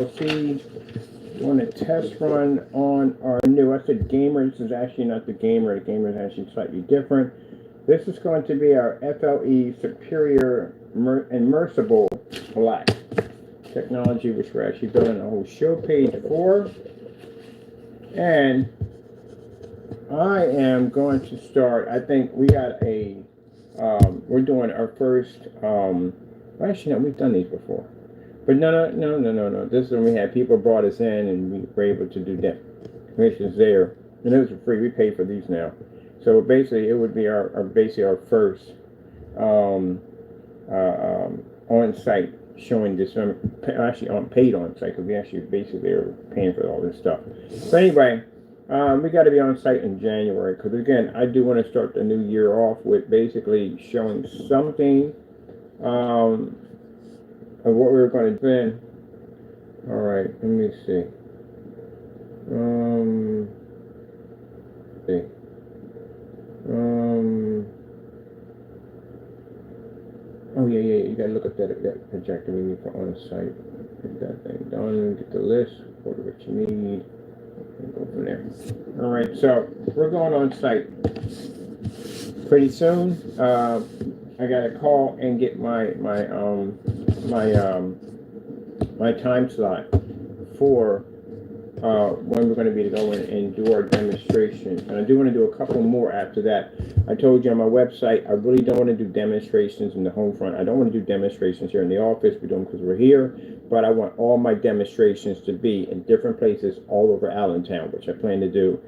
See, doing a test run on our new, I said gamer, this is actually not the gamer is actually slightly different. This is going to be our FLE Superior Immersible Black technology, which we're actually building a whole show page for. And I am going to start, I think we got we're doing our first, actually no, we've done these before. But no. This is when we had people brought us in and we were able to do demonstrations there. And those are free. We pay for these now. So basically, it would be our first on-site showing this. Actually, paid on-site because we actually basically are paying for all this stuff. So anyway, we got to be on-site in January because again, I do want to start the new year off with basically showing something. Of what we were going to do. All right, let me see. Oh yeah. You gotta look at that projector we need for on site. Get that thing done. Get the list. Order what you need. And go from there. All right, so we're going on site pretty soon. I gotta call and get my time slot for when we're going to be to go in and do our demonstration. And I do want to do a couple more after that. I told you on my website, I really don't want to do demonstrations in the home front. I don't want to do demonstrations here in the office. We do them because we're here. But I want all my demonstrations to be in different places all over Allentown, which I plan to do.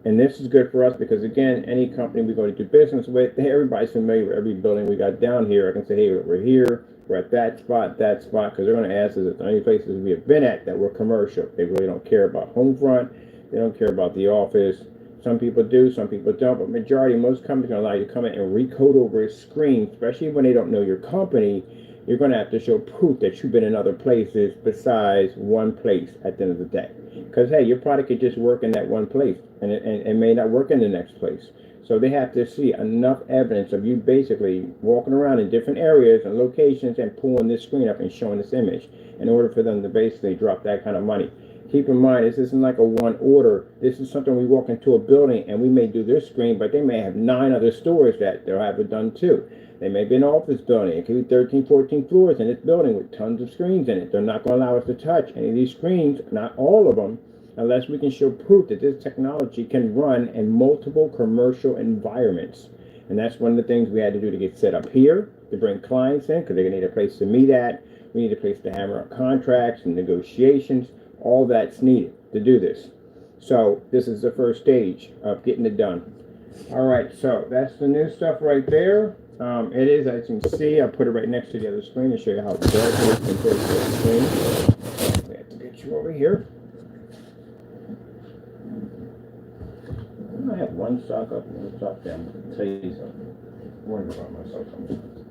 And this is good for us because, again, any company we go to do business with, everybody's familiar with every building we got down here. I can say, hey, we're here, we're at that spot, because they're going to ask us if there are any places we have been at that were commercial. They really don't care about home front. They don't care about the office. Some people do, some people don't, but majority, most companies are going to allow you to come in and recode over a screen, especially when they don't know your company. You're going to have to show proof that you've been in other places besides one place at the end of the day. Because, hey, your product could just work in that one place, and it may not work in the next place. So they have to see enough evidence of you basically walking around in different areas and locations and pulling this screen up and showing this image in order for them to basically drop that kind of money. Keep in mind, this isn't like a one order. This is something we walk into a building and we may do this screen, but they may have 9 other stores that they'll have it done too. They may be an office building. It could be 13, 14 floors in this building with tons of screens in it. They're not going to allow us to touch any of these screens, not all of them, unless we can show proof that this technology can run in multiple commercial environments. And that's one of the things we had to do to get set up here, to bring clients in, because they're going to need a place to meet at. We need a place to hammer out contracts and negotiations. All that's needed to do this. So this is the first stage of getting it done. All right, so that's the new stuff right there. It is, as you can see, I'll put it right next to the other screen to show you how dark it is compared to the screen. We have to get you over here. I have one sock up and one sock down. I'll tell you something. I'm worrying about myself sometimes.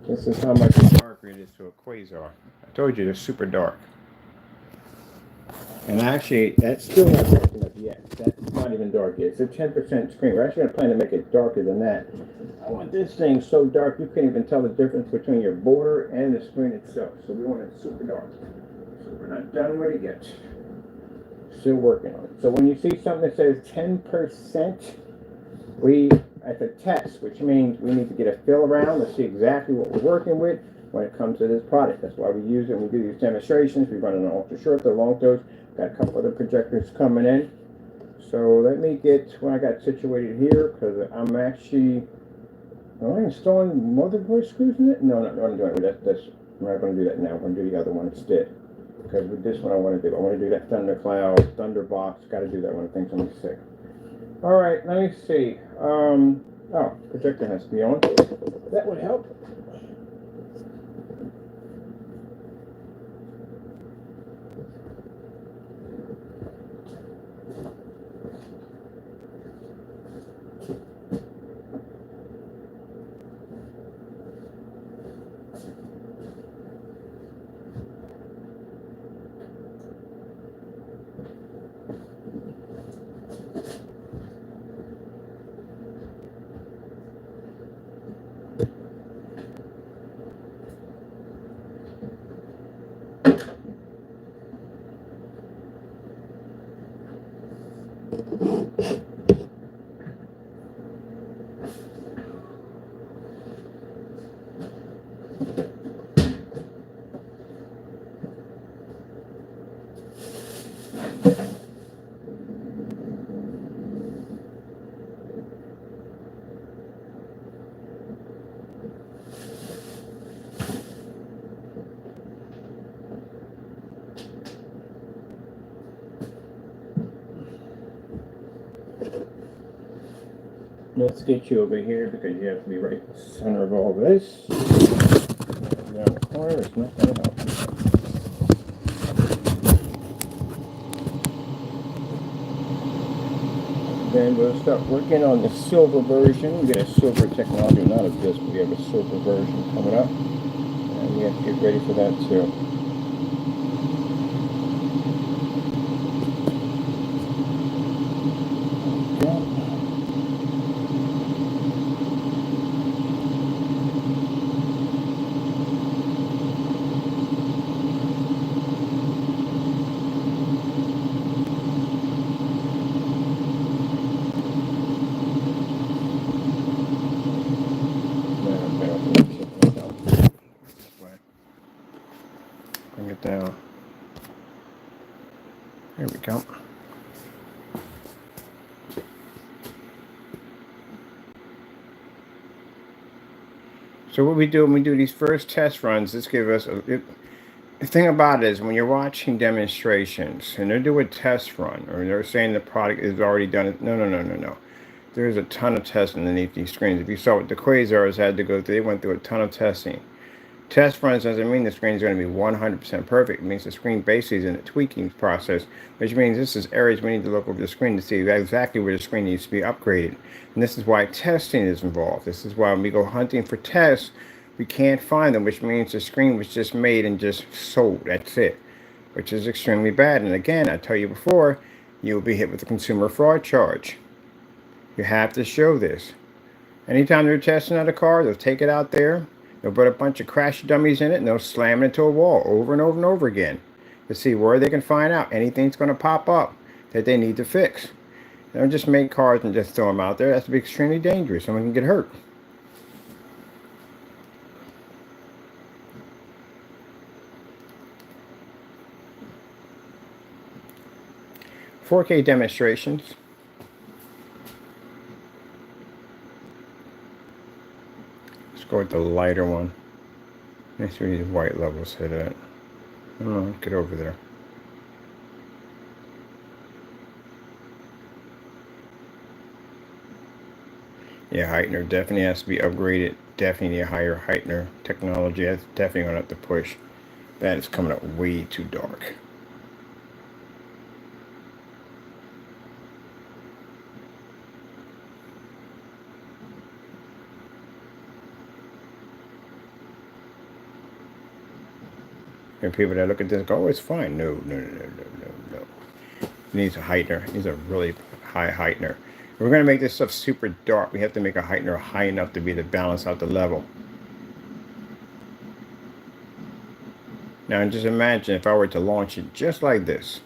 This is how much darker it is to a quasar. I told you they're super dark. And actually, that's still not dark enough yet. That's not even dark yet. It's a 10% screen. We're actually going to plan to make it darker than that. I want this thing so dark you can't even tell the difference between your border and the screen itself. So we want it super dark. So we're not done with it yet. Still working on it. So when you see something that says 10%, that's a test, which means we need to get a feel around to see exactly what we're working with when it comes to this product. That's why we use it. We do these demonstrations. We run an ultra short, the long throws. Got a couple other projectors coming in. So let me get what I got situated here because I'm actually. Am I installing motherboard screws in it? No, I'm not doing it. I'm not going to do that now. I'm going to do the other one instead. Because with this one, I want to do that Thundercloud, Thunderbox. Got to do that one. I think somebody's sick. All right, let me see. Projector has to be on. That would help. Let's get you over here because you have to be right in the center of all this. Down the corner is not going to help. Then we'll start working on the silver version. We get a silver technology, not of this, but we have a silver version coming up. And we have to get ready for that too. Bring it down. There we go. So what we do when we do these first test runs, this gives us the thing about it is when you're watching demonstrations and they're doing a test run or they're saying the product is already done. No. There's a ton of testing underneath these screens. If you saw what the Quasars had to go through, they went through a ton of testing. Test runs doesn't mean the screen is going to be 100% perfect. It means the screen basically is in a tweaking process, which means this is areas we need to look over the screen to see exactly where the screen needs to be upgraded. And this is why testing is involved. This is why when we go hunting for tests, we can't find them, which means the screen was just made and just sold. That's it, which is extremely bad. And again, I tell you before, you'll be hit with a consumer fraud charge. You have to show this. Anytime they're testing out a car, they'll take it out there. They'll put a bunch of crash dummies in it, and they'll slam it into a wall over and over and over again to see where they can find out anything's going to pop up that they need to fix. They don't just make cars and just throw them out there. That's to be extremely dangerous. Someone can get hurt. "4K demonstrations." Let's go with the lighter one. Make sure these white levels hit it. Oh, get over there. Yeah, heightener definitely has to be upgraded. Definitely need a higher heightener technology. That's definitely going to have to push. That is coming up way too dark. And people that look at this go, "Oh, it's fine." No. It needs a heightener. It needs a really high heightener. If we're going to make this stuff super dark, we have to make a heightener high enough to be to balance out the level. Now, just imagine if I were to launch it just like this.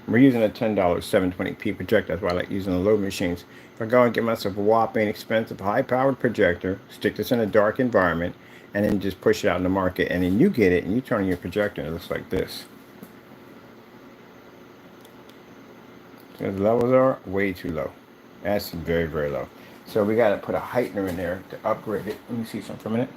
We're using a $10 720p projector. That's why I like using the low machines. If I go and get myself a whopping expensive high-powered projector, stick this in a dark environment, and then just push it out in the market, and then you get it, and you turn on your projector, and it looks like this. So the levels are way too low. That's very, very low. So we got to put a heightener in there to upgrade it. Let me see something for a minute.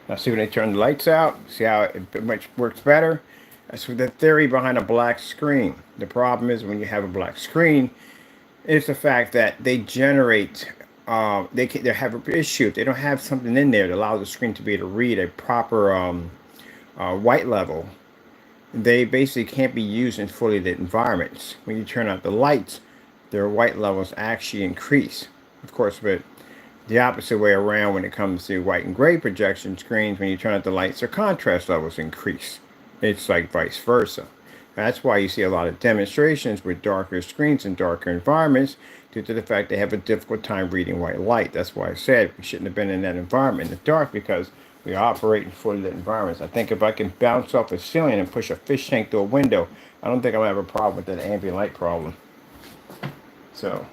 Now see when they turn the lights out, see how it much works better? That's the theory behind a black screen. The problem is when you have a black screen, it's the fact that they generate, they have an issue. They don't have something in there that allows the screen to be able to read a proper white level. They basically can't be used in fully lit environments. When you turn out the lights, their white levels actually increase. Of course, but the opposite way around when it comes to white and gray projection screens, when you turn out the lights, their contrast levels increase. It's like vice versa. That's why you see a lot of demonstrations with darker screens and darker environments due to the fact they have a difficult time reading white light. That's why I said we shouldn't have been in that environment in the dark, because we operate in fully lit environments. I think if I can bounce off a ceiling and push a fish tank through a window, I don't think I'll have a problem with that ambient light problem. So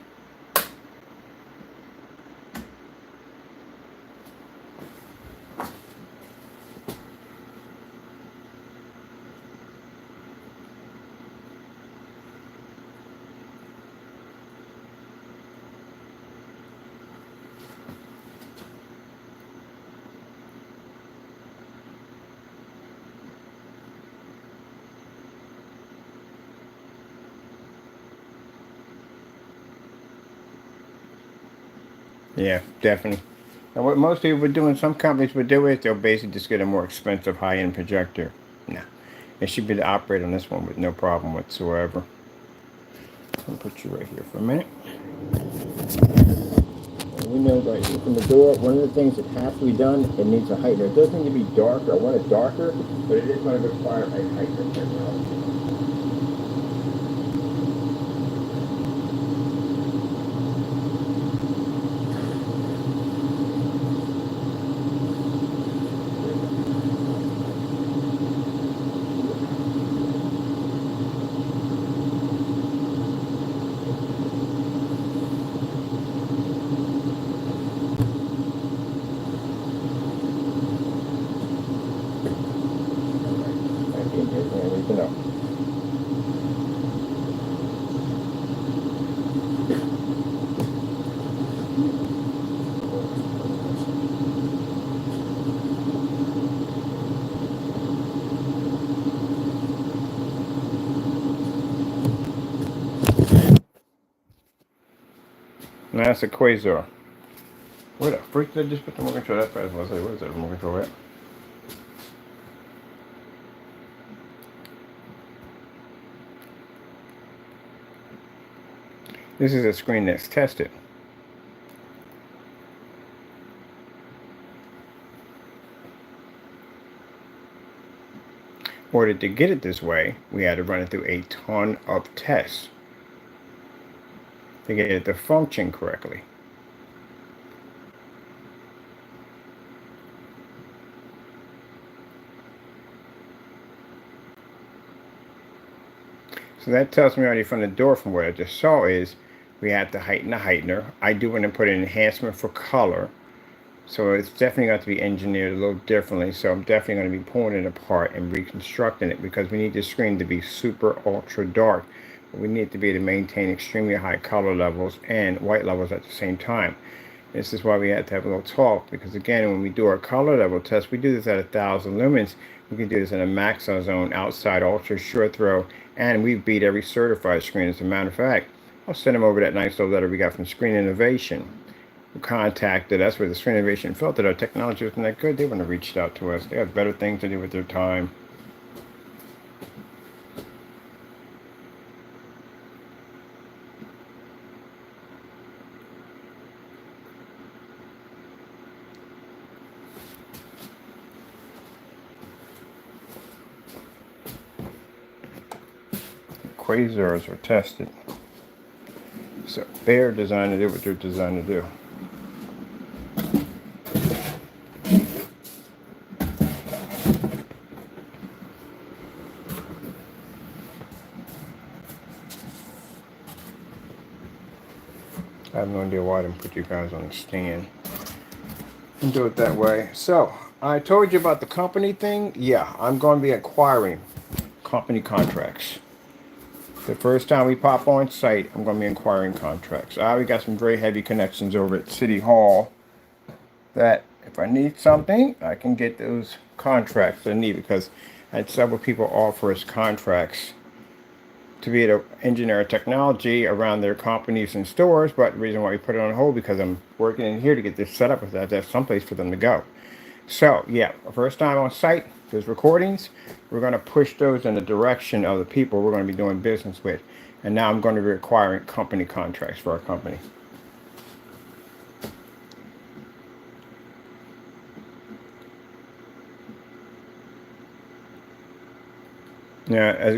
Yeah, definitely. And what most people would do, and some companies would do, is they'll basically just get a more expensive high-end projector. No, it should be the operator on this one with no problem whatsoever. I'll put you right here for a minute. We know right here from the door, one of the things that has to be done, it needs a heightener. It doesn't need to be darker. I want it darker, but it is going to require a heightener technology. Now that's a quasar. Where the freak did I just put the remote control? That's what I was going to say. What is that remote control at? This is a screen that's tested. In order to get it this way, we had to run it through a ton of tests to get it to function correctly. So that tells me already from the door, from what I just saw, is we have to heighten the heightener. I do want to put an enhancement for color. So it's definitely got to be engineered a little differently. So I'm definitely going to be pulling it apart and reconstructing it, because we need the screen to be super ultra dark. We need to be able to maintain extremely high color levels and white levels at the same time. This is why we had to have a little talk, because again, when we do our color level test, we do this at 1,000 lumens. We can do this in a max zone, outside, ultra, short throw, and we beat every certified screen. As a matter of fact, I'll send them over that nice little letter we got from Screen Innovation. We contacted us where the Screen Innovation felt that our technology wasn't that good. They wouldn't have reached out to us. They have better things to do with their time. Quasars are tested. So they're designed to do what they're designed to do. I have no idea why I didn't put you guys on the stand and do it that way. So I told you about the company thing. Yeah, I'm going to be acquiring company contracts. The first time we pop on site, I'm going to be acquiring contracts. I already got some very heavy connections over at City Hall that if I need something, I can get those contracts I need, because I had several people offer us contracts to be able to engineer technology around their companies and stores. But the reason why we put it on hold, because I'm working in here to get this set up with that. That's someplace for them to go. So yeah, first time on site, those recordings, we're going to push those in the direction of the people we're going to be doing business with. And now I'm going to be requiring company contracts for our company. Now,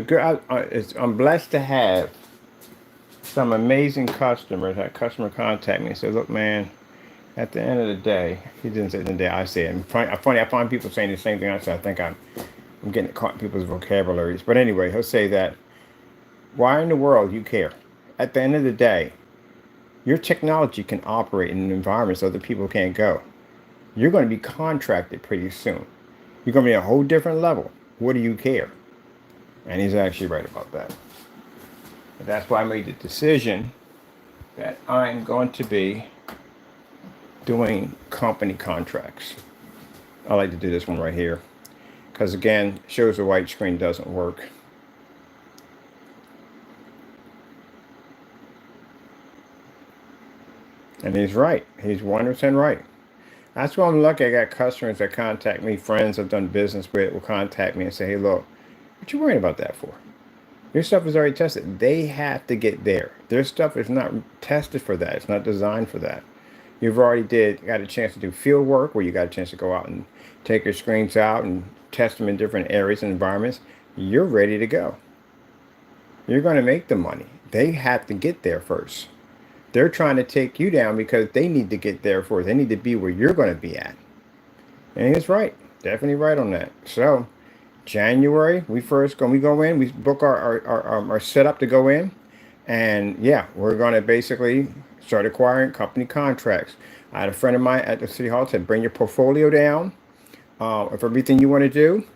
I'm blessed to have some amazing customers. That customer contact me and said, "Look, man, at the end of the day," he didn't say the day, I said. And funny, I find people saying the same thing I said. I think I'm getting caught in people's vocabularies. But anyway, he'll say that, "Why in the world you care? At the end of the day, your technology can operate in environments other people can't go. You're going to be contracted pretty soon. You're going to be at a whole different level. What do you care?" And he's actually right about that. And that's why I made the decision that I'm going to be doing company contracts. I like to do this one right here, because again, shows the white screen doesn't work. And he's right. He's 100% right. That's why I'm lucky. I got customers that contact me, friends I've done business with will contact me and say, hey, look, what you worrying about that for? Your stuff is already tested. They have to get there. Their stuff is not tested for that. It's not designed for that. You've already got a chance to do field work where you got a chance to go out and take your screens out and test them in different areas and environments. You're ready to go. You're going to make the money. They have to get there first. They're trying to take you down because they need to get there first. They need to be where you're going to be at. And he's right. Definitely right on that. So January, we go in, we book our setup to go in. And yeah, we're going to basically start acquiring company contracts. I had a friend of mine at the City Hall said, bring your portfolio down of everything you want to do.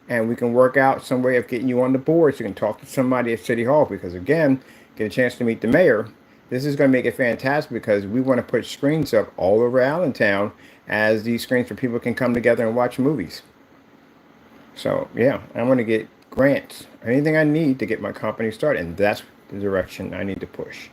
And we can work out some way of getting you on the board so you can talk to somebody at City Hall. Because again, get a chance to meet the mayor. This is going to make it fantastic because we want to put screens up all over Allentown as these screens where people can come together and watch movies. So yeah, I want to get grants, anything I need to get my company started. And that's the direction I need to push.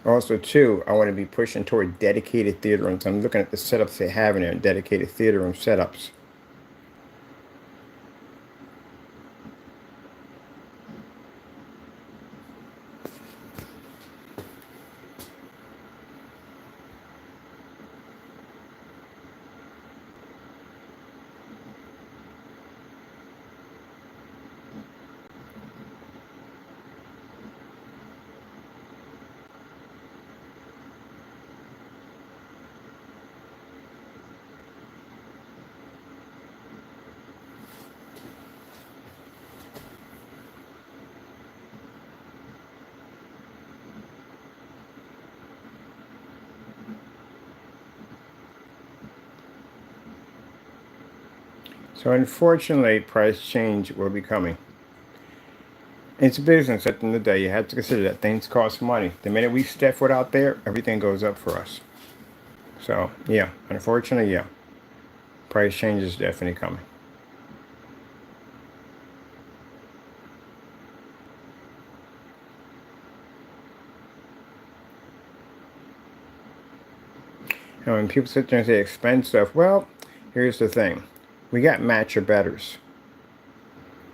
Also, too, I want to be pushing toward dedicated theater rooms. I'm looking at the setups they have in there, dedicated theater room setups. So unfortunately, price change will be coming. It's a business at the end of the day. You have to consider that things cost money. The minute we step foot out there, everything goes up for us. So yeah, unfortunately, yeah, price change is definitely coming. And when people sit there and say expensive, well, here's the thing. We got match or betters.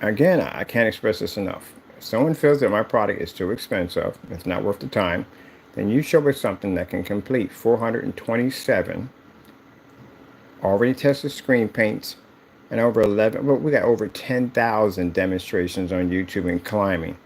Again, I can't express this enough. If someone feels that my product is too expensive, it's not worth the time, then you show us something that can complete 427 already tested screen paints and over 11, well, we got over 10,000 demonstrations on YouTube and climbing.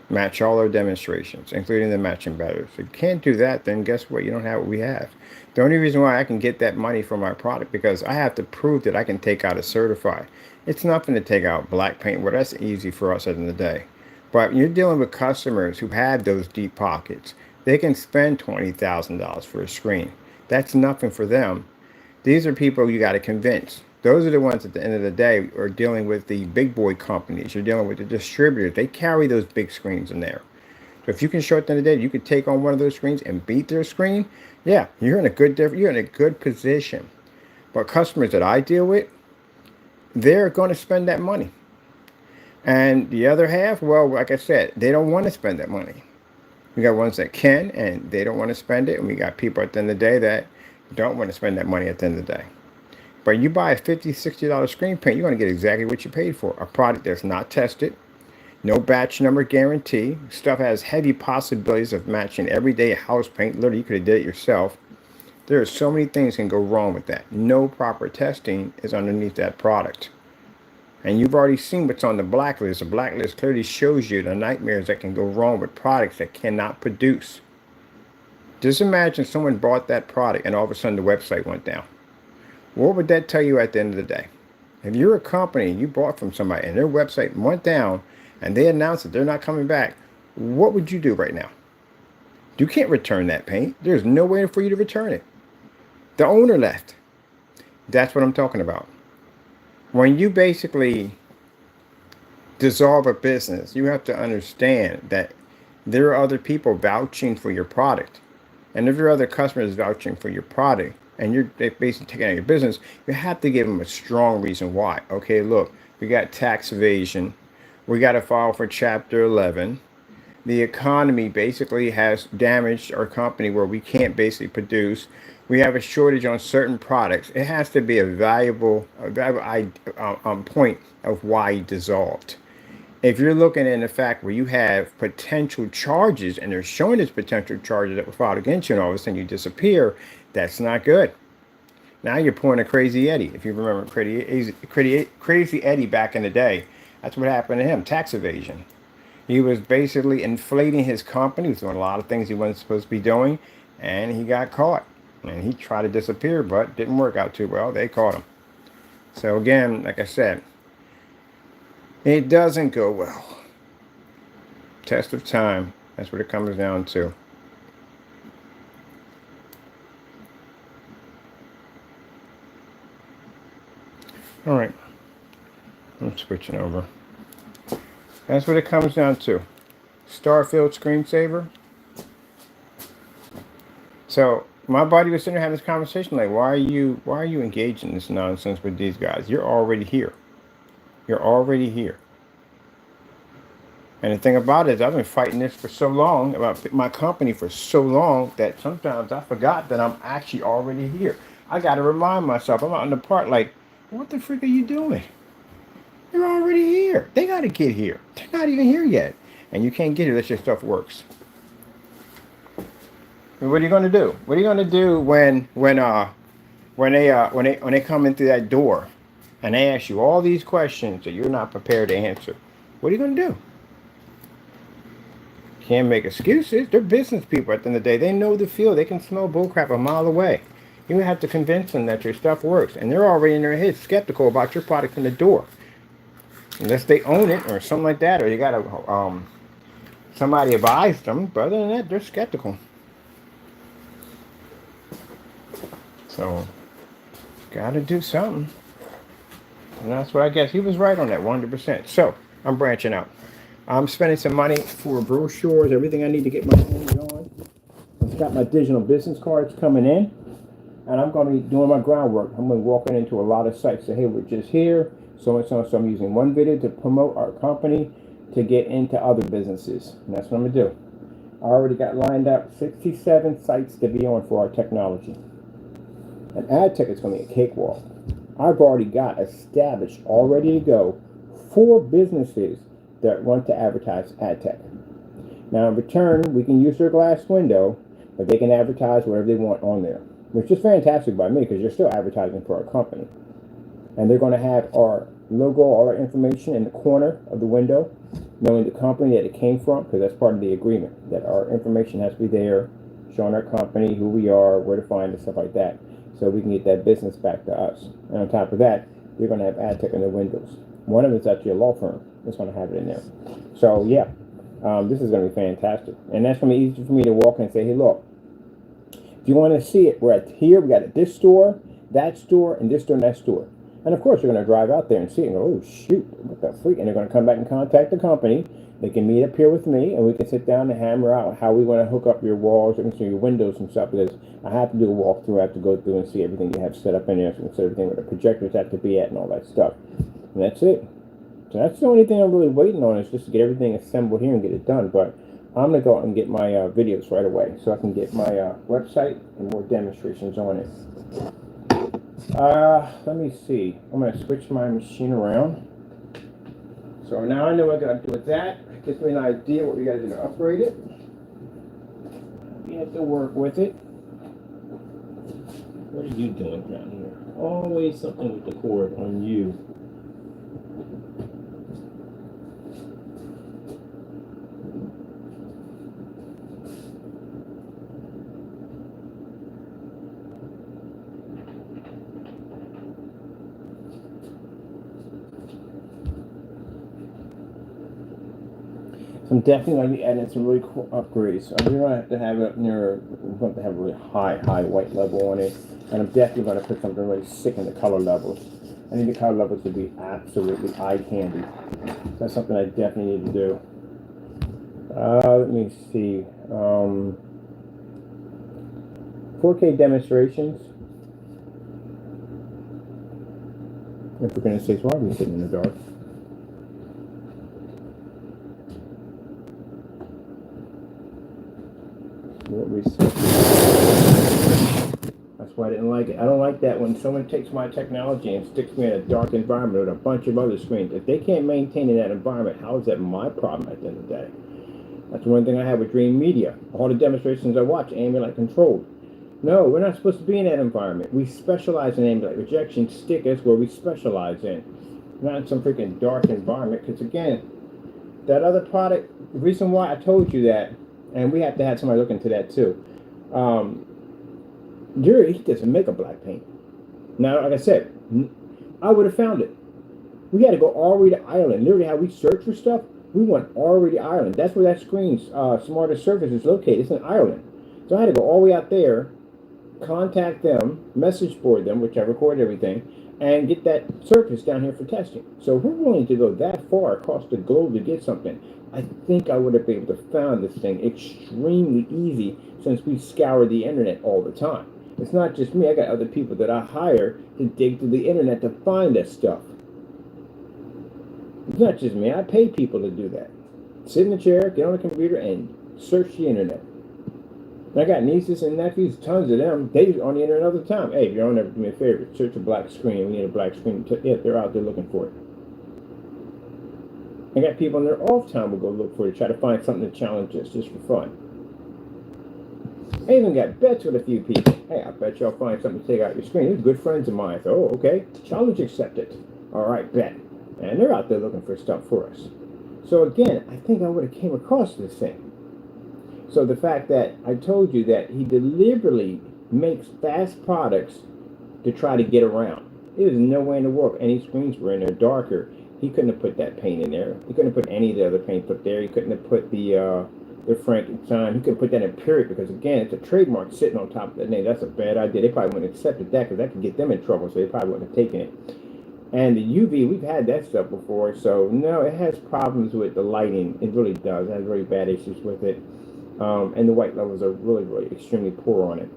Match all our demonstrations, including the matching betters. If you can't do that, then guess what? You don't have what we have. The only reason why I can get that money for my product because I have to prove that I can take out a certified. It's nothing to take out black paint. Well, that's easy for us at the end of the day. But you're dealing with customers who have those deep pockets. They can spend $20,000 for a screen. That's nothing for them. These are people you got to convince. Those are the ones at the end of the day are dealing with the big boy companies. You're dealing with the distributors. They carry those big screens in there. So if you can show at the end of the day, you could take on one of those screens and beat their screen. Yeah, you're in a good position. But customers that I deal with, they're going to spend that money. And the other half, well, like I said, they don't want to spend that money. We got ones that can, and they don't want to spend it. And we got people at the end of the day that don't want to spend that money at the end of the day. But you buy a $50, $60 screen paint, you're going to get exactly what you paid for. A product that's not tested, no batch number guarantee. Stuff has heavy possibilities of matching everyday house paint. Literally, you could have did it yourself. There are so many things can go wrong with that. No proper testing is underneath that product. And you've already seen what's on the blacklist. The blacklist clearly shows you the nightmares that can go wrong with products that cannot produce. Just imagine someone bought that product and all of a sudden the website went down. What would that tell you at the end of the day? If you're a company, you bought from somebody and their website went down and they announced that they're not coming back, what would you do right now? You can't return that paint. There's no way for you to return it. The owner left. That's what I'm talking about. When you basically dissolve a business, you have to understand that there are other people vouching for your product. And if there are other customers vouching for your product, and you're basically taking out your business, you have to give them a strong reason why. Okay, look, we got tax evasion. We got to file for Chapter 11. The economy basically has damaged our company where we can't basically produce. We have a shortage on certain products. It has to be a valuable point of why he dissolved. If you're looking in the fact where you have potential charges and they're showing us potential charges that were filed against you and all of a sudden you disappear, that's not good. Now you're pulling a Crazy Eddie. If you remember Crazy Eddie back in the day, that's what happened to him, tax evasion. He was basically inflating his company. He was doing a lot of things he wasn't supposed to be doing, and he got caught. And he tried to disappear, but didn't work out too well. They caught him. So again, like I said, it doesn't go well. Test of time. That's what it comes down to. All right. I'm switching over. That's what it comes down to. Starfield screensaver. So my buddy was sitting there having this conversation like, why are you engaged in this nonsense with these guys? You're already here. You're already here. And the thing about it is I've been fighting this for so long, about my company for so long, that sometimes I forgot that I'm actually already here. I got to remind myself. I'm out in the park like, what the freak are you doing? You're already here. They got to get here. They're not even here yet. And you can't get here unless your stuff works. And what are you going to do? What are you going to do when they come in through that door and they ask you all these questions that you're not prepared to answer? What are you going to do? Can't make excuses. They're business people at the end of the day. They know the field. They can smell bullcrap a mile away. You have to convince them that your stuff works. And they're already in their head skeptical about your product in the door. Unless they own it or something like that. Or you got to, somebody advised them. But other than that, they're skeptical. So, got to do something. And that's what I guess. He was right on that 100%. So, I'm branching out. I'm spending some money for brochures, everything I need to get my hands on. I've got my digital business cards coming in, and I'm going to be doing my groundwork. I'm going to be walking into a lot of sites. Say, hey, we're just here, so and so. So I'm using one video to promote our company to get into other businesses, and that's what I'm going to do. I already got lined up 67 sites to be on for our technology. And ad tech is going to be a cakewalk. I've already got established, all ready to go, 4 businesses that want to advertise ad tech. Now in return, we can use their glass window, but they can advertise whatever they want on there, which is fantastic by me because you're still advertising for our company. And they're going to have our logo, all our information in the corner of the window, knowing the company that it came from, because that's part of the agreement, that our information has to be there, showing our company, who we are, where to find us, stuff like that, so we can get that business back to us. And on top of that, you're going to have ad tech in their windows. One of them is actually a law firm that's going to have it in there. So yeah, this is going to be fantastic. And that's going to be easy for me to walk in and say, hey, look, if you want to see it, we're at here, we got it this store, that store, and this store, and that store. And of course, you're going to drive out there and see it and go, oh, shoot, what the freak? And they're going to come back and contact the company. They can meet up here with me, and we can sit down and hammer out how we want to hook up your walls and your windows and stuff, because I have to do a walkthrough. I have to go through and see everything you have set up in there, so everything where the projectors have to be at and all that stuff. And that's it. So that's the only thing I'm really waiting on, is just to get everything assembled here and get it done. But I'm going to go out and get my videos right away so I can get my website and more demonstrations on it. Let me see. I'm going to switch my machine around. So now I know what I got to do with that. It gives me an idea what we got to do to upgrade it. We have to work with it. What are you doing down here? Always something with the cord on you. I'm definitely going to be adding some really cool upgrades. I'm going to have to have it near, I'm going to have a really high white level on it. And I'm definitely going to put something really sick in the color levels. I need the color levels to be absolutely eye candy. That's something I definitely need to do. Let me see. 4K demonstrations. If we're going to say, so why are we sitting in the dark? What we see. That's why I didn't like it. I don't like that when someone takes my technology and sticks me in a dark environment with a bunch of other screens. If they can't maintain in that environment, how is that my problem at the end of the day? That's one thing I have with Dream Media. All the demonstrations I watch, ambient controlled. No, we're not supposed to be in that environment. We specialize in ambient rejection. Stick is where we specialize in. Not in some freaking dark environment. Because again, that other product, the reason why I told you that, and we have to have somebody look into that too. He doesn't make a black paint. Now, like I said, I would have found it. We had to go all the way to Ireland. Literally, how we search for stuff, we went all the way to Ireland. That's where that screen's Smarter Surface is located. It's in Ireland. So I had to go all the way out there, contact them, message board them, which I recorded everything, and get that surface down here for testing. So we're willing to go that far across the globe to get something. I think I would have been able to find this thing extremely easy since we scour the internet all the time. It's not just me. I got other people that I hire to dig through the internet to find that stuff. It's not just me. I pay people to do that. Sit in the chair, get on the computer, and search the internet. I got nieces and nephews, tons of them. They on the internet all the time. Hey, if you're on there, do me a favor. Search a black screen. We need a black screen. Yeah, they're out there looking for it. I got people in their off time will go look for it, try to find something to challenge us just for fun. I even got bets with a few people. Hey, I bet y'all find something to take out your screen. These are good friends of mine. So, oh, okay. Challenge accepted. All right, bet. And they're out there looking for stuff for us. So again, I think I would have came across this thing. So the fact that I told you that he deliberately makes fast products to try to get around. There's no way in the world if any screens were in there darker. He couldn't have put that paint in there. He couldn't have put any of the other paint up there. He couldn't have put the Frankenstein. He couldn't put that in period because again, it's a trademark sitting on top of that name. That's a bad idea. They probably wouldn't have accepted that because that could get them in trouble. So they probably wouldn't have taken it. And the UV, we've had that stuff before. So no, it has problems with the lighting. It really does. It has very bad issues with it. And the white levels are really, really extremely poor on it.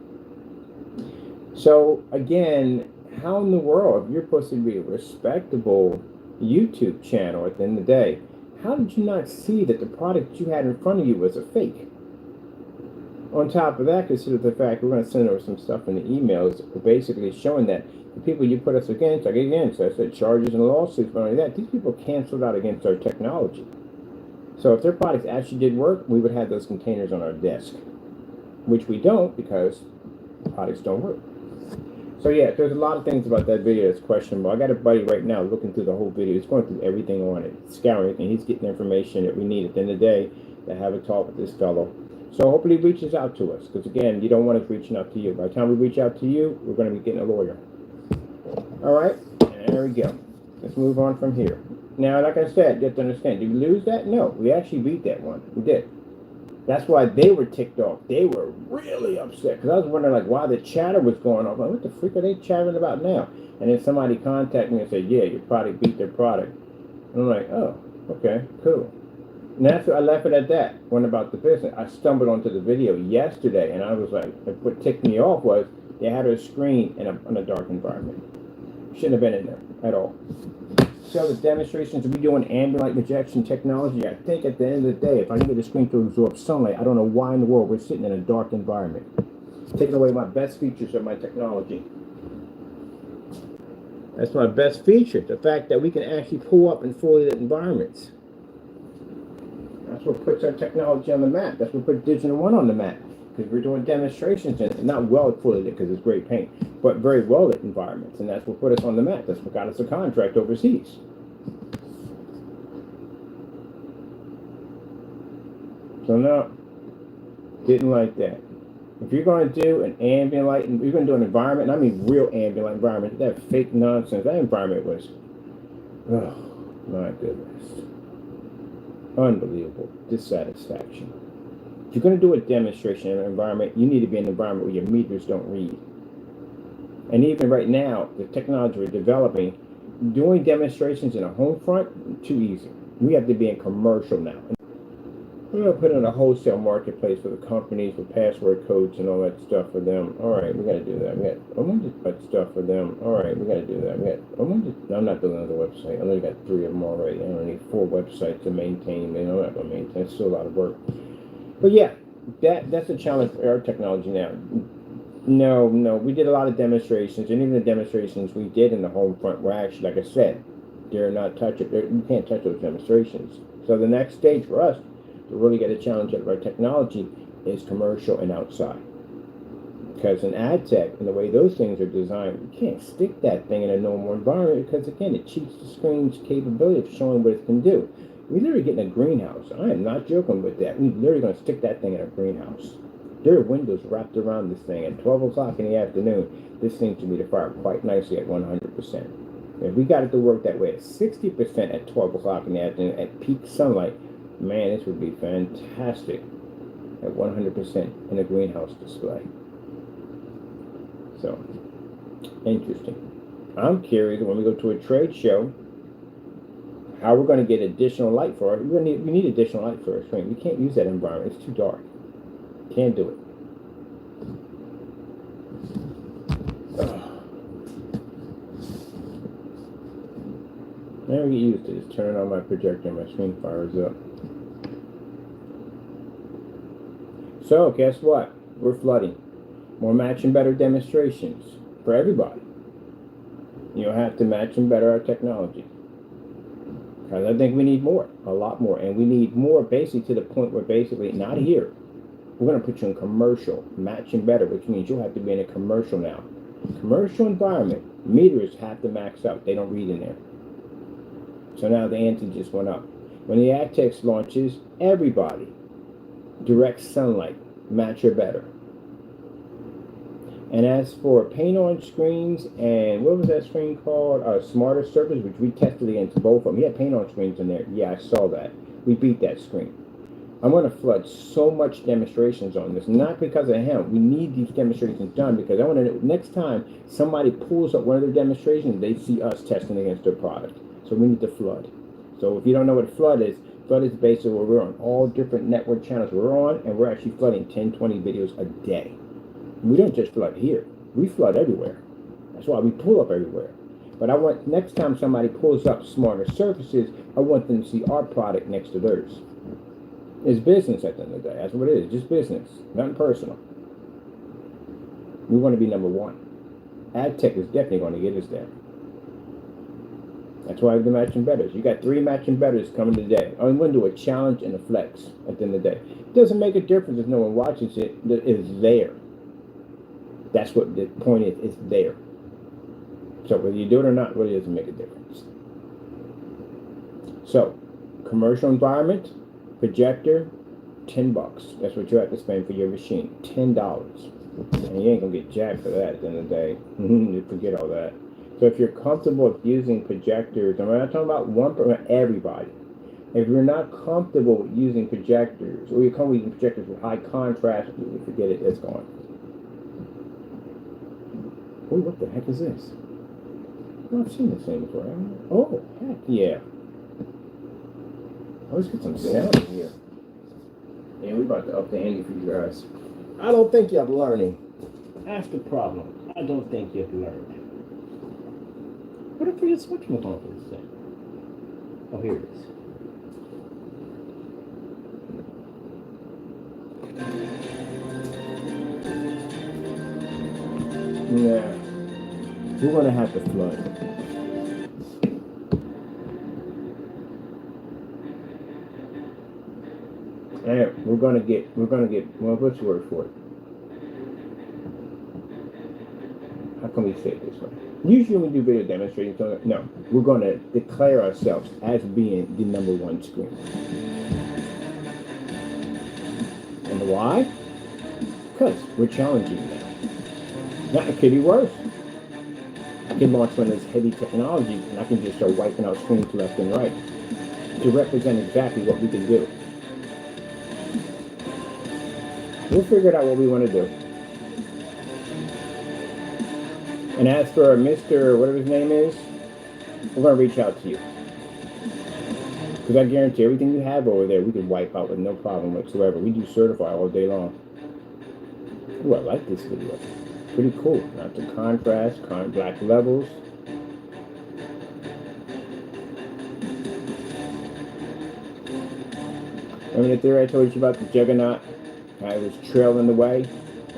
So again, how in the world, if you're supposed to be a respectable YouTube channel at the end of the day, how did you not see that the product you had in front of you was a fake? On top of that, consider the fact we're going to send over some stuff in the emails, basically showing that the people you put us against, like again, so I said charges and lawsuits, but only that, these people canceled out against our technology. So if their products actually did work, we would have those containers on our desk, which we don't because products don't work. So yeah, there's a lot of things about that video that's questionable. I got a buddy right now looking through the whole video. He's going through everything on it, scouring it, and he's getting the information that we need at the end of the day to have a talk with this fellow. So hopefully he reaches out to us, because again, you don't want us reaching out to you. By the time we reach out to you, we're going to be getting a lawyer. All right, there we go. Let's move on from here. Now, like I said, you have to understand, did we lose that? No, we actually beat that one. We did. That's why they were ticked off. They were really upset, because I was wondering, like, why the chatter was going off. Like, what the freak are they chattering about now? And then somebody contacted me and said, yeah, your product beat their product. And I'm like, oh, okay, cool. And that's I left it at that. Went about the business. I stumbled onto the video yesterday, and I was like, what ticked me off was they had a screen in a dark environment. Shouldn't have been in there at all. So the demonstrations we do on ambient light rejection technology, I think at the end of the day, if I can get the screen to absorb sunlight, I don't know why in the world we're sitting in a dark environment. Taking away my best features of my technology. That's my best feature, the fact that we can actually pull up in fully lit environments. That's what puts our technology on the map. That's what puts Digital One on the map. Because we're doing demonstrations in it. Not well fully lit because it's great paint, but very well lit environments. And that's what put us on the map. That's what got us a contract overseas. So no, didn't like that. If you're going to do an ambient light, you're going to do an environment, and I mean real ambient light environment, that fake nonsense, that environment was, oh my goodness. Unbelievable dissatisfaction. If you're going to do a demonstration in an environment, you need to be in an environment where your meters don't read. And even right now, the technology we're developing, doing demonstrations in a home front, too easy. We have to be in commercial now. We're going to put in a wholesale marketplace for the companies with password codes and all that stuff for them. All right, we got to do that. I'm going to put stuff for them. All right, we got to do that. I'm not doing another website. I only got 3 of them already. I only need 4 websites to maintain. I'm not going to maintain. It's still a lot of work. But yeah, that's a challenge for our technology now. No, no, we did a lot of demonstrations, and even the demonstrations we did in the home front were actually, like I said, they're not touchable. You can't touch those demonstrations. So the next stage for us to really get a challenge out of our technology is commercial and outside. Because in ad tech and the way those things are designed, you can't stick that thing in a normal environment because, again, it cheats the screen's capability of showing what it can do. We literally get in a greenhouse. I am not joking with that. We literally going to stick that thing in a greenhouse. There are windows wrapped around this thing. At 12 o'clock in the afternoon, this thing should be to fire quite nicely at 100%. If we got it to work that way at 60% at 12 o'clock in the afternoon at peak sunlight, man, this would be fantastic at 100% in a greenhouse display. So, interesting. I'm curious when we go to a trade show, how we're going to get additional light for it. We need additional light for our screen. We can't use that environment. It's too dark. Can't do it. Now we get used to this. Turn on my projector and my screen fires up. So, guess what? We're flooding. More match and better demonstrations for everybody. You'll have to match and better our technology. Because I think we need more, a lot more. And we need more basically to the point where basically, not here, we're going to put you in commercial, match and better, which means you'll have to be in a commercial now. Commercial environment, meters have to max out. They don't read in there. So now the ante just went up. When the AdTex launches, everybody, direct sunlight, match or better. And as for paint on screens and what was that screen called? Smarter Surface, which we tested against both of them. He had paint on screens in there. Yeah, I saw that. We beat that screen. I'm going to flood so much demonstrations on this, not because of him. We need these demonstrations done because I want to know next time somebody pulls up one of their demonstrations, they see us testing against their product. So we need to flood. So if you don't know what flood is basically where we're on all different network channels we're on, and we're actually flooding 10, 20 videos a day. We don't just flood here. We flood everywhere. That's why we pull up everywhere. But I want next time somebody pulls up Smarter Surfaces, I want them to see our product next to theirs. It's business at the end of the day. That's what it is. Just business. Nothing personal. We want to be number one. AdTech is definitely going to get us there. That's why the matching betters. You got 3 matching betters coming today. I'm going to do a challenge and a flex at the end of the day. It doesn't make a difference if no one watches it. It's there. That's what the point is. It's there. So whether you do it or not, really doesn't make a difference. So, commercial environment, projector, $10. That's what you have to spend for your machine. $10. And you ain't gonna get jack for that at the end of the day. You forget all that. So if you're comfortable with using projectors, I'm not talking about one for everybody. If you're not comfortable with using projectors, or you're comfortable with using projectors with high contrast, you forget it, it's gone. Oh, what the heck is this? Oh, I've seen this thing before. Oh, heck yeah. Let's get some sound in here. Yeah, we're about to up the ante for you guys. I don't think you're learning. That's the problem. I don't think you've learned. What if we just switch them on for this thing? Oh, here it is. Yeah. We're gonna have to flood. And we're gonna get, well, what's the word for it? How can we say it this way? Usually when we do video demonstrations, no, we're gonna declare ourselves as being the number one screen. And why? Because we're challenging now. Now it could be worse. I can launch one of those heavy technologies and I can just start wiping out screens left and right to represent exactly what we can do. We'll figure out what we want to do. And as for Mr. whatever his name is, we're going to reach out to you. Because I guarantee everything you have over there, we can wipe out with no problem whatsoever. We do certify all day long. Ooh, I like this video. Pretty cool. Not the contrast, black levels. Remember the theory I told you about the juggernaut? kind of was trailing the way.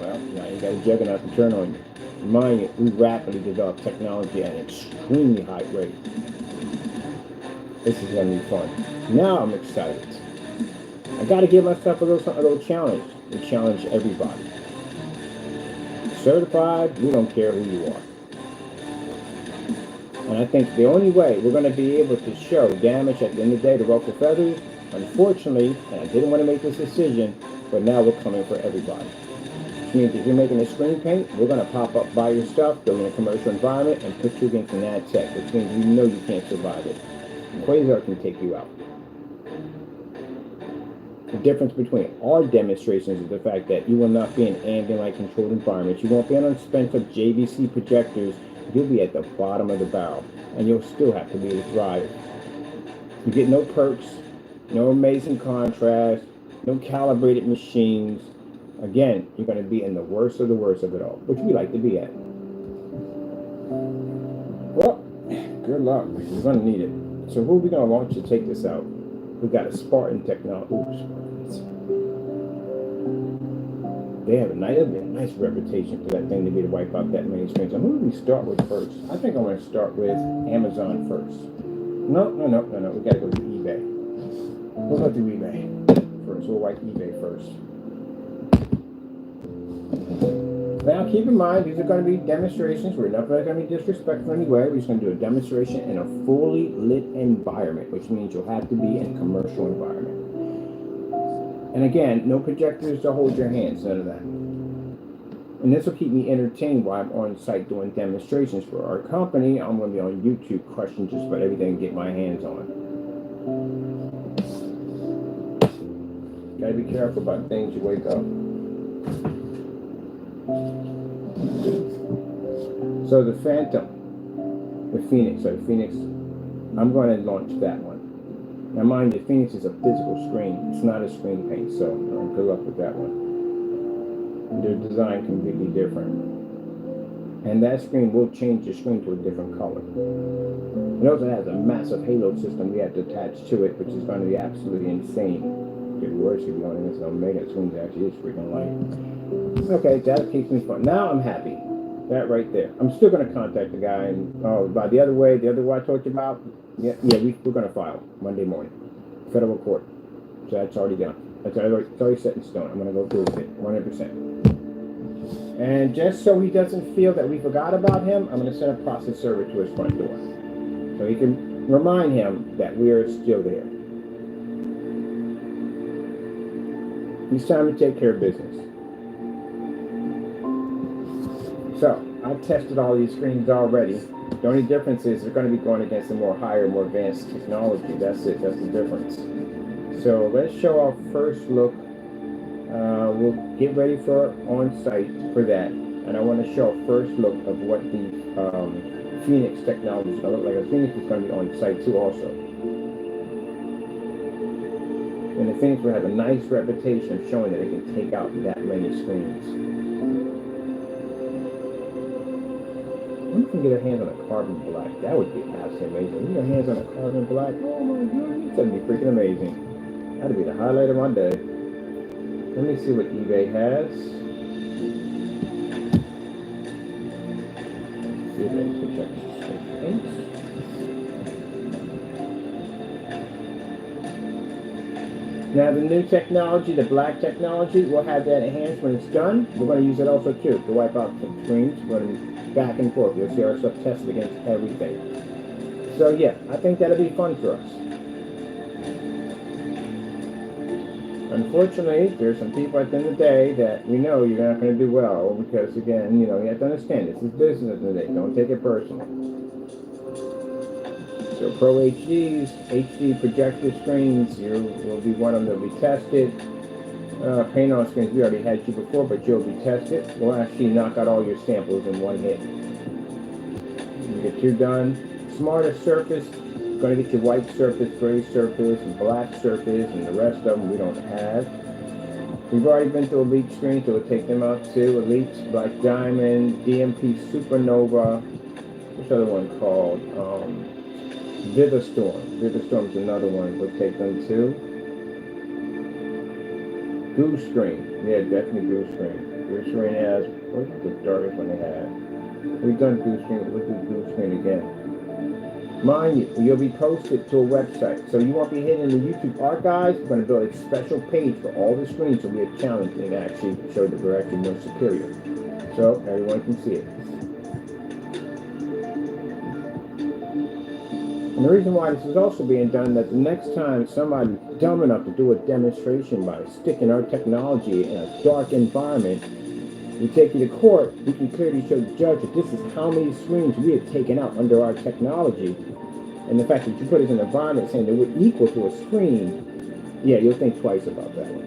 Well, now you got a juggernaut to turn on you. Mind you, we rapidly developed technology at an extremely high rate. This is going to be fun. Now I'm excited. I got to give myself a little challenge and challenge everybody. Certified, we don't care who you are. And I think the only way we're going to be able to show damage at the end of the day to ruffle feathers, unfortunately, and I didn't want to make this decision, but now we're coming for everybody. Which means if you're making a screen paint, we're going to pop up, buy your stuff, go in a commercial environment, and put you against an ad tech, which means you know you can't survive it. Quasar can take you out. The difference between our demonstrations is the fact that you will not be in ambient light controlled environments. You won't be on expensive JVC projectors. You'll be at the bottom of the barrel, and you'll still have to be able to thrive. You get no perks, no amazing contrast, no calibrated machines. Again, you're going to be in the worst of it all, which we like to be at. Well, good luck. You're going to need it. So who are we going to launch to take this out? We've got a Spartan technology. They have a nice reputation for that thing to be to wipe out that many screens. So who do we start with first? I think I'm going to start with Amazon first. No. We got to go to eBay. We'll go to eBay first. We'll wipe eBay first. Now, keep in mind, these are going to be demonstrations. We're not going to be disrespectful anyway. We're just going to do a demonstration in a fully lit environment, which means you'll have to be in a commercial environment. And again, no projectors to hold your hands, none of that. And this will keep me entertained while I'm on site doing demonstrations for our company. I'm going to be on YouTube questioning just about everything to get my hands on. Got to be careful about things you wake up. So the Phantom, the Phoenix, I'm going to launch that one. Now mind you, Phoenix is a physical screen. It's not a screen paint, so good luck with that one. Their design completely different. And that screen will change the screen to a different color. It also has a massive halo system we have to attach to it, which is going to be absolutely insane. It could be worse if you're on this Omega screen actually is freaking light. Okay, that keeps me fun. Now I'm happy. That right there. I'm still going to contact the guy. And by the other way I talked about, we're going to file Monday morning, federal court. So that's already done. It's already set in stone. I'm going to go through with it, 100%. And just so he doesn't feel that we forgot about him, I'm going to send a process server to his front door, so he can remind him that we are still there. It's time to take care of business. So, I've tested all these screens already. The only difference is they're going to be going against a more advanced technology. That's it. That's the difference. So, let's show our first look. We'll get ready for on-site for that. And I want to show a first look of what the Phoenix technology is going to look like. The Phoenix is going to be on-site too also. And the Phoenix will have a nice reputation of showing that it can take out that many screens. If you can get our hands on a carbon black, that would be absolutely amazing. Get our hands on a carbon black, oh my goodness, that'd be freaking amazing. That'd be the highlight of my day. Let me see what eBay has. See if they can project paints. Now the new technology, the black technology, we'll have that enhanced when it's done. We're going to use it also too to wipe out the screens. We're going to back and forth. You'll see our stuff tested against everything. So yeah, I think that'll be fun for us. Unfortunately, there's some people at the end of the day that we know you're not going to do well because, again, you have to understand this is business at the end of the day. Don't take it personal. So Pro HDs, HD projector screens, will be one of them that will be tested. Paint on screens, we already had you before, but you'll be tested. We'll actually knock out all your samples in one hit. You get two done. Smarter surface, going to get your white surface, gray surface, and black surface, and the rest of them we don't have. We've already been through Elite screens, so we'll take them out too. Elite, Black Diamond, DMP Supernova. What's the other one called? Vivistorm. Vivistorm is another one. We'll take them too. Blue screen. Yeah, definitely blue screen. Blue screen has, what was the darkest one they had? We've done blue screen, we'll do blue screen again. Mind you, you'll be posted to a website. So you won't be hitting the YouTube archives. We're going to build a special page for all the screens so we have challenged and actually show that we're actually more superior. So everyone can see it. And the reason why this is also being done, that the next time somebody's dumb enough to do a demonstration by sticking our technology in a dark environment, we take you to court, we can clearly show the judge that this is how many screens we have taken out under our technology. And the fact that you put it in an environment saying that we're equal to a screen, yeah, you'll think twice about that one.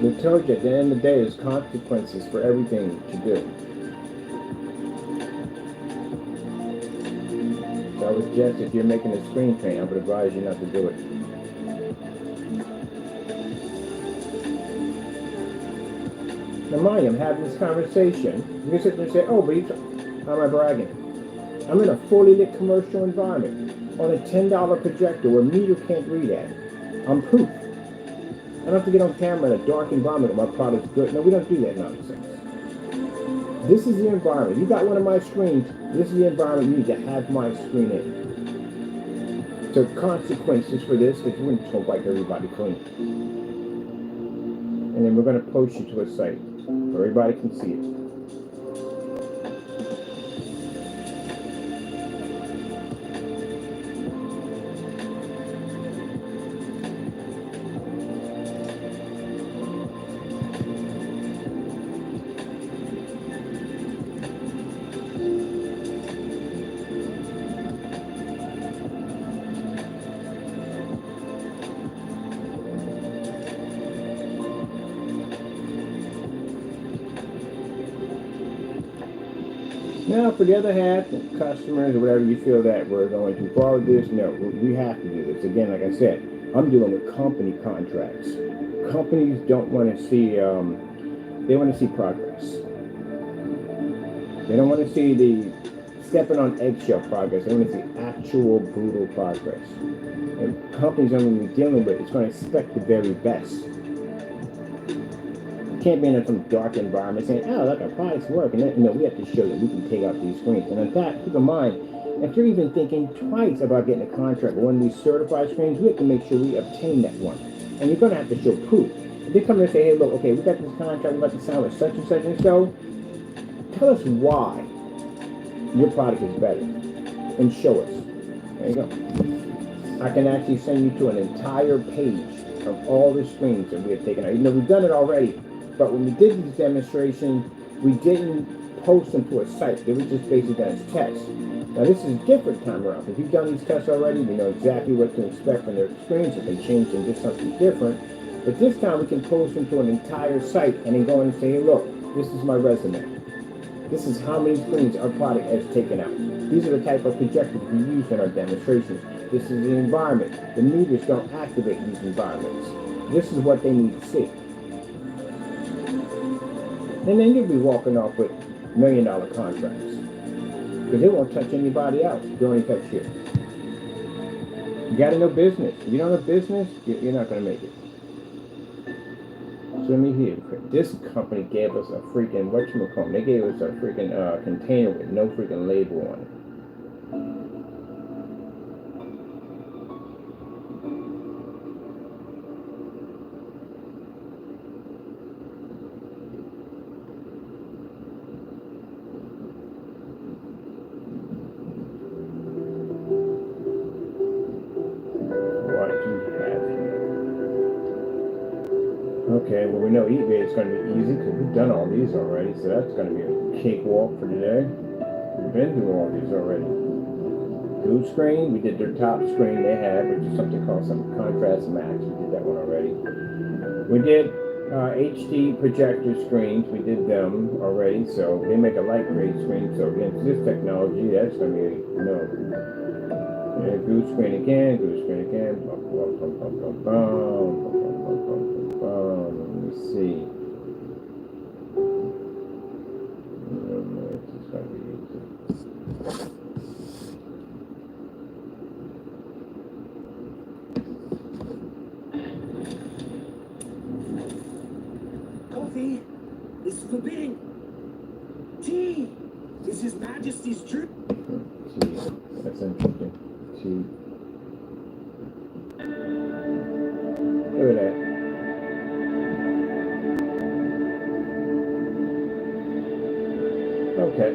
We told you at the end of the day, there's consequences for everything that you do. So I would suggest if you're making a screen print, I would advise you not to do it. Now mind you, I'm having this conversation. You can sit there and say, oh, but how am I bragging? I'm in a fully lit commercial environment on a $10 projector where meter can't read at. I'm proof. I don't have to get on camera in a dark environment where my product's good. No, we don't do that nonsense. This is the environment. You got one of my screens. This is the environment you need to have my screen in. So consequences for this, because we're going to wipe everybody clean. And then we're going to post you to a site where everybody can see it. Now, for the other half, customers or whatever you feel that we're going too far with this, no, we have to do this. Again, like I said, I'm dealing with company contracts. Companies don't want to see, they want to see progress. They don't want to see the stepping on eggshell progress. They want to see actual brutal progress. And companies I'm going to be dealing with, it's going to expect the very best. Can't be in some dark environment saying, oh, look, our products work. And then, no, we have to show that we can take out these screens. And in fact, keep in mind, if you're even thinking twice about getting a contract with one of these certified screens, we have to make sure we obtain that one. And you're going to have to show proof. If they come in and say, hey, look, okay, we got this contract, we're about to sign with such and such and so, tell us why your product is better. And show us. There you go. I can actually send you to an entire page of all the screens that we have taken out. Even though we've done it already. But when we did these demonstrations, we didn't post them to a site. They were just basically done as tests. Now this is a different time around. If you've done these tests already, we know exactly what to expect from their screens. If they change them to something different. But this time we can post them to an entire site and then go in and say, hey, look, this is my resume. This is how many screens our product has taken out. These are the type of projectors we use in our demonstrations. This is the environment. The meters don't activate these environments. This is what they need to see. And then you'll be walking off with $1 million contracts. Because they won't touch anybody else. They only touch you. You got to know business. If you don't know business, you're not going to make it. So let me hear. This company gave us a freaking, whatchamacallit, they gave us a freaking container with no freaking label on it. Okay, well we know eBay is going to be easy because we've done all these already, so that's going to be a cakewalk for today. We've been through all these already. Blue screen, we did their top screen they had, which is something called some contrast max. We did that one already. We did HD projector screens. We did them already, so they make a light gray screen. So again, this technology, that's going to be blue screen again, blue screen again. Bum, bum, bum, bum, bum, bum. Let me see. It's going to be easy. coffee is forbidden. Tea is His Majesty's drink. That's interesting. Tea. Look at that. Okay.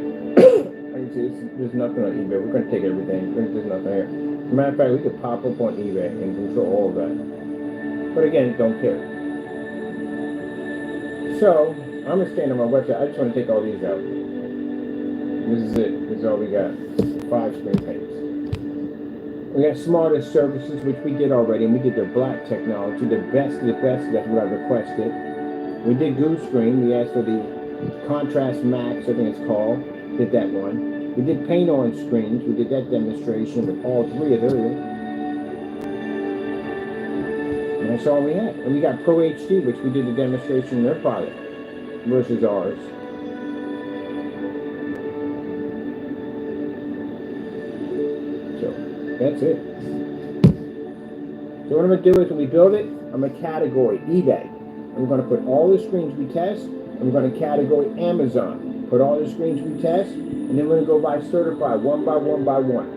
There's nothing on eBay. We're going to take everything. There's nothing here. As a matter of fact, we could pop up on eBay and control all of that. But again, don't care. So, I'm going to stand on my website. I just want to take all these out. This is it. This is all we got. 5 screen paints. We got smarter services, which we did already, and we did the black technology, the best of the best. That's what I requested. We did Goose Screen. We asked for the Contrast Max, I think it's called. Did that one. We did paint on screens. We did that demonstration with all 3 of those. And that's all we had. And we got Pro HD, which we did the demonstration in their product versus ours. So that's it. So what I'm going to do is when we build it, I'm going to category eBay. I'm going to put all the screens we test. I'm going to category Amazon. Put all the screens we test. And then we're going to go by certified one by one by one.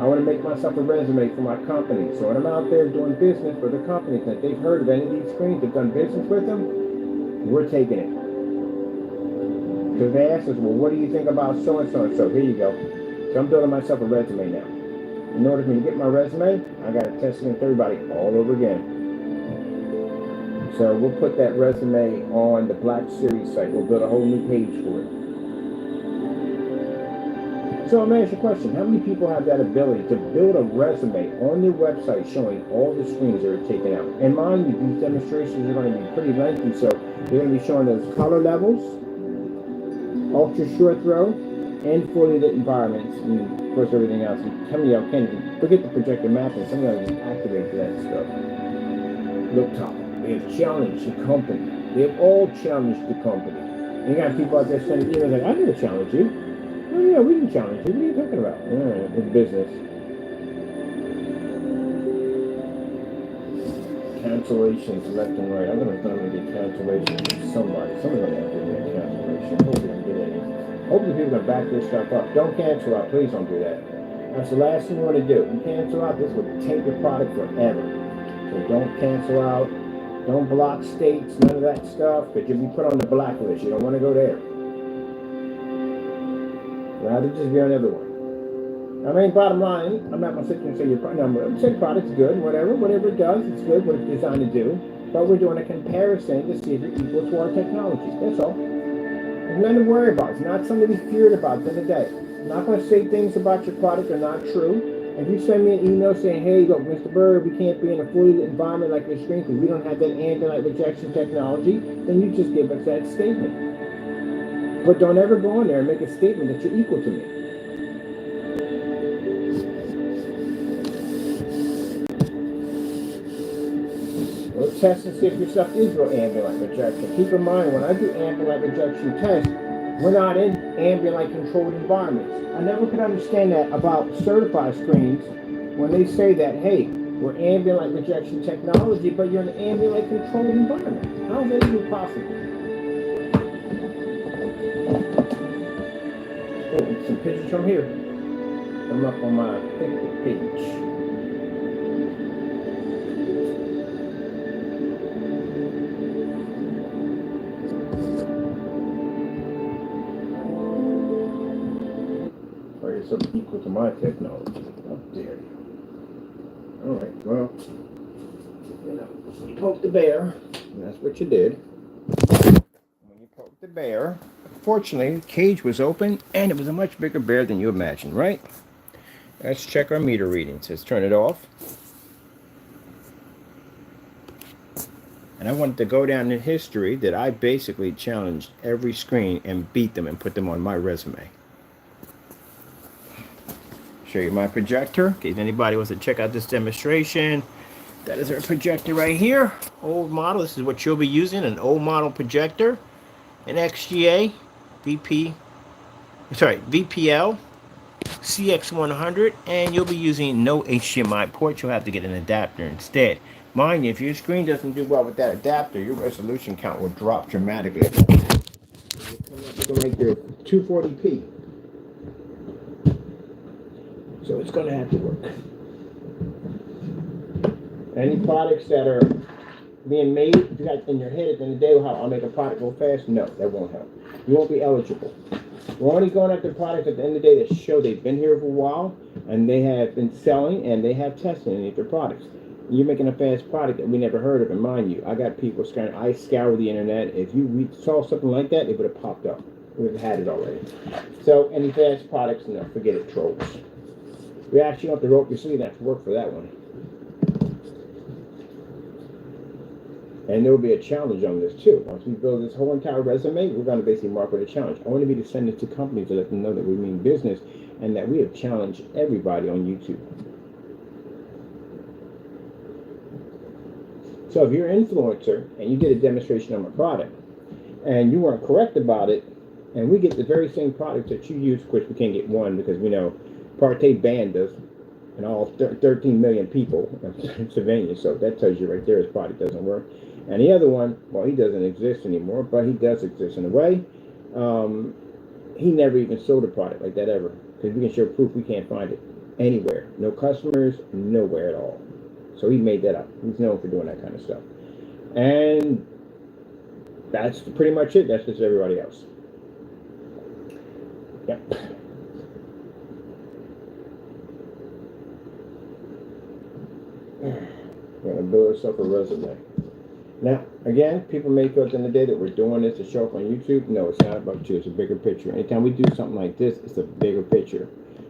I want to make myself a resume for my company. So when I'm out there doing business for the companies that they've heard of any of these screens, they've done business with them, we're taking it. Because they asked us, well, what do you think about so-and-so and so? Here you go. So I'm building myself a resume now. In order for me to get my resume, I got to test it against everybody all over again. So we'll put that resume on the Black Series site. We'll build a whole new page for it. So I'm going to ask you a question. How many people have that ability to build a resume on their website showing all the screens that are taken out? And mind you, these demonstrations are going to be pretty lengthy, so they're going to be showing those color levels, ultra short throw, and fully lit environments, and of course everything else. And some of y'all can't even forget the projector mapping. Some of y'all just activate that stuff. Look top. They have challenged the company. They have all challenged the company. And you got people out there sending emails like, I didn't challenge you. Oh yeah, we didn't challenge you. What are you talking about? It's business. Cancellations left and right. I'm going to get cancellations from somebody. Somebody's going to have to get a cancellation. Hopefully don't get any. Hopefully people can back this stuff up. Don't cancel out. Please don't do that. That's the last thing you want to do. You cancel out, this will take your product forever. So don't cancel out. Don't block states, none of that stuff, because you'll be put on the blacklist. You don't want to go there. Rather just be on the other one. I mean, bottom line, I'm not going to sit here and say your product's good, whatever it does, it's good, what it's designed to do. But we're doing a comparison to see if you're equal to our technology. That's all. There's nothing to worry about. It's not something to be feared about at the end of the day. I'm not going to say things about your product that are not true. If you send me an email saying, hey, look, Mr. Bird, we can't be in a fully lit environment like your screen because we don't have that ambient light rejection technology, then you just give us that statement. But don't ever go on there and make a statement that you're equal to me. We'll test and see if your stuff is real ambient light rejection. Keep in mind, when I do ambient light rejection tests, we're not in ambient light controlled environments. I never could understand that about certified screens when they say that, hey, we're ambient light rejection technology, but you're in an ambient light controlled environment. How is that even possible? Oh, some pictures from here. I'm up on my Facebook page. Something equal to my technology. How dare you? All right, well, you poked the bear, and that's what you did. When you poked the bear, fortunately, the cage was open, and it was a much bigger bear than you imagined, right? Let's check our meter readings. Let's turn it off. And I wanted to go down in history that I basically challenged every screen and beat them and put them on my resume. Show you my projector in case anybody wants to check out this demonstration. That is our projector right here. Old model. This is what you'll be using, an old model projector, an XGA VPL CX100, and you'll be using no HDMI port. You'll have to get an adapter instead. Mind you, if your screen doesn't do well with that adapter, your resolution count will drop dramatically. You're going to make your 240p. So it's going to have to work. Any products that are being made, if you got in your head at the end of the day, well, I'll make a product go fast, no, that won't help. You won't be eligible. We're only going after products at the end of the day that show they've been here for a while, and they have been selling, and they have testing in their products. You're making a fast product that we never heard of, and mind you, I got people scanning. I scour the internet. If you saw something like that, it would have popped up. We would have had it already. So any fast products, no, forget it, trolls. We actually have to roll up your sleeve and have to work for that one. And there will be a challenge on this too. Once we build this whole entire resume, we're going to basically mark with a challenge. I want to be to send it to companies to let them know that we mean business and that we have challenged everybody on YouTube. So if you're an influencer and you did a demonstration on a product and you weren't correct about it, and we get the very same product that you use, of course we can't get one because we know Partey banned us and all 13 million people in Pennsylvania, so that tells you right there his product doesn't work. And the other one, well, he doesn't exist anymore, but he does exist in a way. He never even sold a product like that ever, because we can show proof we can't find it anywhere. No customers, nowhere at all. So he made that up. He's known for doing that kind of stuff. And that's pretty much it. That's just everybody else. Yep. We're going to build ourselves a resume. Now, again, people may feel at the end of the day that we're doing this to show up on YouTube. No, it's not about you. It's a bigger picture. Anytime we do something like this, it's a bigger picture.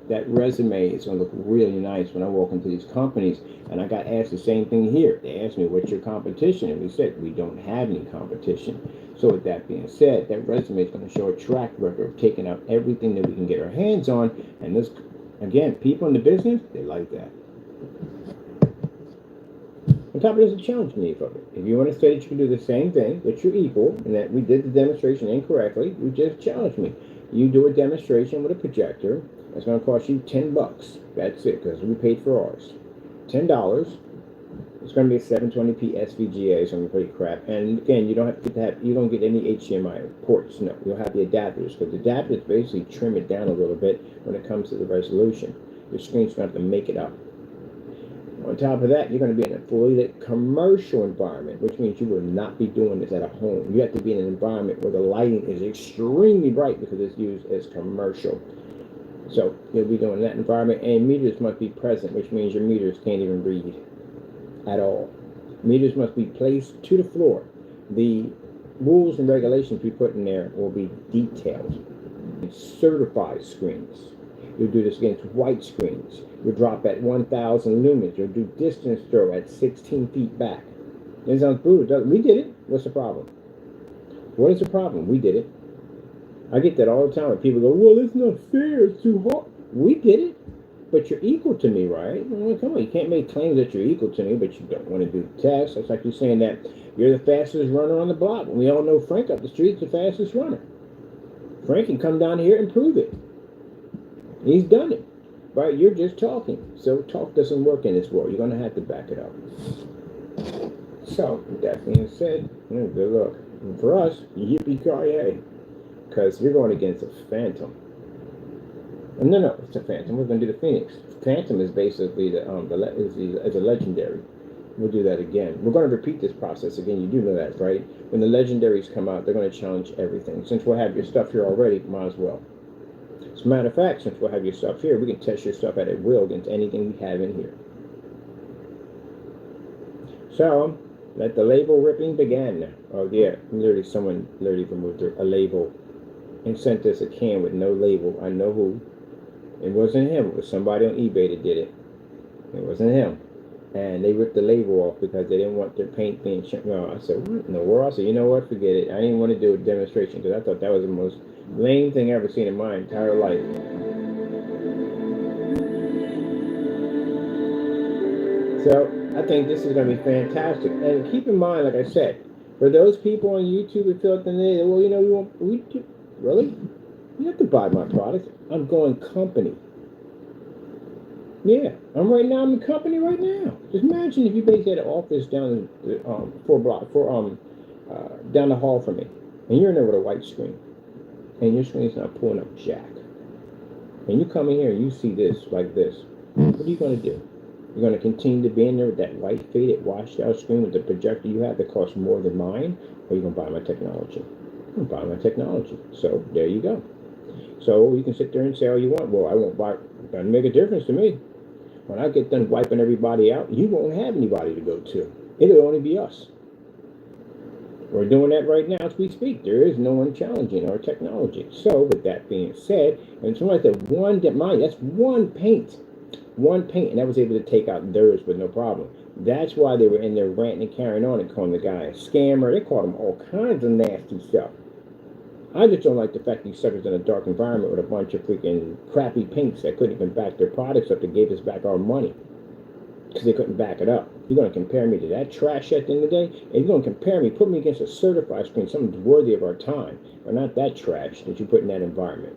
That resume is going to look really nice when I walk into these companies. And I got asked the same thing here. They asked me, what's your competition? And we said, we don't have any competition. So with that being said, that resume is going to show a track record of taking out everything that we can get our hands on. And this, again, people in the business, they like that. On top of it, there's a challenge beneath of it. If you want to say that you can do the same thing, that you're equal, and that we did the demonstration incorrectly, you just challenge me. You do a demonstration with a projector. It's going to cost you $10. That's it, because we paid for ours. $10. It's going to be a 720p SVGA, so I'm pretty crap. And again, you don't have to have, you don't get any HDMI ports. No, you'll have the adapters, because the adapters basically trim it down a little bit when it comes to the resolution. Your screen's going to have to make it up. On top of that, you're going to be in a fully lit commercial environment, which means you will not be doing this at a home. You have to be in an environment where the lighting is extremely bright because it's used as commercial. So you'll be doing that environment, and meters must be present, which means your meters can't even read at all. Meters must be placed to the floor. The rules and regulations we put in there will be detailed. Certified screens. You'll do this against white screens. You'll drop at 1,000 lumens. You'll do distance throw at 16 feet back. It sounds brutal. We did it. What's the problem? What is the problem? We did it. I get that all the time. People go, well, it's not fair. It's too hard. We did it. But you're equal to me, right? Well, come on. You can't make claims that you're equal to me, but you don't want to do the test. That's like you're saying that you're the fastest runner on the block. We all know Frank up the street's the fastest runner. Frank can come down here and prove it. He's done it, right? You're just talking. So talk doesn't work in this world. You're going to have to back it up. So, with that being said, good luck. And for us, yippee-ki-yay. Because you're going against a Phantom. No, it's a Phantom. We're going to do the Phoenix. Phantom is basically is a legendary. We'll do that again. We're going to repeat this process again. You do know that, right? When the legendaries come out, they're going to challenge everything. Since we'll have your stuff here already, might as well. As a matter of fact, since we'll have your stuff here, we can test your stuff at will against anything we have in here. So, let the label ripping begin. Oh yeah, literally someone removed a label and sent us a can with no label. I know who. It wasn't him. It was somebody on eBay that did it. It wasn't him. And they ripped the label off because they didn't want their paint being shown. No, I said, what in the world? I said, you know what? Forget it. I didn't want to do a demonstration because I thought that was the most lame thing I ever seen in my entire life. So I think this is going to be fantastic. And keep in mind, like I said, for those people on YouTube who feel that they, well, you know, really? You have to buy my product. I'm going company. Yeah, I'm in the company right now. Just imagine if you basically had an office down the, 4 block, down the hall from me, and you're in there with a white screen, and your screen's not pulling up jack. And you come in here and you see this like this. What are you going to do? You're going to continue to be in there with that white faded washed out screen with the projector you have that costs more than mine, or are you going to buy my technology? I'm going to buy my technology. So there you go. So you can sit there and say all you want. Well, I won't buy. It doesn't make a difference to me. When I get done wiping everybody out, you won't have anybody to go to. It'll only be us. We're doing that right now as we speak. There is no one challenging our technology. So, with that being said, and something like that, that's one paint. One paint, and that was able to take out theirs with no problem. That's why they were in there ranting and carrying on and calling the guy a scammer. They called him all kinds of nasty stuff. I just don't like the fact these suckers in a dark environment with a bunch of freaking crappy paints that couldn't even back their products up that gave us back our money because they couldn't back it up. You're going to compare me to that trash at the end of the day? And you're going to compare me, put me against a certified screen, something worthy of our time, or not that trash that you put in that environment.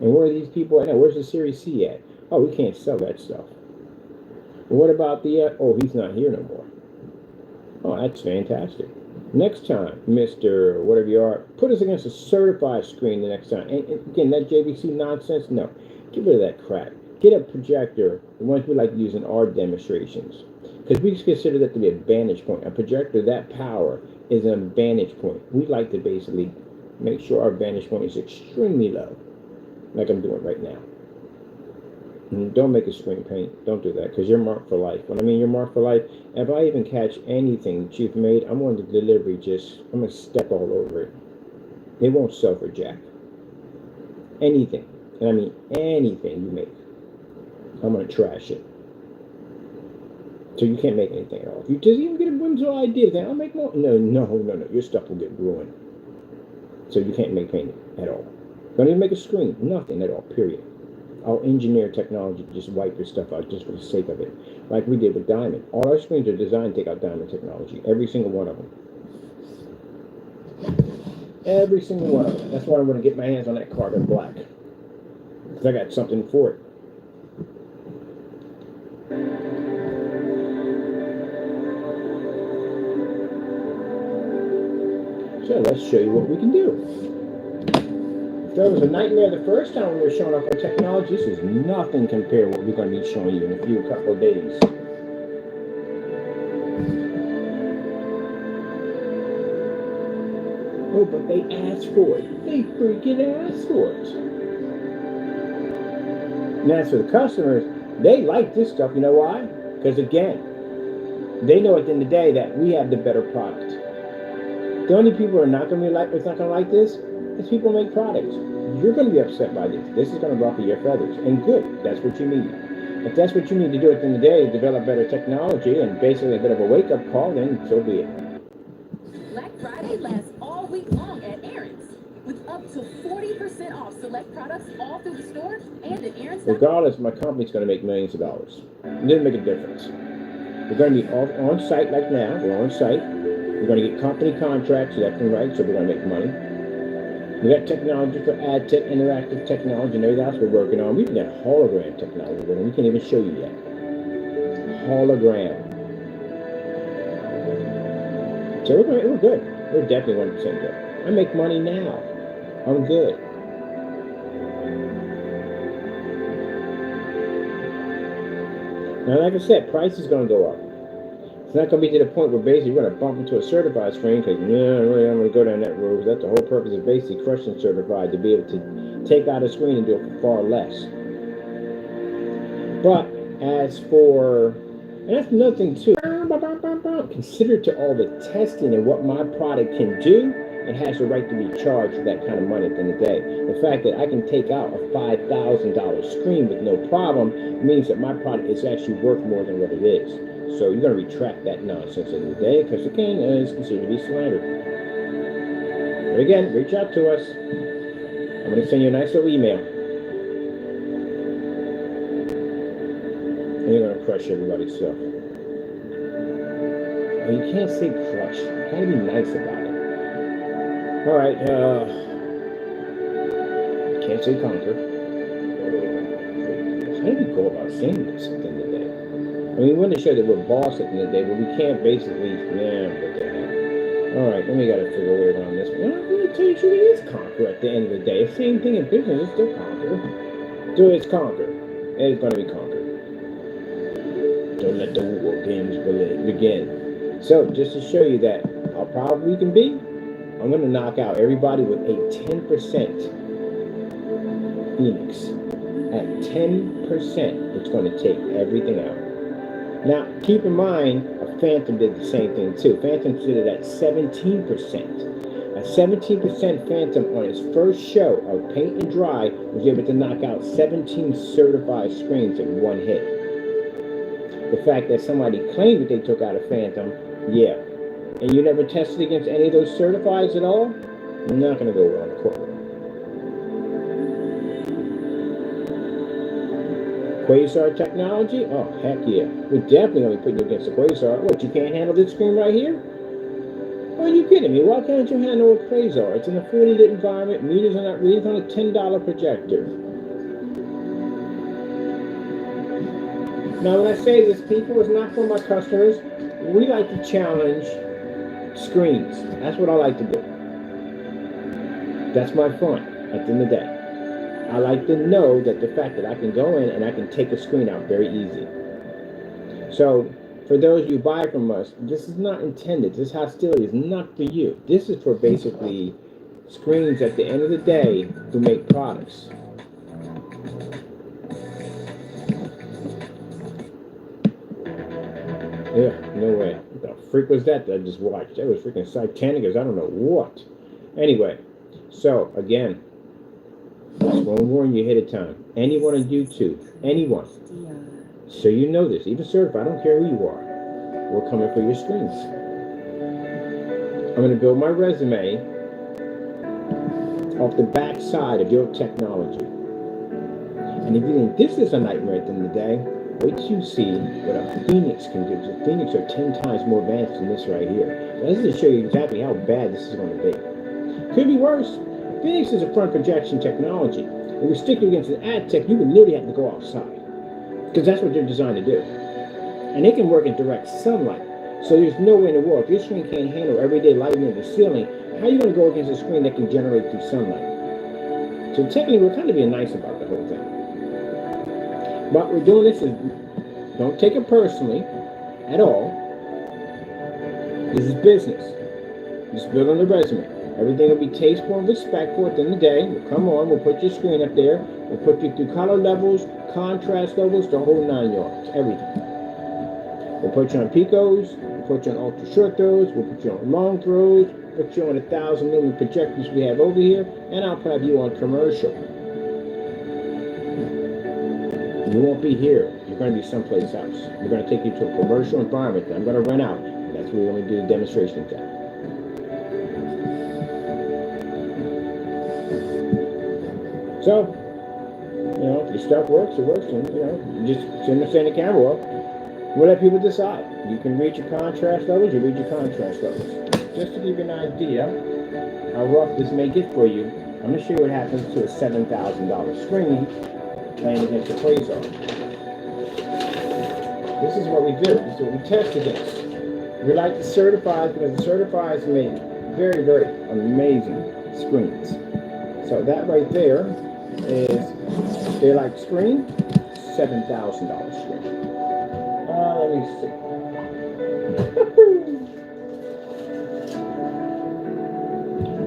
And where are these people at now? Where's the Series C at? Oh, we can't sell that stuff. Well, what about the, oh, he's not here no more. Oh, that's fantastic. Next time, Mr. whatever you are, put us against a certified screen the next time. And again, that JVC nonsense, no. Get rid of that crap. Get a projector, the ones we like to use in our demonstrations. Because we consider that to be a vantage point. A projector, that power, is a vantage point. We like to basically make sure our vantage point is extremely low, like I'm doing right now. And don't make a screen paint. Don't do that, because you're marked for life. When I mean you're marked for life, if I even catch anything that you've made, I'm on the delivery I'm going to step all over it. It won't sell for jack. Anything. And I mean anything you make, I'm going to trash it. So you can't make anything at all. If you just even get a whimsical idea, then I'll make more. No. Your stuff will get ruined. So you can't make painting at all. Don't even make a screen. Nothing at all, period. I'll engineer technology to just wipe your stuff out just for the sake of it. Like we did with Diamond. All our screens are designed to take out Diamond technology. Every single one of them. Every single one of them. That's why I'm going to get my hands on that carbon black. Because I got something for it. So let's show you what we can do. If that was a nightmare the first time we were showing off our technology, this is nothing compared to what we're going to be showing you in a couple of days. Oh, but they asked for it. They freaking asked for it. And as for the customers, they like this stuff. You know why? Because again, they know at the end of the day that we have the better product. The only people who are not going to like this is people who make products. You're going to be upset by this. This is going to ruffle your feathers. And good. That's what you need. If that's what you need to do at the end of the day, develop better technology and basically a bit of a wake-up call, then so be it. Black Friday lasts all week long at Aaron's, with up to 40% off select products all through the store and at Aaron's. Regardless, my company's going to make millions of dollars. It doesn't make a difference. We're going to be on site like now. We're on site. We're going to get company contracts left and right, so we're going to make money. We got technology for ad tech, interactive technology, and everything else we're working on. We've got hologram technology, but we can't even show you yet. Hologram. So we're good. We're definitely 100% good. I make money now. I'm good. Now, like I said, price is going to go up. It's not going to be to the point where basically you're going to bump into a certified screen because, really, I'm going to go down that road. That's the whole purpose of basically crushing certified, to be able to take out a screen and do it for far less. But as for, and that's another thing too, consider to all the testing and what my product can do, it has the right to be charged for that kind of money at the end of the day. The fact that I can take out a $5,000 screen with no problem means that my product is actually worth more than what it is. So you're going to retract that nonsense in the day, because again, it's considered to be slander. But again, reach out to us. I'm going to send you a nice little email. And you're going to crush everybody's stuff. Oh, you can't say crush. You got to be nice about it. All right. Can't say conquer. Maybe go about saying this at the end of the day. I mean, we want to show that we're boss at the end of the day, but we can't basically, yeah, what the heck. All right, then we got to figure a way around this one. I'm going to tell you the truth, it is conquer at the end of the day. Same thing in business, it's still conquer. So it's conquer. It's going to be conquered. Don't let the war games begin. So, just to show you that how powerful we can be, I'm going to knock out everybody with a 10% Phoenix. At 10%, it's going to take everything out. Now, keep in mind, a Phantom did the same thing too. Phantom did it at 17%. A 17% Phantom on its first show of paint and dry was able to knock out 17 certified screens in one hit. The fact that somebody claimed that they took out a Phantom, yeah. And you never tested against any of those certifieds at all, you're not going to go well in the courtroom. Quasar technology? Oh, heck yeah. We're definitely going to be putting you against the Quasar. What, you can't handle this screen right here? Are you kidding me? Why can't you handle a Quasar? It's in a 40-lit environment. Meters are not reading on a $10 projector. Now, when I say this, people, it's not for my customers. We like to challenge screens. That's what I like to do. That's my fun at the end of the day. I like to know that the fact that I can go in and I can take a screen out very easy. So, for those you buy from us, this is not intended. This hostility is not for you. This is for basically screens at the end of the day who make products. Yeah, no way. What the freak was that I just watched? That was freaking satanic as I don't know what. Anyway, so again, just want to warn you ahead of time. Anyone on YouTube, anyone, so you know this, even certified, I don't care who you are, we're coming for your screens. I'm going to build my resume off the back side of your technology. And if you think this is a nightmare at the end of the day, wait till you see what a Phoenix can do. The Phoenix are 10 times more advanced than this right here. Now, this is to show you exactly how bad this is going to be. Could be worse. Phoenix is a front projection technology. If we stick you against an ad tech, you would literally have to go outside. Because that's what they're designed to do. And they can work in direct sunlight. So there's no way in the world, if your screen can't handle everyday lighting in the ceiling, how are you going to go against a screen that can generate through sunlight? So technically, we're kind of being nice about the whole thing. But we're doing this is, don't take it personally at all. This is business. Just build on the resume. Everything will be tasteful and respectful at the end of the day. We'll come on, we'll put your screen up there. We'll put you through color levels, contrast levels, the whole 9 yards, everything. We'll put you on picos, we'll put you on ultra short throws, we'll put you on long throws, put you on 1,000 lumen projectors we have over here, and I'll have you on commercial. You won't be here. You're going to be someplace else. We're going to take you to a commercial environment that I'm going to rent out. That's where we're going to do the demonstrations at. So, you know, if your stuff works, it works. And, you know, you just send the camera off. We'll let people decide. You can read your contrast levels, you read your contrast levels. Just to give you an idea how rough this may get for you, I'm going to show you what happens to a $7,000 screen playing against the Quasar. This is what we do. This is what we test against. We like the certifieds because the certifieds make very, very amazing screens. So that right there is, they like screen, $7,000 screen. Let me see.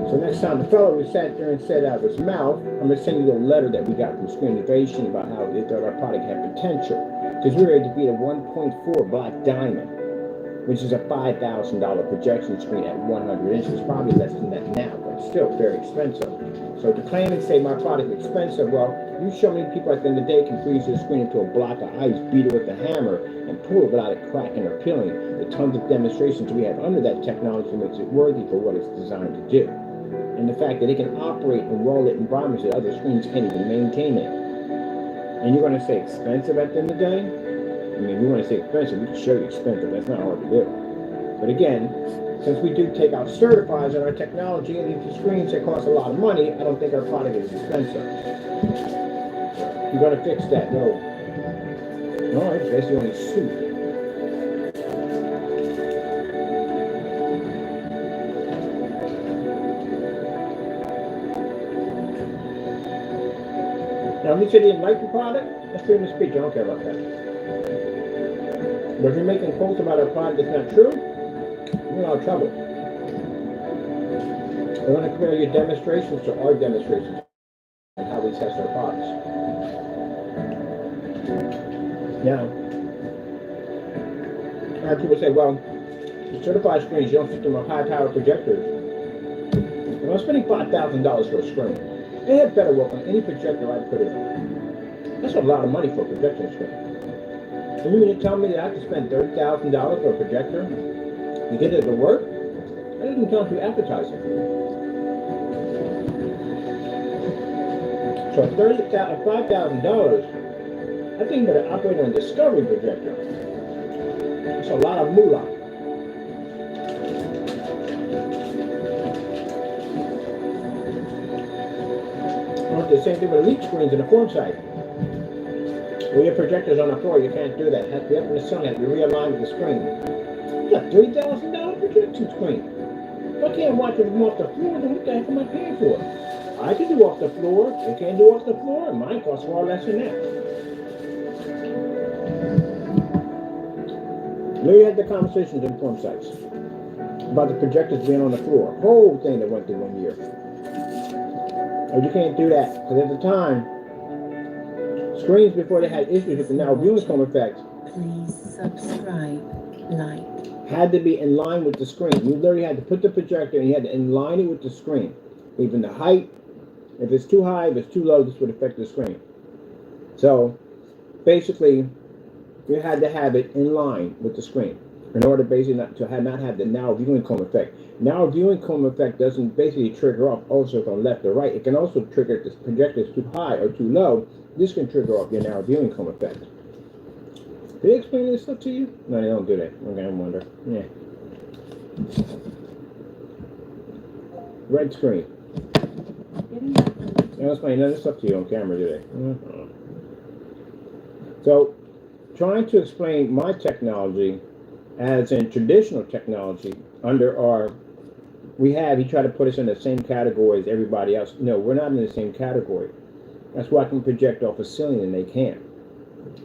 So next time the fellow who sat there and said out of his mouth, I'm going to send you a letter that we got from Screen Innovation about how they thought our product had potential. Because we were able to beat a 1.4 Black Diamond, which is a $5,000 projection screen at 100 inches. Probably less than that now, but still very expensive. So to claim and say my product is expensive, well, you show me people at the end of the day can freeze their screen into a block of ice, beat it with a hammer, and pull it without it cracking or peeling. The tons of demonstrations we have under that technology makes it worthy for what it's designed to do. And the fact that it can operate in well-lit environments that other screens can't even maintain it. And you're going to say expensive at the end of the day? I mean, if you want to say expensive, we can show you expensive. That's not hard to do. But again, since we do take out certifieds on our technology and these screens that cost a lot of money, I don't think our product is expensive. You're going to fix that. No, Alright, that's the only suit. Now, if you said you didn't like the product, that's freedom of speech. I don't care about that. But if you're making quotes about a product that's not true, you're in a lot of trouble. We're going to compare your demonstrations to our demonstrations and how we test our products. Now, a lot of people say, well, the certified screens, you don't fit them on high-power projectors. Well, I'm spending $5,000 for a screen. It had better work on any projector I put in. That's a lot of money for a projection screen. And you mean to tell me that I have to spend $30,000 for a projector to get it to work? That doesn't sound too appetizing. So $5,000, I think better operate on a Discovery projector. That's a lot of moolah. The same thing with elite screens in the form site. When your projector's on the floor, you can't do that. It has to be up in the sun, it has to be realigned with the screen. You got $30,000 projection screen. If I can't watch it from off the floor, then what the heck am I paying for? I can do off the floor, you can't do off the floor, and mine costs far less than that. We had the conversations in form sites about the projectors being on the floor. Whole thing that went through 1 year. But you can't do that, because at the time, screens before they had issues with the now viewing coma effect. Please subscribe, like. Had to be in line with the screen. You literally had to put the projector and you had to align it with the screen. Even the height, if it's too high, if it's too low, this would affect the screen. So, basically, you had to have it in line with the screen in order basically not have the now viewing coma effect. Now viewing coma effect doesn't basically trigger off also from left or right. It can also trigger if the projector is too high or too low. This can trigger off your now viewing coma effect. Did they explain this stuff to you? No, they don't do that. Okay, I wonder. Yeah. Red screen. They don't explain none of this stuff to you on camera, do they? So, trying to explain my technology as in traditional technology under our, he tried to put us in the same category as everybody else. No, we're not in the same category. That's why I can project off a ceiling and they can't.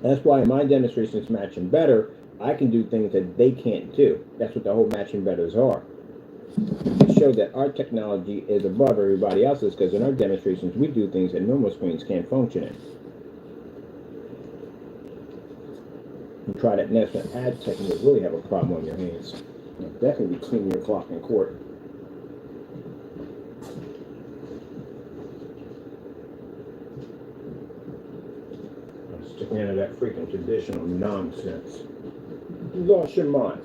That's why my demonstrations matching better. I can do things that they can't do. That's what the whole matching betters are. To show that our technology is above everybody else's, because in our demonstrations we do things that normal screens can't function in. You try that next one, ad tech, and you'll really have a problem on your hands. You'll definitely be cleaning your clock in court. I'm sticking into that freaking traditional nonsense. You lost your mind.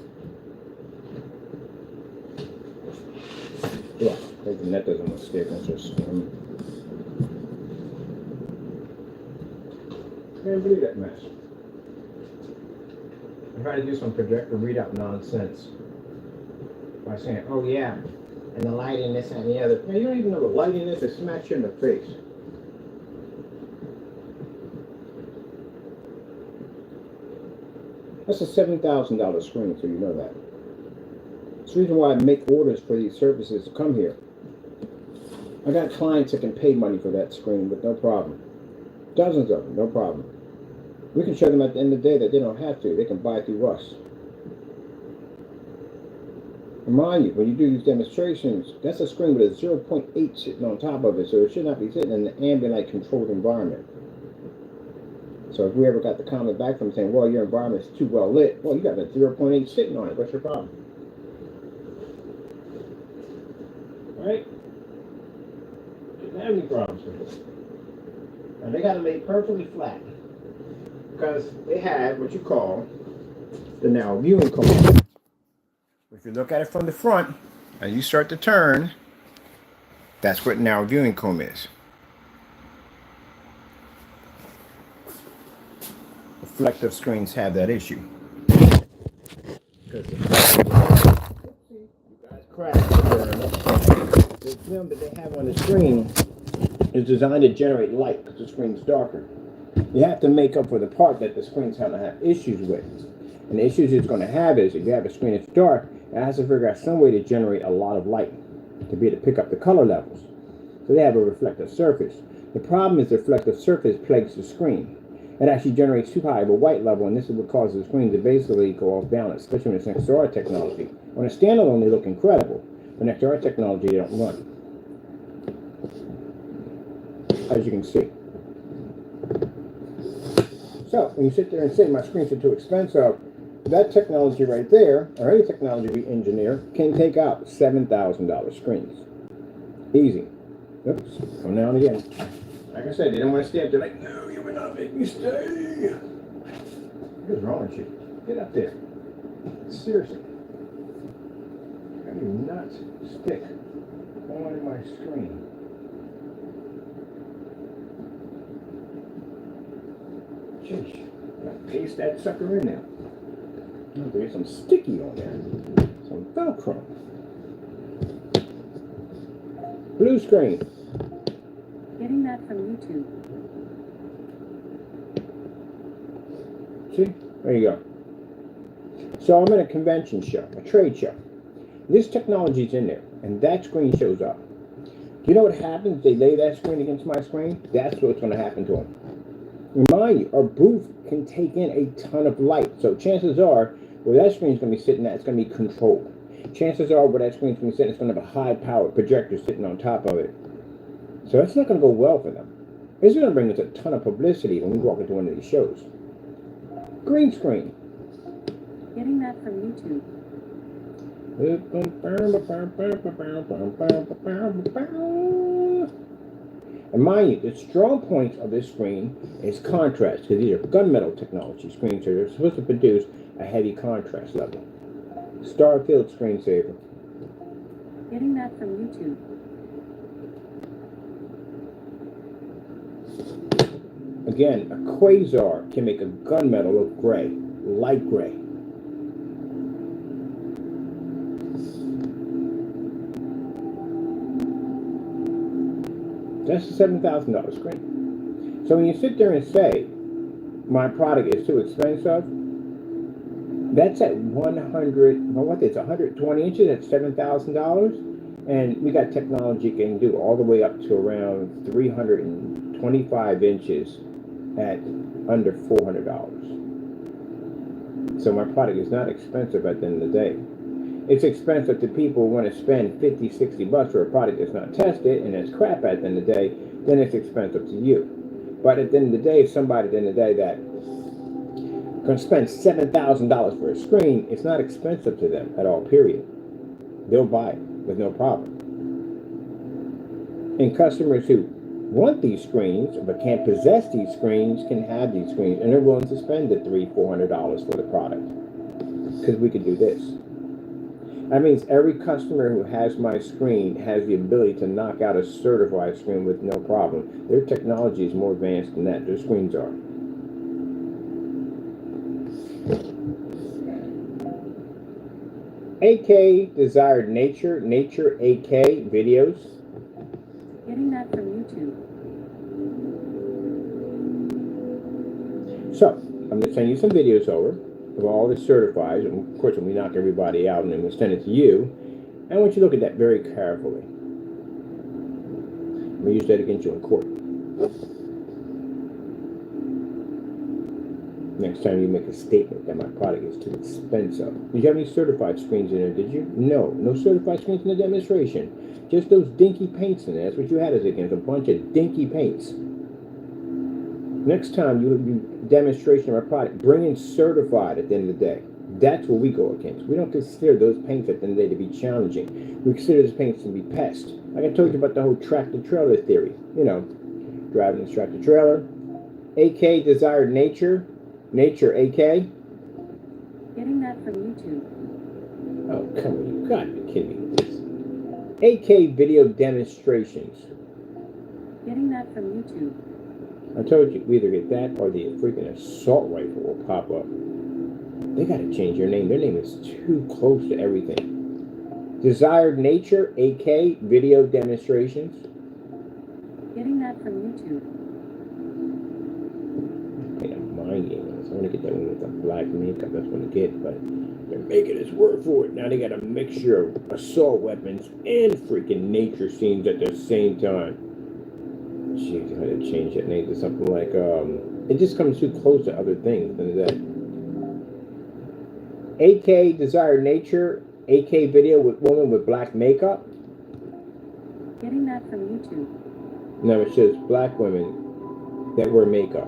Yeah, hoping that doesn't escape us or scam. Can't believe that mess. I'm trying to do some projector readout nonsense by saying, oh yeah, and the lighting, this and the other. Man, you don't even know the lighting is, it smacks you in the face. That's a $7,000 screen, so you know that. It's the reason why I make orders for these services to come here. I got clients that can pay money for that screen with no problem. Dozens of them, no problem. We can show them at the end of the day that they don't have to. They can buy through us. Remind you, when you do these demonstrations, that's a screen with a 0.8 sitting on top of it, so it should not be sitting in an ambient-like controlled environment. So if we ever got the comment back from saying, well, your environment is too well lit, well, you got a 0.8 sitting on it. What's your problem? Right? Didn't have any problems with it. And they got to lay perfectly flat, because they had what you call the now viewing coma. If you look at it from the front and you start to turn, that's what now viewing coma is. Reflective screens have that issue. Because the film that they have on the screen is designed to generate light because the screen's darker. You have to make up for the part that the screen's going to have issues with. And the issues it's going to have is if you have a screen that's dark, it has to figure out some way to generate a lot of light to be able to pick up the color levels. So they have a reflective surface. The problem is the reflective surface plagues the screen. It actually generates too high of a white level, and this is what causes the screen to basically go off balance, especially when it's next to our technology. On a standalone, they look incredible, but next to our technology, they don't run. As you can see. So, when you sit there and say, my screens are too expensive, that technology right there, or any technology we engineer, can take out $7,000 screens. Easy. Oops, come down again. Like I said, they don't want to stay up there like, no, you will not make me stay. What's wrong with you? Get up there. Seriously. I do not stick on my screen. Jeez, I gotta paste that sucker in there. Oh, there's some sticky on there. Some Velcro. Blue screen. Getting that from YouTube. See? There you go. So I'm in a convention show, a trade show. This technology's in there, and that screen shows up. Do you know what happens if they lay that screen against my screen? That's what's going to happen to them. Remind you, our booth can take in a ton of light. So chances are, where that screen's going to be sitting at, it's going to be controlled. Chances are, where that screen's going to be sitting, it's going to have a high-powered projector sitting on top of it. So that's not going to go well for them. This is going to bring us a ton of publicity when we walk into one of these shows. Green screen. Getting that from YouTube. And mind you, the strong point of this screen is contrast, because these are gunmetal technology screens, so they're supposed to produce a heavy contrast level. Starfield screensaver. Getting that from YouTube. Again, a quasar can make a gunmetal look gray, light gray. That's a $7,000 screen. So when you sit there and say, my product is too expensive, that's at 120 inches, that's $7,000. And we got technology can do all the way up to around 325 inches at under $400. So my product is not expensive at the end of the day. It's expensive to people who want to spend 50, 60 bucks for a product that's not tested and it's crap at the end of the day, then it's expensive to you. But at the end of the day, if somebody at the end of the day that can spend $7,000 for a screen, it's not expensive to them at all, period. They'll buy it with no problem. And customers who want these screens but can't possess these screens can have these screens, and they're willing to spend the $300, $400 for the product because we can do this. That means every customer who has my screen has the ability to knock out a certified screen with no problem. Their technology is more advanced than that. Their screens are. AK Desired Nature AK videos. Getting that from YouTube. So, I'm going to send you some videos over of all the certifieds, and of course when we knock everybody out and then we'll send it to you, I want you to look at that very carefully. I'm going to use that against you in court. Next time you make a statement that my product is too expensive. Did you have any certified screens in there, did you? No. No certified screens in the demonstration. Just those dinky paints in there. That's what you had as against, a bunch of dinky paints. Next time you do demonstration of our product, bring in certified at the end of the day. That's what we go against. We don't consider those paints at the end of the day to be challenging. We consider those paints to be pests. Like I told you about the whole tractor-trailer theory. You know, driving this tractor-trailer. AK Desired Nature AK. Getting that from YouTube. Oh, come on, you gotta be kidding me with this. AK Video Demonstrations. Getting that from YouTube. I told you, we either get that or the freaking assault rifle will pop up. They gotta change their name. Their name is too close to everything. Desired Nature AK Video Demonstrations. Getting that from YouTube. mind game on. So I want to get that one with the black makeup. That's what I get, but they're making us work for it. Now they got a mixture of assault weapons and freaking nature scenes at the same time. Jeez, I had to change that name to something like, it just comes too close to other things than that. AK Desired Nature, AK video with woman with black makeup. Getting that from YouTube. No, it shows black women that wear makeup.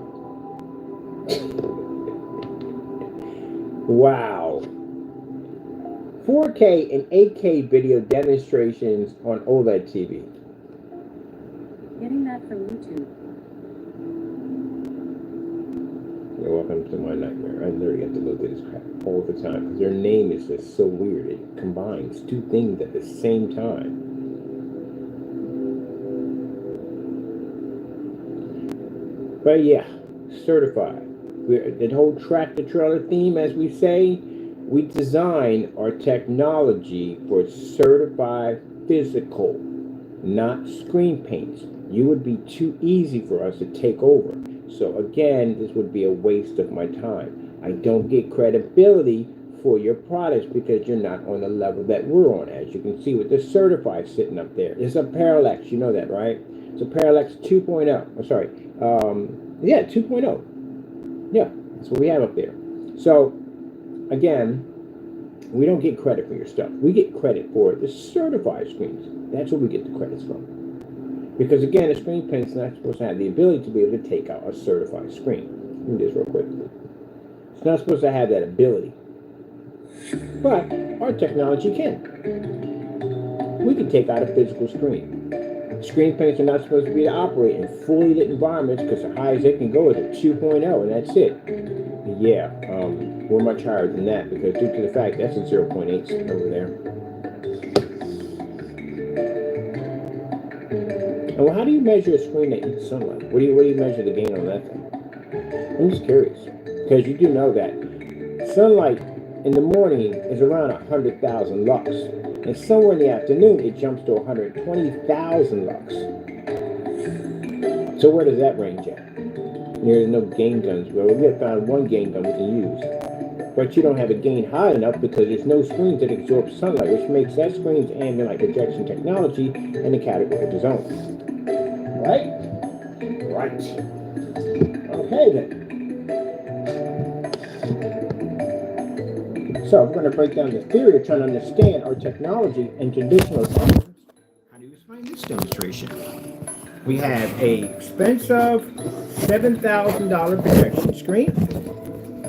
Wow. 4K and 8K video demonstrations on OLED TV. Getting that from YouTube. You're welcome to my nightmare. I literally have to look at this crap all the time because their name is just so weird. It combines two things at the same time. But yeah, certified. The whole tractor trailer theme, as we say, we design our technology for certified physical, not screen paints. You would be too easy for us to take over. So again, this would be a waste of my time. I don't get credibility for your products because you're not on the level that we're on. As you can see with the certified sitting up there. It's a Parallax, you know that, right? It's a Parallax 2.0. I'm sorry. Yeah, 2.0. Yeah, that's what we have up there. So, again, we don't get credit for your stuff. We get credit for the certified screens. That's where we get the credits from. Because, again, a screen paint's not supposed to have the ability to be able to take out a certified screen. Let me do this real quick. It's not supposed to have that ability. But our technology can. We can take out a physical screen. Screen paints are not supposed to be to operate in fully lit environments because the highest they can go is a 2.0 and that's it. Yeah, we're much higher than that because due to the fact that's a 0.8 over there. And well, how do you measure a screen that eats sunlight? What do you measure the gain on that thing? I'm just curious because you do know that sunlight in the morning is around 100,000 lux. And somewhere in the afternoon, it jumps to 120,000 lux. So where does that range at? There's no gain guns. Well, we have found one gain gun we can use. But you don't have a gain high enough because there's no screens that absorb sunlight, which makes that screen's ambient light projection technology in the category of its own. Right? Right. Okay then. So we're going to break down the theory of trying to understand our technology in traditional terms. How do you explain this demonstration? We have a expensive $7,000 projection screen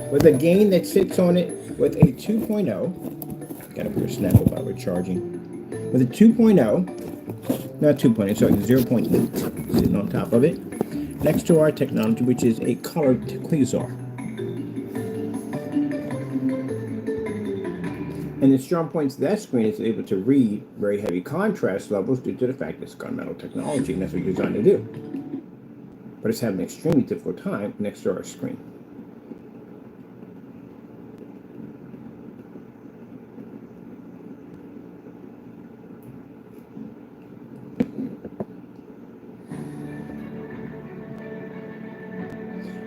with a gain that sits on it with a 2.0. Got to put a Snapple while we're charging. With a 2.0, not 2.0, sorry, 0.8 sitting on top of it. Next to our technology, which is a colored quasar. And the strong points of that screen is able to read very heavy contrast levels due to the fact that it's gunmetal technology, and that's what you're designed to do. But it's having an extremely difficult time next to our screen.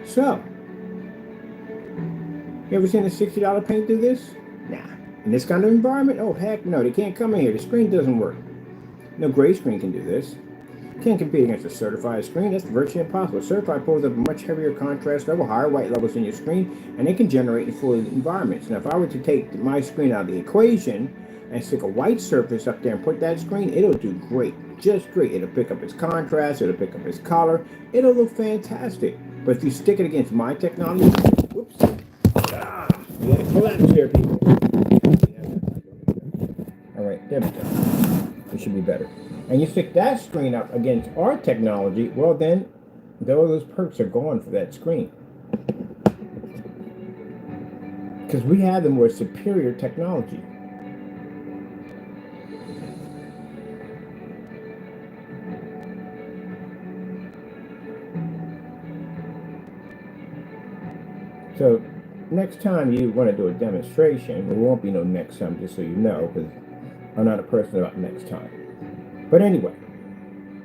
So, you ever seen a $60 paint do this? Nah. In this kind of environment? Oh, heck no. They can't come in here. The screen doesn't work. No gray screen can do this. Can't compete against a certified screen. That's virtually impossible. Certified pulls up a much heavier contrast level, higher white levels in your screen, and it can generate in fully lit environments. Now, if I were to take my screen out of the equation and stick a white surface up there and put that screen, it'll do great. Just great. It'll pick up its contrast. It'll pick up its color. It'll look fantastic. But if you stick it against my technology, whoops. You gotta collapse here, people. Alright, there we go. It should be better. And you stick that screen up against our technology, well then, all those perks are gone for that screen. Because we have the more superior technology. So, next time you want to do a demonstration, there won't be no next time, just so you know, because I'm not a person about next time. But anyway,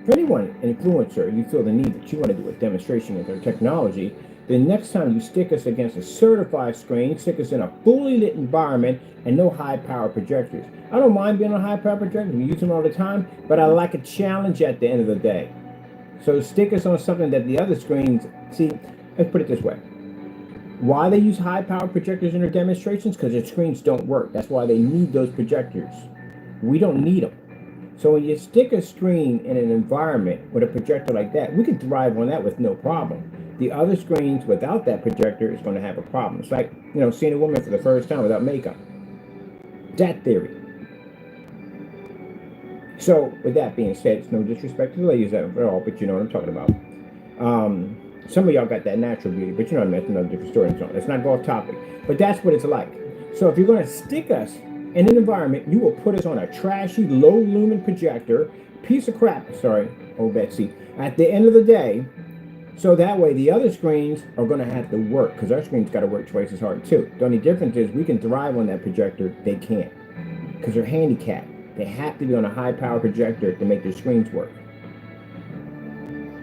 for anyone, an influencer, you feel the need that you want to do a demonstration with their technology, The next time you stick us against a certified screen, stick us in a fully lit environment and no high power projectors. I don't mind being on high power projectors, we use them all the time, but I like a challenge at the end of the day. So stick us on something that the other screens, see, let's put it this way. Why they use high power projectors in their demonstrations? Because their screens don't work. That's why they need those projectors. We don't need them. So when you stick a screen in an environment with a projector like that, we can thrive on that with no problem. The other screens without that projector is going to have a problem. It's like, seeing a woman for the first time without makeup. That theory. So with that being said, it's no disrespect to the ladies at all, but you know what I'm talking about. Some of y'all got that natural beauty, but you know what I mean, that's another different story. So let's not go off topic. But that's what it's like. So if you're going to stick us in an environment, you will put us on a trashy, low lumen projector, piece of crap, sorry, oh Betsy, at the end of the day, so that way the other screens are going to have to work, because our screens got to work twice as hard too. The only difference is we can thrive on that projector, they can't, because they're handicapped. They have to be on a high power projector to make their screens work.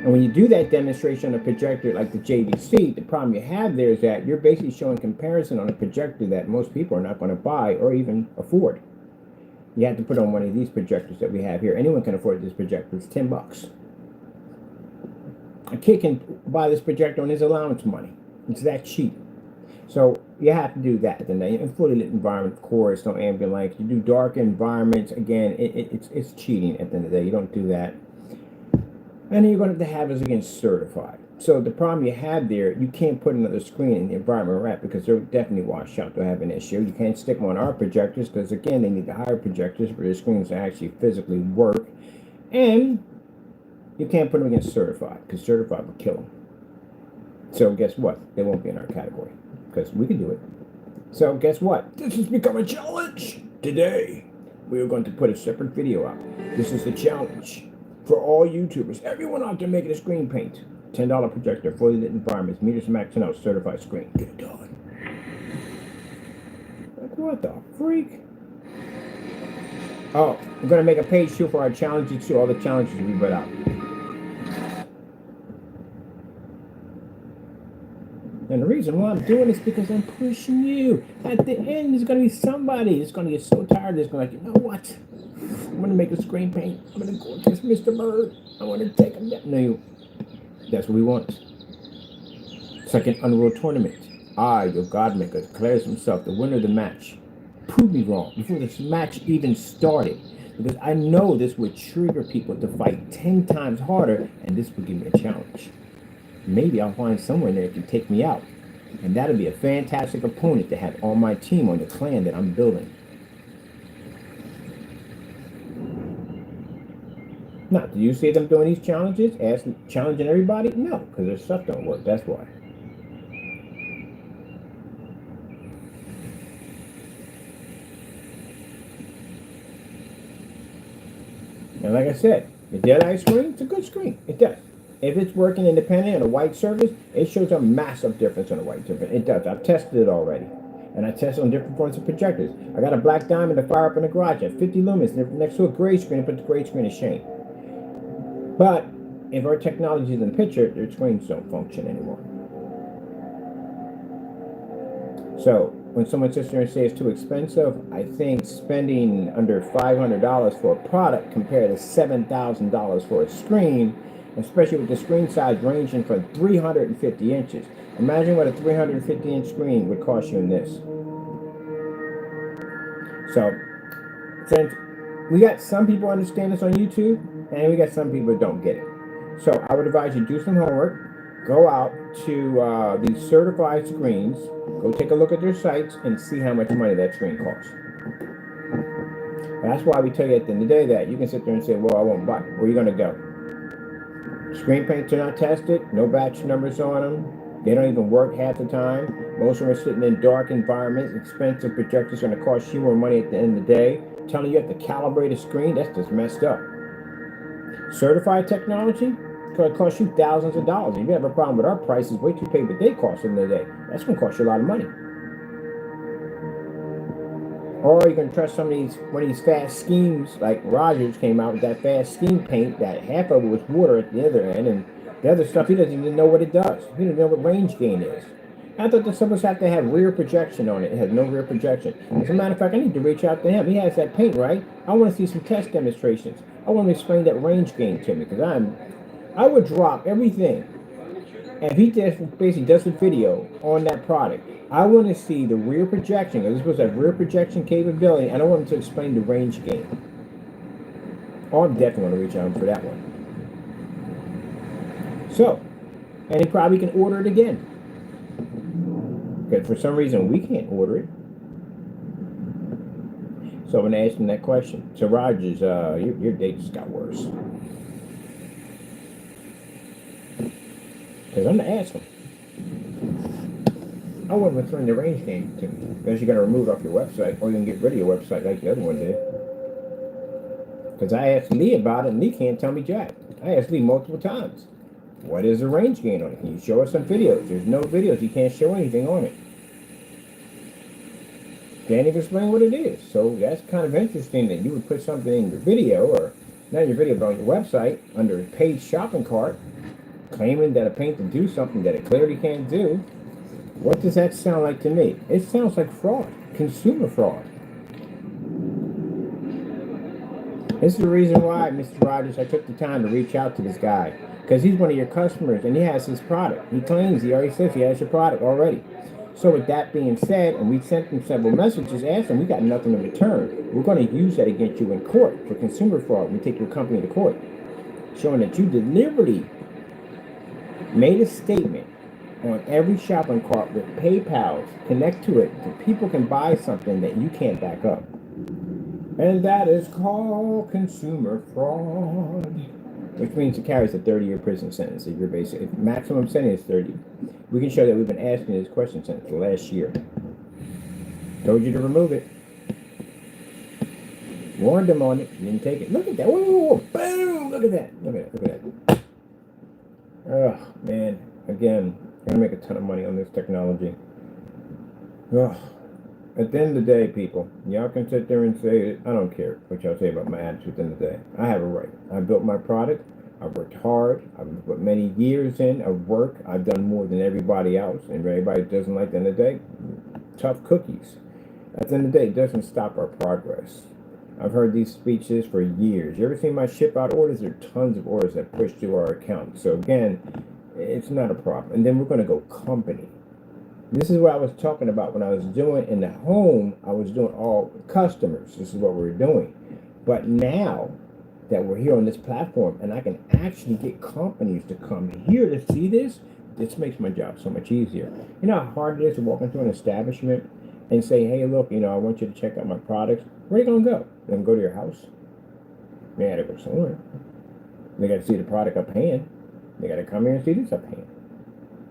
And when you do that demonstration on a projector like the JVC, the problem you have there is that you're basically showing comparison on a projector that most people are not going to buy or even afford. You have to put on one of these projectors that we have here. Anyone can afford this projector. It's $10. A kid can buy this projector on his allowance money. It's that cheap. So you have to do that. Then in fully lit environment, of course, no ambient lights. You do dark environments. Again, it's cheating at the end of the day. You don't do that. And then you're going to have us again certified. So the problem you have there, you can't put another screen in the environment we're at because they're definitely washed out. They'll have an issue. You can't stick them on our projectors because, again, they need the higher projectors for their screens to actually physically work. And you can't put them against certified because certified will kill them. So guess what? They won't be in our category because we can do it. So guess what? This has become a challenge. Today, we are going to put a separate video out. This is the challenge for all YouTubers. Everyone out there making a screen paint. $10 projector, fully lit environments, meters maxing out, certified screen. Get it done. Like, what the freak? Oh, we're going to make a page too for our challenges too, all the challenges we put out. And the reason why I'm doing this is because I'm pushing you. At the end, there's going to be somebody that's going to get so tired, that's going to be like, you know what? I'm going to make a screen paint. I'm going to go against Mr. Bird. I want to take him down. No, that's what we want. It's like an Unreal tournament. I, your God Maker, declares himself the winner of the match. Prove me wrong before this match even started. Because I know this would trigger people to fight 10 times harder, and this would give me a challenge. Maybe I'll find someone there that can take me out. And that'll be a fantastic opponent to have on my team, on the clan that I'm building. Now, do you see them doing these challenges? Challenging everybody? No, because their stuff don't work. That's why. And like I said, the Dead-Eye screen, it's a good screen. It does. If it's working independent on a white surface, it shows a massive difference on a white surface. It does. I've tested it already. And I tested on different forms of projectors. I got a black diamond to fire up in the garage at 50 lumens next to a gray screen, but the gray screen is shame. But if our technology is in the picture, their screens don't function anymore. So when someone sits there and says it's too expensive, I think spending under $500 for a product compared to $7,000 for a screen, especially with the screen size ranging from 350 inches. Imagine what a 350-inch screen would cost you in this. So, since we got some people understand this on YouTube, and we got some people that don't get it. So I would advise you do some homework, go out to these certified screens, go take a look at their sites, and see how much money that screen costs. That's why we tell you at the end of the day that you can sit there and say, well, I won't buy it. Where are you going to go? Screen paints are not tested, no batch numbers on them. They don't even work half the time. Most of them are sitting in dark environments. Expensive projectors are going to cost you more money at the end of the day. Telling you have to calibrate a screen, that's just messed up. Certified technology, it's going to cost you thousands of dollars. If you have a problem with our prices, wait till you pay what they cost in the day. That's going to cost you a lot of money. Or you're going to trust one of these fast schemes, like Rogers came out with that fast scheme paint, that half of it was water at the other end, and The other stuff, he doesn't even know what it does. He doesn't know what range gain is. I thought that supposed to have to have rear projection on it. It has no rear projection. As a matter of fact, I need to reach out to him. He has that paint, right? I want to see some test demonstrations. I want to explain that range gain to me because I would drop everything. And if he just basically does a video on that product, I want to see the rear projection because it's supposed to have rear projection capability, and I want him to explain the range gain. Oh, I'm definitely going to reach out for that one. So, and he probably can order it again. Because for some reason we can't order it. So I'm going to ask him that question. So Rogers, your day just got worse. Because I'm going to ask him. I want him to turn the range game to me. Because you got to remove it off your website, or you can get rid of your website like the other one did. Because I asked Lee about it, and Lee can't tell me jack. I asked Lee multiple times. What is the range gain on it? Can you show us some videos? There's no videos. You can't show anything on it. Can't even explain what it is. So that's kind of interesting that you would put something in your video, or not in your video, but on your website, under a paid shopping cart, claiming that a paint can do something that it clearly can't do. What does that sound like to me? It sounds like fraud. Consumer fraud. This is the reason why, Mr. Rogers, I took the time to reach out to this guy. Because he's one of your customers and he has his product. He claims, he already says he has your product already. So with that being said, and we sent him several messages, asked him, we got nothing in return. We're going to use that against you in court for consumer fraud. We take your company to court. Showing that you deliberately made a statement on every shopping cart with PayPal connect to it so people can buy something that you can't back up. And that is called consumer fraud. Which means it carries a 30-year prison sentence. If your basic maximum sentence is 30. We can show that we've been asking this question since the last year. Told you to remove it. Warned them on it. Didn't take it. Look at that. Whoa, boom. Look at that. Look at that. Look at that. Oh, man. Again, I'm going to make a ton of money on this technology. Oh. At the end of the day, people, y'all can sit there and say, I don't care what y'all say about my attitude at the end of the day. I have a right. I built my product. I worked hard. I've put many years in of work. I've done more than everybody else. And everybody doesn't like, at the end of the day, tough cookies. At the end of the day, it doesn't stop our progress. I've heard these speeches for years. You ever seen my ship out orders? There are tons of orders that push through our account. So again, it's not a problem. And then we're going to go company. This is what I was talking about when I was doing in the home. I was doing all customers. This is what we were doing. But now that we're here on this platform and I can actually get companies to come here to see this, this makes my job so much easier. You know how hard it is to walk into an establishment and say, hey, look, I want you to check out my products. Where are they going to go? They're going to go to your house? They got to go somewhere. They got to see the product up hand. They got to come here and see this up hand.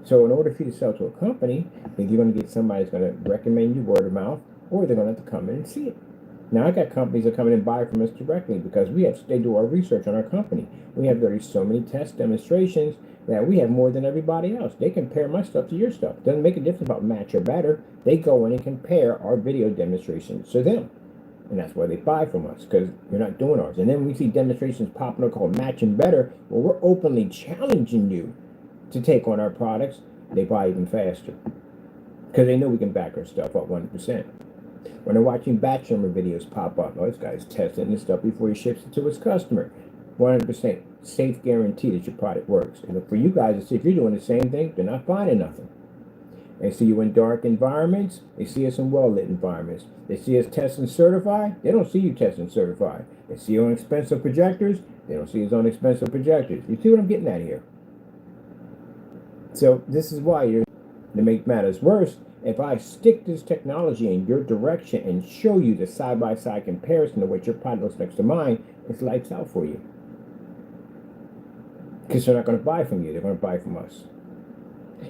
So in order for you to sell to a company, then you're going to get somebody that's going to recommend you word of mouth, or they're going to have to come in and see it. Now, I got companies that come in and buy from us directly because they do our research on our company. We have so many test demonstrations that we have more than everybody else. They compare my stuff to your stuff. Doesn't make a difference about match or better. They go in and compare our video demonstrations to them. And that's why they buy from us, because we're not doing ours. And then we see demonstrations popping up called Match and Better, where we're openly challenging you to take on our products. They buy even faster because they know we can back our stuff up 100%. When they're watching Bachelor videos pop up, this guy's testing this stuff before he ships it to his customer. 100% safe guarantee that your product works. And for you guys to see if you're doing the same thing, they're not finding nothing. They see you in dark environments. They see us in well-lit environments. They see us test and certify. They don't see you test and certify. They see you on expensive projectors. They don't see us on expensive projectors. You see what I'm getting at here? So this is why to make matters worse, if I stick this technology in your direction and show you the side-by-side comparison of what your product looks next to mine, it's lights out for you. Because they're not going to buy from you. They're going to buy from us.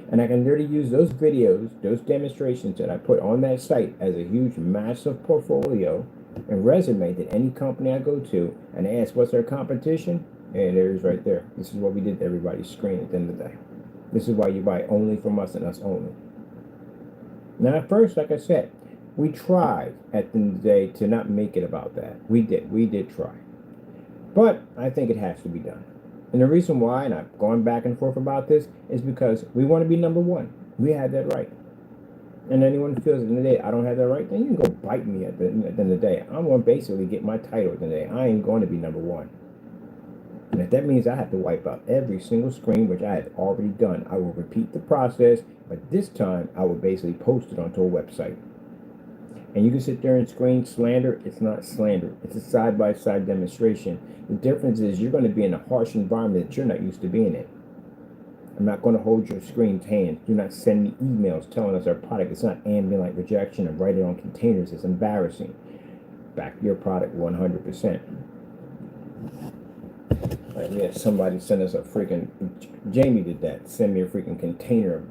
And I can literally use those videos, those demonstrations that I put on that site as a huge, massive portfolio and resume that any company I go to and ask what's their competition, and there it is right there. This is what we did to everybody's screen at the end of the day. This is why you buy only from us and us only. Now, at first, like I said, we tried at the end of the day to not make it about that. We did try. But I think it has to be done. And the reason why, and I'm going back and forth about this, is because we want to be number one. We have that right. And anyone who feels at the end of the day, I don't have that right, then you can go bite me at the end of the day. I'm going to basically get my title at the end of the day. I ain't going to be number one. And if that means I have to wipe out every single screen, which I had already done, I will repeat the process, but this time I will basically post it onto a website. And you can sit there and screen slander. It's not slander. It's a side-by-side demonstration. The difference is you're going to be in a harsh environment that you're not used to being in. I'm not going to hold your screen's hand. Do not send me emails telling us our product is not ambient light rejection and write it on containers. It's embarrassing. Back your product 100%. Like, yeah, somebody sent us a freaking... Jamie did that. Send me a freaking container of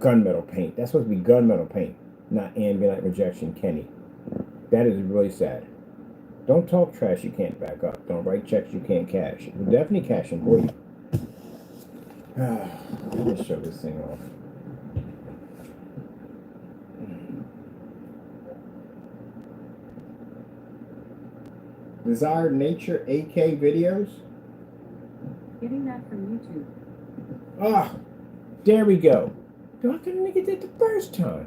gunmetal paint. That's supposed to be gunmetal paint, not ambient light rejection, Kenny. That is really sad. Don't talk trash you can't back up. Don't write checks you can't cash. We'll definitely cash them for you. Let's show this thing off. Desired Nature AK videos. Getting that from YouTube. Ah, there we go. How couldn't I get that the first time?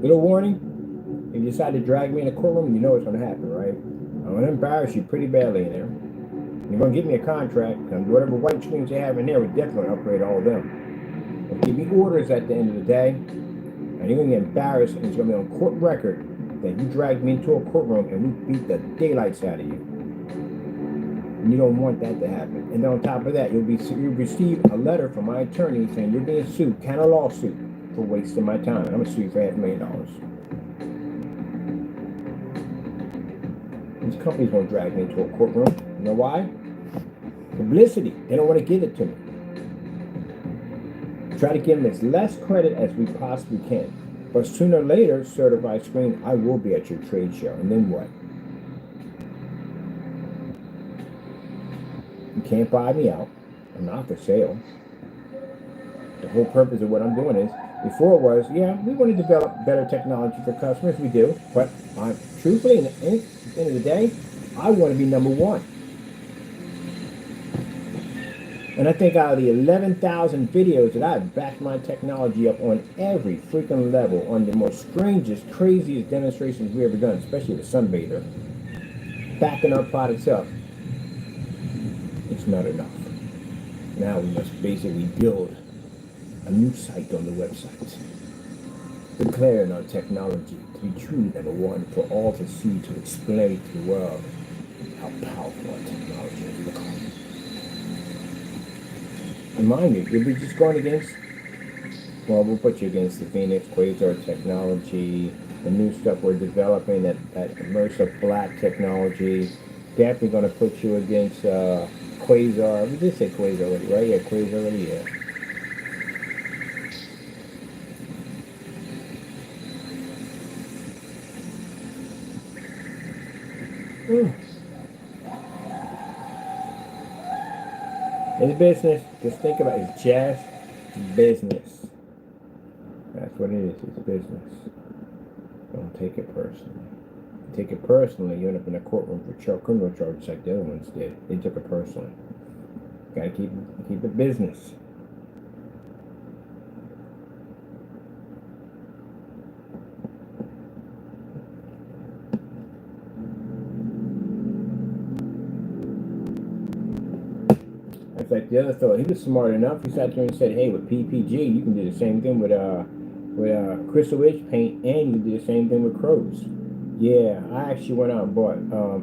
Little warning, if you decide to drag me in a courtroom, you know what's going to happen, right? I'm going to embarrass you pretty badly in there. You're going to give me a contract, and whatever white screens you have in there, we're definitely going to upgrade all of them. They'll give me orders at the end of the day, and you're going to get embarrassed, and it's going to be on court record that you dragged me into a courtroom and we beat the daylights out of you. And you don't want that to happen. And then on top of that, you'll receive a letter from my attorney saying you're being sued, kind of lawsuit, for wasting my time. And I'm going to sue you for $500,000. These companies won't drag me into a courtroom. You know why? Publicity. They don't want to give it to me. Try to give them as less credit as we possibly can. But sooner or later, certified screen, I will be at your trade show. And then what? You can't buy me out. I'm not for sale. The whole purpose of what I'm doing is, before it was, yeah, we want to develop better technology for customers. We do. But truthfully, at the end of the day, I want to be number one. And I think out of the 11,000 videos that I've backed my technology up on every freaking level, on the most strangest, craziest demonstrations we ever done, especially the Sunbather, backing our products up, it's not enough. Now we must basically build a new site on the website, declaring our technology to be truly number one for all to see, to explain to the world how powerful our technology is. Look. And mind you, you'll be just going against, well, we'll put you against the Phoenix Quasar technology, the new stuff we're developing, that immersive black technology. Definitely going to put you against Quasar. We did say Quasar already, right? Yeah, Quasar already, yeah. It's business. Just think about it. It's just business. That's what it is. It's business. Don't take it personally. Take it personally, you end up in a courtroom for criminal charges like the other ones did. They took it personally. Gotta keep it business. It's like the other fellow. He was smart enough. He sat there and said, "Hey, with PPG, you can do the same thing with Crystal Edge paint, and you can do the same thing with Crows." Yeah, I actually went out and bought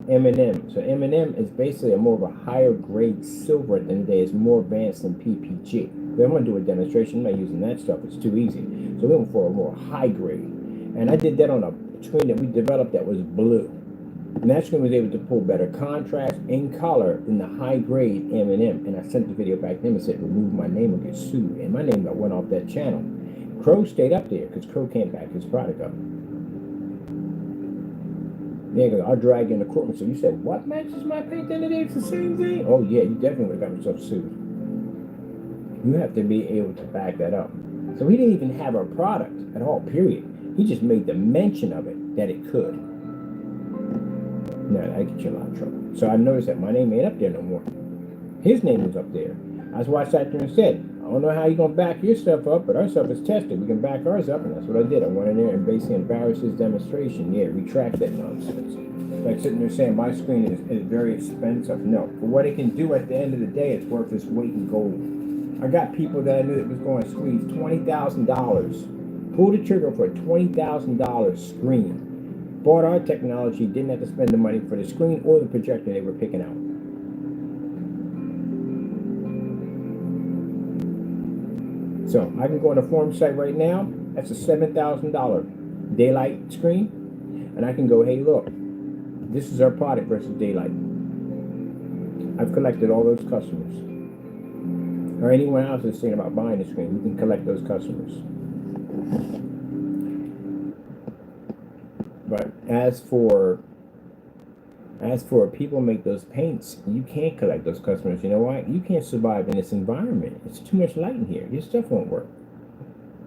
M&M. So M&M is basically a more of a higher grade silver at the end of the day. It's more advanced than PPG. But I'm going to do a demonstration. I'm not using that stuff. It's too easy. So we went for a more high grade. And I did that on a screen that we developed that was blue. And that screen was able to pull better contrast and color than the high grade M&M. And I sent the video back to them and said, remove my name or get sued. And my name got went off that channel. Crow stayed up there because Crow can't back his product up. Yeah, because I'll drag you in the courtroom. So you said, what matches my paint then today? It's the same thing? Oh, yeah, you definitely would have got yourself sued. You have to be able to back that up. So he didn't even have our product at all, period. He just made the mention of it that it could. No, I get you in a lot of trouble. So I noticed that my name ain't up there no more. His name was up there. That's why I sat there and said, I don't know how you're going to back your stuff up, but our stuff is tested. We can back ours up, and that's what I did. I went in there and basically embarrassed his demonstration. Yeah, retract that nonsense. Like sitting there saying my screen is very expensive. No, for what it can do at the end of the day, it's worth its weight in gold. I got people that I knew that was going to squeeze $20,000, pull the trigger for a $20,000 screen, bought our technology, didn't have to spend the money for the screen or the projector they were picking out. So I can go on the forum site right now. That's a $7,000 daylight screen, and I can go, hey, look, this is our product versus daylight. I've collected all those customers. Or anyone else that's thinking about buying the screen, we can collect those customers. But as for people make those paints, you can't collect those customers. You know why? You can't survive in this environment. It's too much light in here. Your stuff won't work.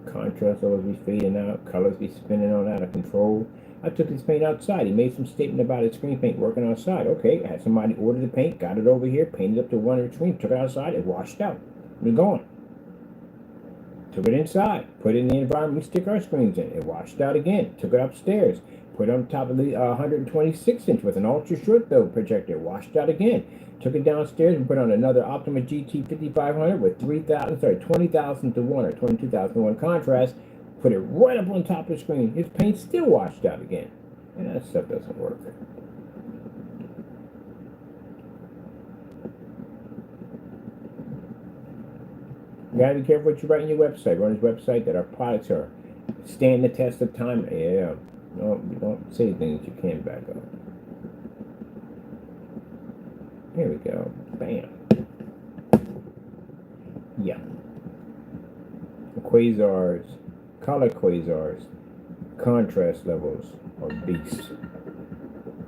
Contrast always be fading out, colors be spinning on out of control. I took his paint outside. He made some statement about his screen paint working outside. Okay, I had somebody order the paint, got it over here, painted up to one of the screens, took it outside, it washed out. It was gone. Took it inside, put it in the environment we stick our screens in. It washed out again. Took it upstairs, put it on top of the 126-inch with an ultra short throw projector. Washed out again. Took it downstairs and put on another Optima GT 5500 with 20,000 to 1 or 22,000 to 1 contrast. Put it right up on top of the screen. His paint still washed out again. And that stuff doesn't work. You gotta be careful what you write on your website. Run his website that our products are stand the test of time. Yeah. No, don't say things you can't back up. Here we go. Bam. Yeah. The quasars, color quasars, contrast levels are beasts.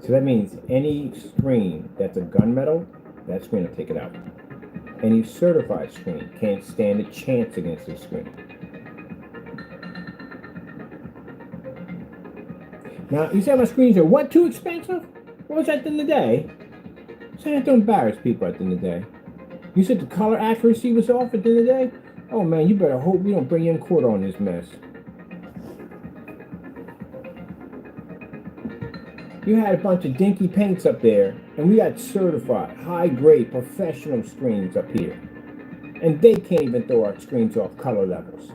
So that means any screen that's a gunmetal, that screen will take it out. Any certified screen can't stand a chance against this screen. Now, you said my screens are what, too expensive? What was that at the end of the day? So I have to embarrass people at the end of the day. You said the color accuracy was off at the end of the day? Oh man, you better hope we don't bring you in court on this mess. You had a bunch of dinky paints up there, and we got certified, high-grade, professional screens up here. And they can't even throw our screens off color levels.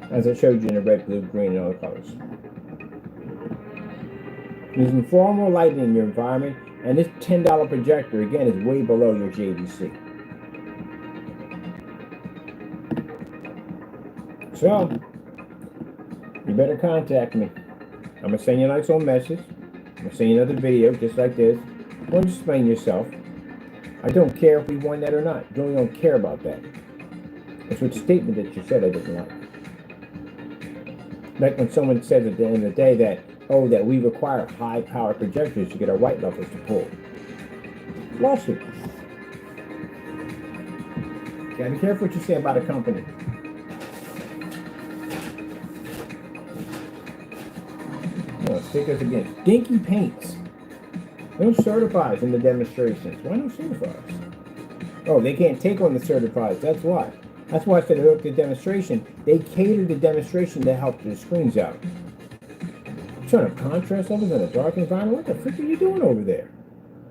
As I showed you in the red, blue, green, and other colors. Using far more light in your environment, and this $10 projector, again, is way below your JVC. So, you better contact me. I'm going to send you a nice little message. I'm going to send you another video just like this. Go and explain yourself. I don't care if we won that or not. I really don't care about that. It's what statement that you said I didn't like. Like when someone says at the end of the day that, oh, that we require high-power projectors to get our white levels to pull. Lawsuit. You gotta be careful what you say about a company. Oh, stickers again. Dinky paints. No certifies in the demonstrations. Why no certifies? Oh, they can't take on the certifies. That's why. That's why I said at the demonstration, they catered the demonstration to help the screens out. Trying to contrast levels in a dark environment? What the frick are you doing over there?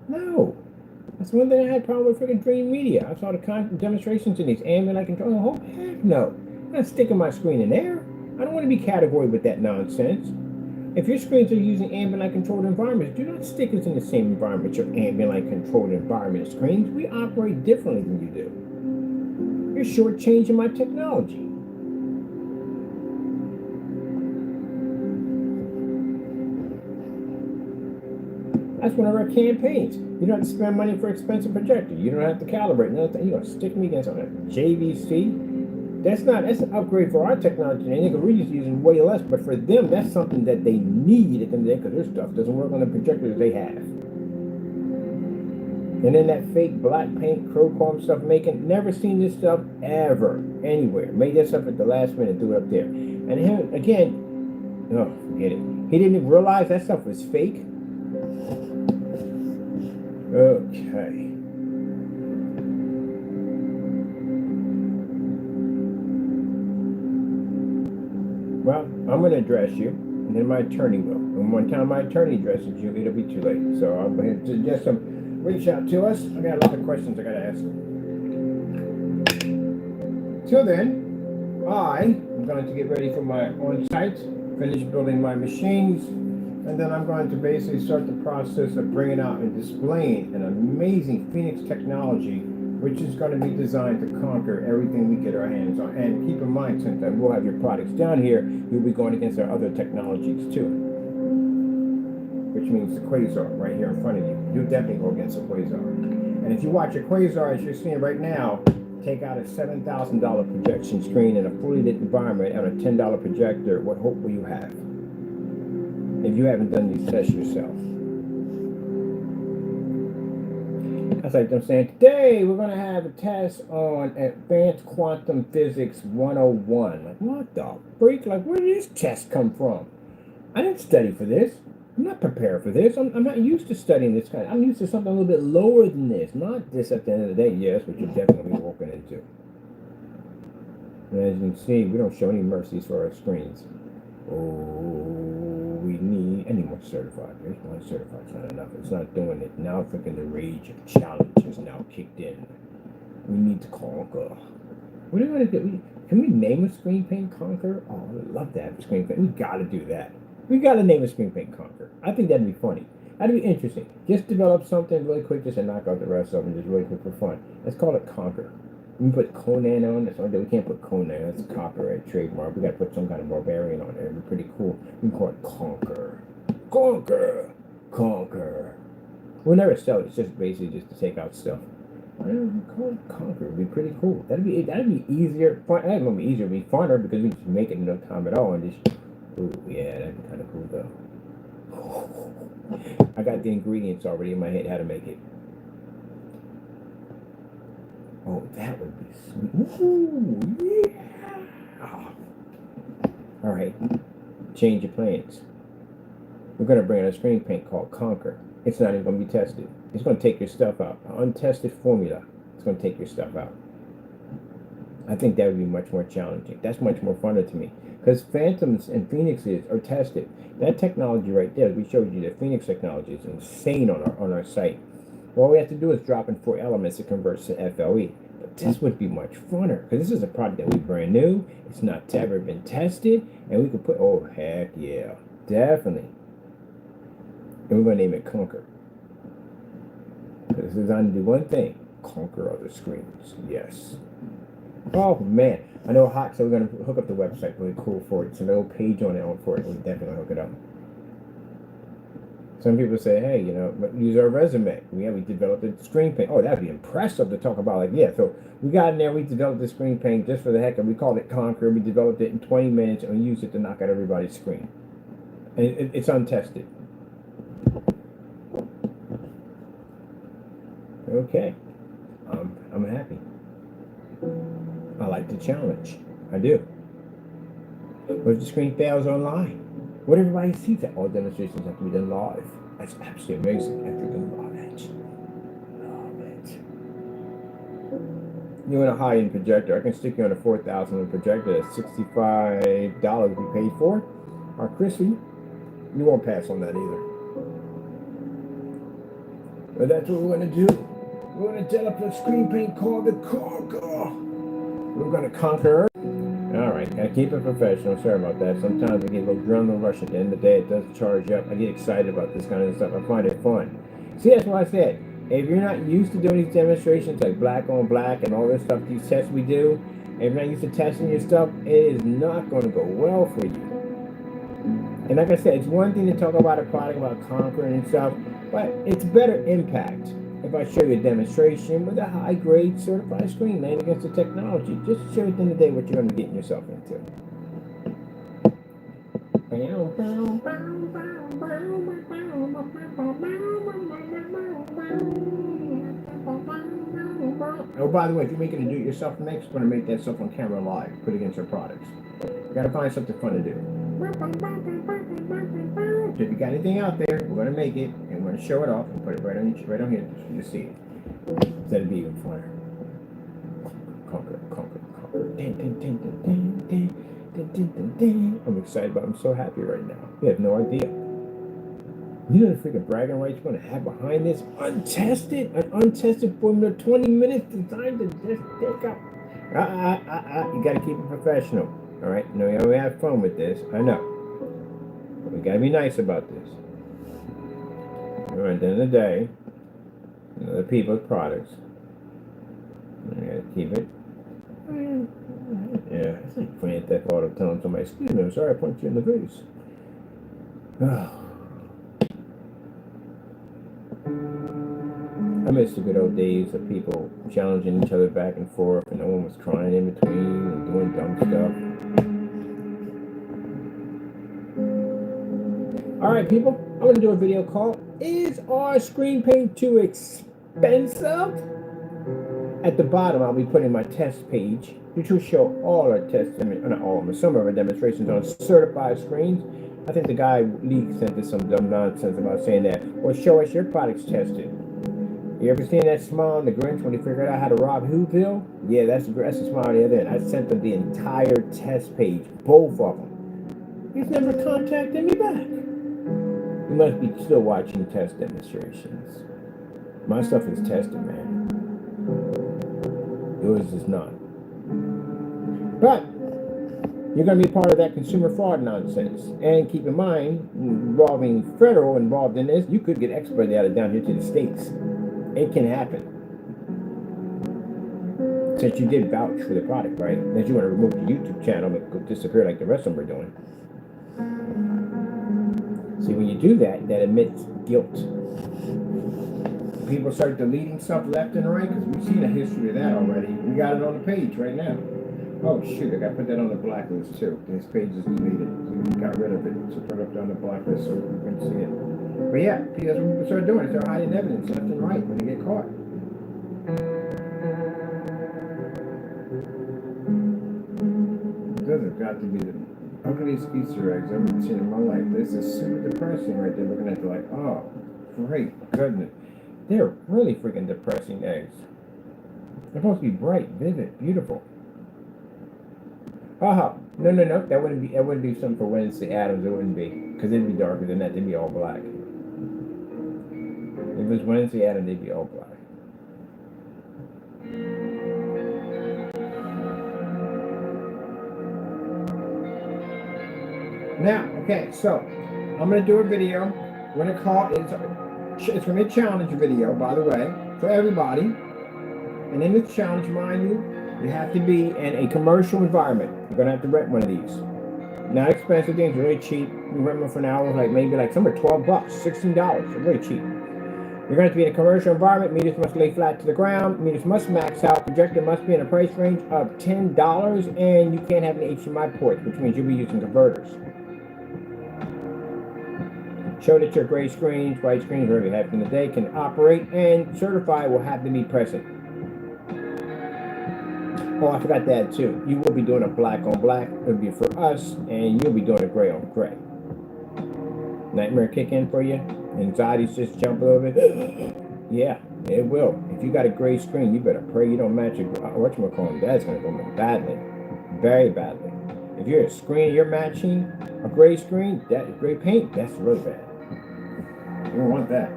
No. That's one thing I had problem with freaking Dream Media. I saw the demonstrations in these ambient light control. Oh, heck no. I'm not sticking my screen in there. I don't want to be categorized with that nonsense. If your screens are using ambient light controlled environments, do not stick us in the same environment your ambient light controlled environment screens. We operate differently than you do. You're shortchanging my technology. That's one of our campaigns. You don't have to spend money for expensive projector. You don't have to calibrate. You're going to stick me against on a JVC. That's an upgrade for our technology. And we're just using way less, but for them, that's something that they need at the end of the day because their stuff doesn't work on the projectors they have. And then that fake black paint, chrome stuff making, never seen this stuff ever, anywhere. Made this up at the last minute, threw it up there. And him, again, oh, forget it. He didn't even realize that stuff was fake. Okay. Well, I'm going to address you, and then my attorney will. And one time my attorney addresses you, it'll be too late. So I'm going to suggest them reach out to us. I got a lot of questions I got to ask them. Till then, I am going to get ready for my on-site, finish building my machines, and then I'm going to basically start the process of bringing out and displaying an amazing Phoenix technology, which is going to be designed to conquer everything we get our hands on. And keep in mind, since we'll have your products down here, you'll be going against our other technologies too, which means the Quasar right here in front of you. You'll definitely go against a Quasar. And if you watch a Quasar, as you're seeing right now, take out a $7,000 projection screen in a fully lit environment on a $10 projector, what hope will you have? If you haven't done these tests yourself. That's like I'm saying, today we're going to have a test on Advanced Quantum Physics 101. Like, what the freak? Like, where did this test come from? I didn't study for this. I'm not prepared for this. I'm not used to studying this kind. I'm used to something a little bit lower than this. Not this at the end of the day, yes, but you're definitely walking into. And as you can see, we don't show any mercies for our screens. Oh, we need any more certified. There's one certified. It's not enough. It's not doing it. Now freaking the rage of challenge is now kicked in. We need to conquer. What are we going to do? Can we name a screen paint conquer? Oh, I would love that screen paint. We got to do that. We got to name a screen paint conquer. I think that'd be funny. That'd be interesting. Just develop something really quick, just to knock out the rest of them, just really quick for fun. Let's call it conquer. We can put Conan on it. We can't put Conan. That's a copyright trademark. We got to put some kind of barbarian on there. It'd be pretty cool. We can call it conquer. Conquer. Conquer. We'll never sell it. It's just basically just to take out stuff. I don't know, call it conquer. It'd be pretty cool. That'd be easier. Fun. That won't be easier. It'd be funner because we just make it in no time at all and just. Ooh, yeah, that'd be kind of cool though. I got the ingredients already in my head how to make it. Oh, that would be sweet. Ooh, yeah. All right, change your plans. We're going to bring in a screen paint called Conquer. It's not even going to be tested. It's going to take your stuff out. An untested formula. It's going to take your stuff out. I think that would be much more challenging. That's much more funner to me. Because Phantoms and Phoenixes are tested. That technology right there, we showed you the Phoenix technology is insane on our site. All we have to do is drop in 4 elements that converts to FLE. But this would be much funner. Because this is a product that we brand new. It's not ever been tested. And we could put, oh heck yeah. Definitely. And we're going to name it Conquer. Because it's designed to do one thing. Conquer other screens. Yes. Oh man, I know hot, so we're gonna hook up the website really cool for it. It's a little page on it for it. We're definitely gonna hook it up. Some people say, hey, you know, use our resume. We developed a screen paint. Oh, that'd be impressive to talk about. Like, yeah, so we got in there, we developed the screen paint just for the heck of it. We called it Conquer. We developed it in 20 minutes and we used it to knock out everybody's screen. And it's untested. Okay, I'm happy. I like the challenge. I do. What if the screen fails online? What if everybody sees that? All demonstrations have to be done live. That's absolutely amazing. After the love it. Love it. You want a high-end projector? I can stick you on a 4,000 projector at $65 we paid for. Or crispy. You won't pass on that either. But that's what we're going to do. We're going to develop a screen paint called the Conquer. We're going to conquer. Alright, gotta keep it professional. Sorry about that. Sometimes I get a little adrenaline rush at the end of the day. It does charge up. I get excited about this kind of stuff. I find it fun. See, that's why I said, if you're not used to doing these demonstrations like black on black and all this stuff, these tests we do, and you're not used to testing your stuff, it is not going to go well for you. And like I said, it's one thing to talk about a product, about conquering and stuff, but it's better impact if I show you a demonstration with a high-grade certified screen laying against the technology, just to show you at the end of the day what you're going to be getting yourself into. Oh, by the way, if you're making a do-it-yourself mix, we're going to make that stuff on camera live, put it against our products. You got to find something fun to do. So if you got anything out there, we're going to make it, and we're going to show it off, and put it right on here for you to see it. That'd be even funner. Conquer. I'm excited about it. I'm so happy right now. You have no idea. You know the freaking bragging rights you're going to have behind this? An untested formula, 20 minutes designed to just take up. You got to keep it professional. All right? You know, we have fun with this. I know. But we got to be nice about this. All right, at the end of the day, you know, the people's products. I got to keep it. Yeah, it's like Grand Theft Auto telling somebody, excuse me, I'm sorry I punched you in the face. I miss the good old days of people challenging each other back and forth, and no one was crying in between and doing dumb stuff. Alright, people, I'm going to do a video call. Is our screen paint too expensive? At the bottom, I'll be putting my test page, which will show all our tests, not all of them, some of our demonstrations on certified screens. I think the guy Lee sent us some dumb nonsense about saying that. Or show us your products tested. You ever seen that smile on the Grinch when he figured out how to rob Whoville? Yeah, that's the smile the other end. I sent them the entire test page, both of them. He's never contacted me back. You must be still watching test demonstrations. My stuff is tested, man. Yours is not. But you're going to be part of that consumer fraud nonsense. And keep in mind, involving federal involved in this, you could get expedited out of down here to the States. It can happen. Since you did vouch for the product, right? Unless you want to remove the YouTube channel and go disappear like the rest of them are doing. See, when you do that, that admits guilt. People start deleting stuff left and right because we've seen a history of that already. We got it on the page right now. Oh shoot, I got to put that on the blacklist too. This page is deleted. We got rid of it. So put it up on the blacklist so we can see it. But yeah, that's what people start doing. Start hiding evidence left and right when they get caught. Those have got to be the ugliest Easter eggs I've ever seen in my life. This is super depressing right there. Looking at it like, oh, great goodness. They're really freaking depressing eggs. They're supposed to be bright, vivid, beautiful. No. That wouldn't be something for Wednesday Addams. It wouldn't be, because it'd be darker than that. They'd be all black. If it was Wednesday Addams, they'd be all black. Now, okay, so I'm gonna do a video. We're gonna call it. It's gonna be a challenge video, by the way, for everybody. And in this challenge, mind you, you have to be in a commercial environment. You're gonna have to rent one of these. Not expensive things, really cheap. You rent one for an hour, maybe some are $12, $16. They're really cheap. You're gonna have to be in a commercial environment. Meters must lay flat to the ground. Meters must max out. Projector must be in a price range of $10, and you can't have an HDMI port, which means you'll be using converters. Show that your gray screens, white screens, whatever you have in the day can operate, and certified will have to be present. Oh, I forgot that too. You will be doing a black on black. It'll be for us, and you'll be doing a gray on gray. Nightmare kick in for you? Anxiety's just jump a little bit? Yeah, it will. If you got a gray screen, you better pray you don't match whatchamacallit. That's going to go badly. Very badly. If you're a screen, you're matching a gray screen, that gray paint, that's really bad. You don't want that.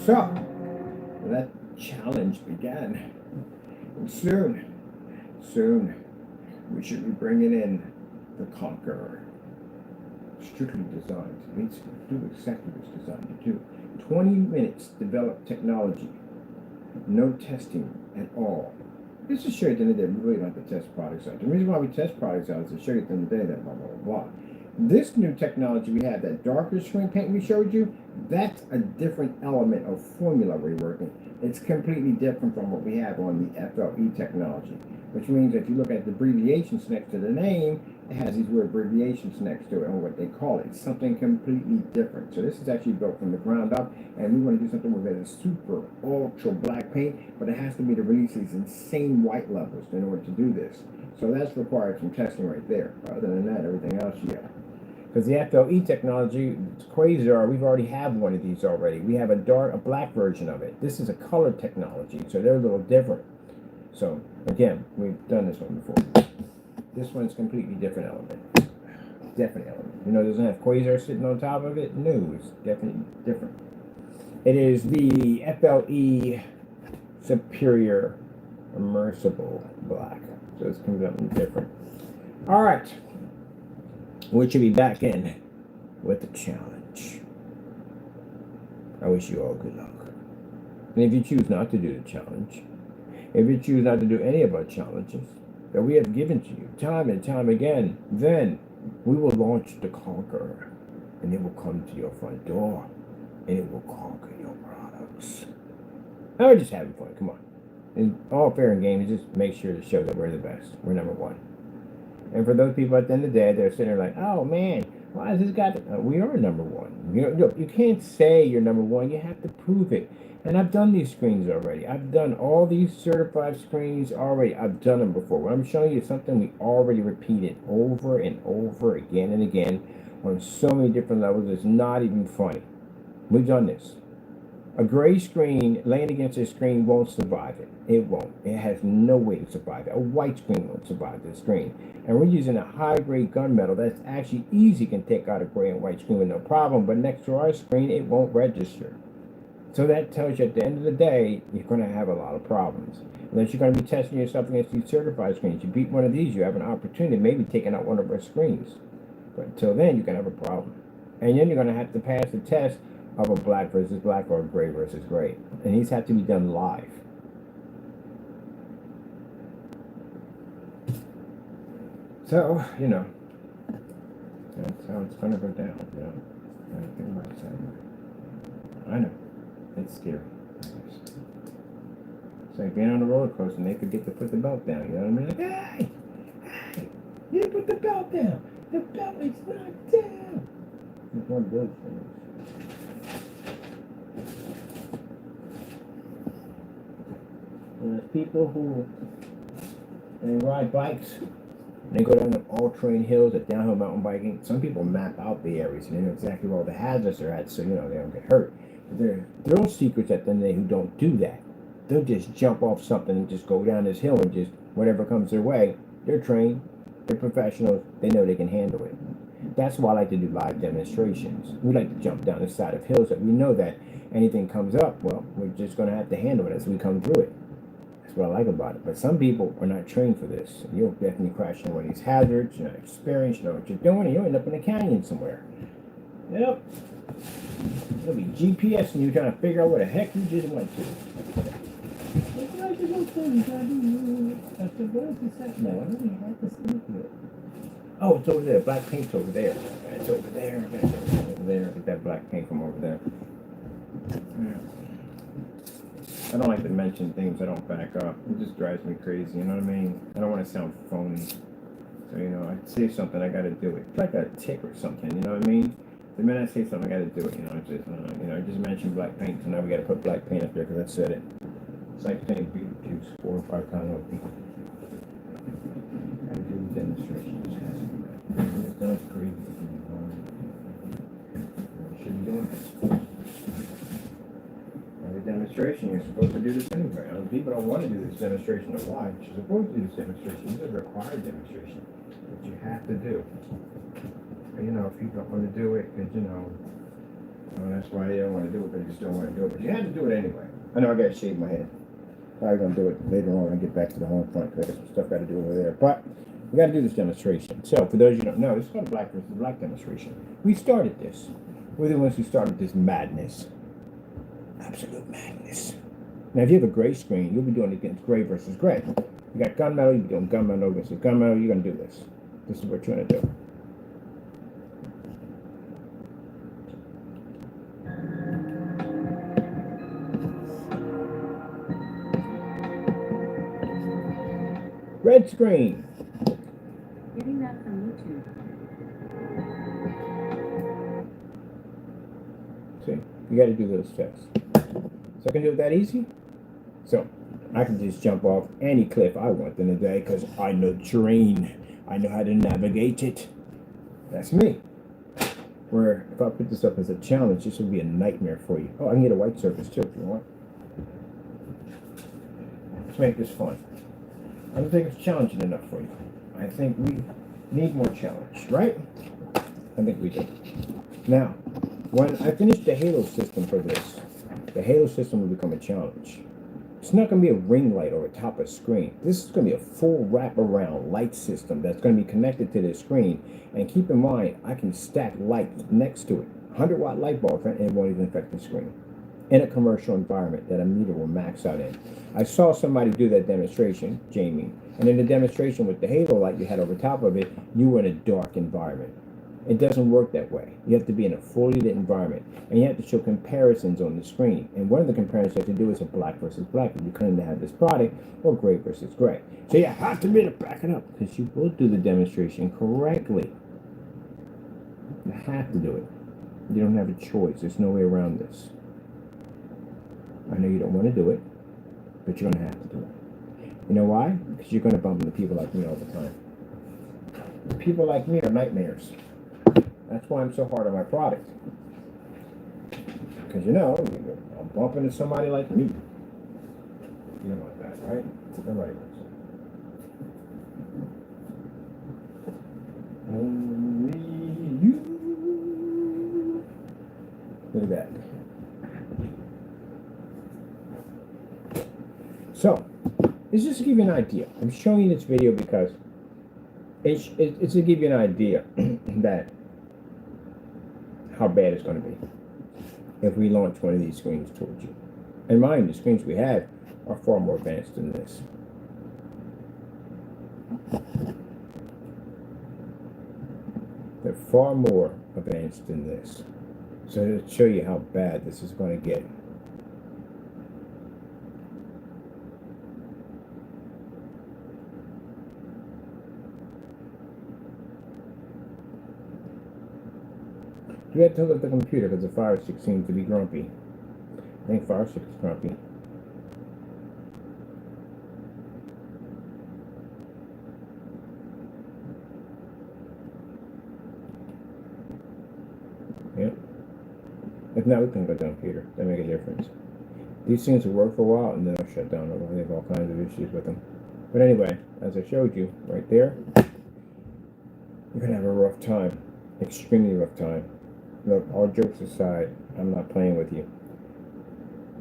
So, that challenge began. And soon, we should be bringing in the Conqueror. Strictly designed to do exactly what it's designed to do. 20 minutes develop technology. No testing at all. This is show you at the end of the day, we really like to test products out. The reason why we test products out is to show you at the end of the day that blah, blah, blah, blah. This new technology we have, that darker screen paint we showed you, That's a different element of formula reworking. It's completely different from what we have on the FLE technology, which means if you look at the abbreviations next to the name, it has these weird abbreviations next to it and what they call it. It's something completely different. So this is actually built from the ground up, and we want to do something with a super ultra black paint, but it has to be to release these insane white levels in order to do this. So that's required some testing right there. Other than that, everything else, yeah. Because the FLE technology, Quasar, we've already have one of these already. We have a black version of it. This is a color technology, so they're a little different. So again, we've done this one before. This one's completely different element. Definite element. You know, it doesn't have Quasar sitting on top of it. No, it's definitely different. It is the FLE Superior Immersible Black. So it's completely different. All right. We should be back in with the challenge. I wish you all good luck. And if you choose not to do the challenge, if you choose not to do any of our challenges that we have given to you time and time again, then we will launch the Conqueror, and it will come to your front door, and it will conquer your products. And we're just having fun. Come on. And all fair and game is just make sure to show that we're the best. We're number one. And for those people at the end of the day, they're sitting there like, oh man, why has this guy? We are number one. You can't say you're number one. You have to prove it. And I've done these screens already. I've done all these certified screens already. I've done them before. When I'm showing you something we already repeated over and over again and again on so many different levels, it's not even funny. We've done this. A gray screen laying against a screen won't survive it. It won't. It has no way to survive it. A white screen won't survive this screen. And we're using a high-grade gunmetal that's actually easy, can take out a gray and white screen with no problem, but next to our screen, it won't register. So that tells you at the end of the day, you're going to have a lot of problems. Unless you're going to be testing yourself against these certified screens. You beat one of these, you have an opportunity, maybe taking out one of our screens. But until then, you're going to have a problem. And then you're going to have to pass the test of a black versus black or a gray versus gray. And these have to be done live. So, you know, that's how it's going to go down, you know. I know. It's scary. It's like being on a roller coaster and they forget to put the belt down, you know what I mean? Like, hey, you didn't put the belt down. The belt is not down. It's one of those things. And there's people who they ride bikes and they go down the all-terrain hills at downhill mountain biking. Some people map out the areas and they know exactly where all the hazards are at, so you know they don't get hurt. But there are thrill seekers at the end of the day who don't do that. They'll just jump off something and just go down this hill and just whatever comes their way. They're trained, they're professionals, they know they can handle it. That's why I like to do live demonstrations. We like to jump down the side of hills that we know that anything comes up, well, we're just going to have to handle it as we come through it. That's what I like about it. But some people are not trained for this. You'll definitely crash into one of these hazards. You're not experienced. You know what you're doing. And you'll end up in a canyon somewhere. Yep. It'll be GPS and you're trying to figure out where the heck you just went to. Oh, it's over there. Black paint's over there. It's over there. It's over there. Get that black paint from over there. Yeah. I don't like to mention things I don't back up. It just drives me crazy, you know what I mean? I don't want to sound phony. So, you know, I say something, I gotta do it. It's like a tick or something, you know what I mean? The minute I say something, I gotta do it, you know? I just mentioned black paint, so now we gotta put black paint up there because I said it. It's like saying beetroot juice 4 or 5 times over people. Gotta do demonstrations. It's not crazy. You should be doing this. Demonstration, you're supposed to do this anyway. People don't want to do this demonstration to watch. You're supposed to do this demonstration. This is a required demonstration that you have to do. And, you know, if people don't want to do it, because, you know, that's why they don't want to do it, they just don't want to do it. But you have to do it anyway. I know I got to shave my head. Probably going to do it later on when I get back to the home front because I got some stuff got to do over there. But we got to do this demonstration. So, for those of you who don't know, this is called a black versus black demonstration. We started this. We're the ones who started this madness. Absolute madness. Now, if you have a gray screen, you'll be doing it against gray versus gray. You got gunmetal, you'll be doing gunmetal versus gunmetal. You're going to do this. This is what you're going to do. Red screen. Getting that from YouTube. See, you got to do those tests. So I can do it that easy. So I can just jump off any cliff I want in a day because I know terrain. I know how to navigate it. That's me. Where if I put this up as a challenge, this would be a nightmare for you. Oh, I can get a white surface too if you want. Let's make this fun. I don't think it's challenging enough for you. I think we need more challenge, right? I think we do. Now, when I finish the halo system for this, the halo system will become a challenge. It's not going to be a ring light over top of screen. This is going to be a full wraparound light system that's going to be connected to the screen. And keep in mind, I can stack lights next to it. 100-watt light bulb, and it won't even affect the screen. In a commercial environment that a meter will max out in. I saw somebody do that demonstration, Jamie. And in the demonstration with the halo light you had over top of it, you were in a dark environment. It doesn't work that way. You have to be in a fully lit environment, and you have to show comparisons on the screen. And one of the comparisons you have to do is a black versus black. If you claim to have this product, or gray versus gray. So you have to really back it up, because you will do the demonstration correctly. You have to do it. You don't have a choice. There's no way around this. I know you don't want to do it, but you're going to have to do it. You know why? Because you're going to bump into people like me all the time. People like me are nightmares. That's why I'm so hard on my product. Because, you know, I'm bumping into somebody like me. You don't want that, right? Nobody wants it. Only you. Look at that. So, it's just to give you an idea. I'm showing you this video because it's to give you an idea that how bad it's going to be if we launch one of these screens towards you. And mind, the screens we have are far more advanced than this. They're far more advanced than this. So to show you how bad this is going to get. You have to look at the computer because the Fire Stick seems to be grumpy. I think Fire Stick is grumpy. Yep. If not, we can go down computer. That make a difference. These things will work for a while and then they'll shut down. They have all kinds of issues with them. But anyway, as I showed you right there, you're going to have a rough time. Extremely rough time. Look, all jokes aside, I'm not playing with you.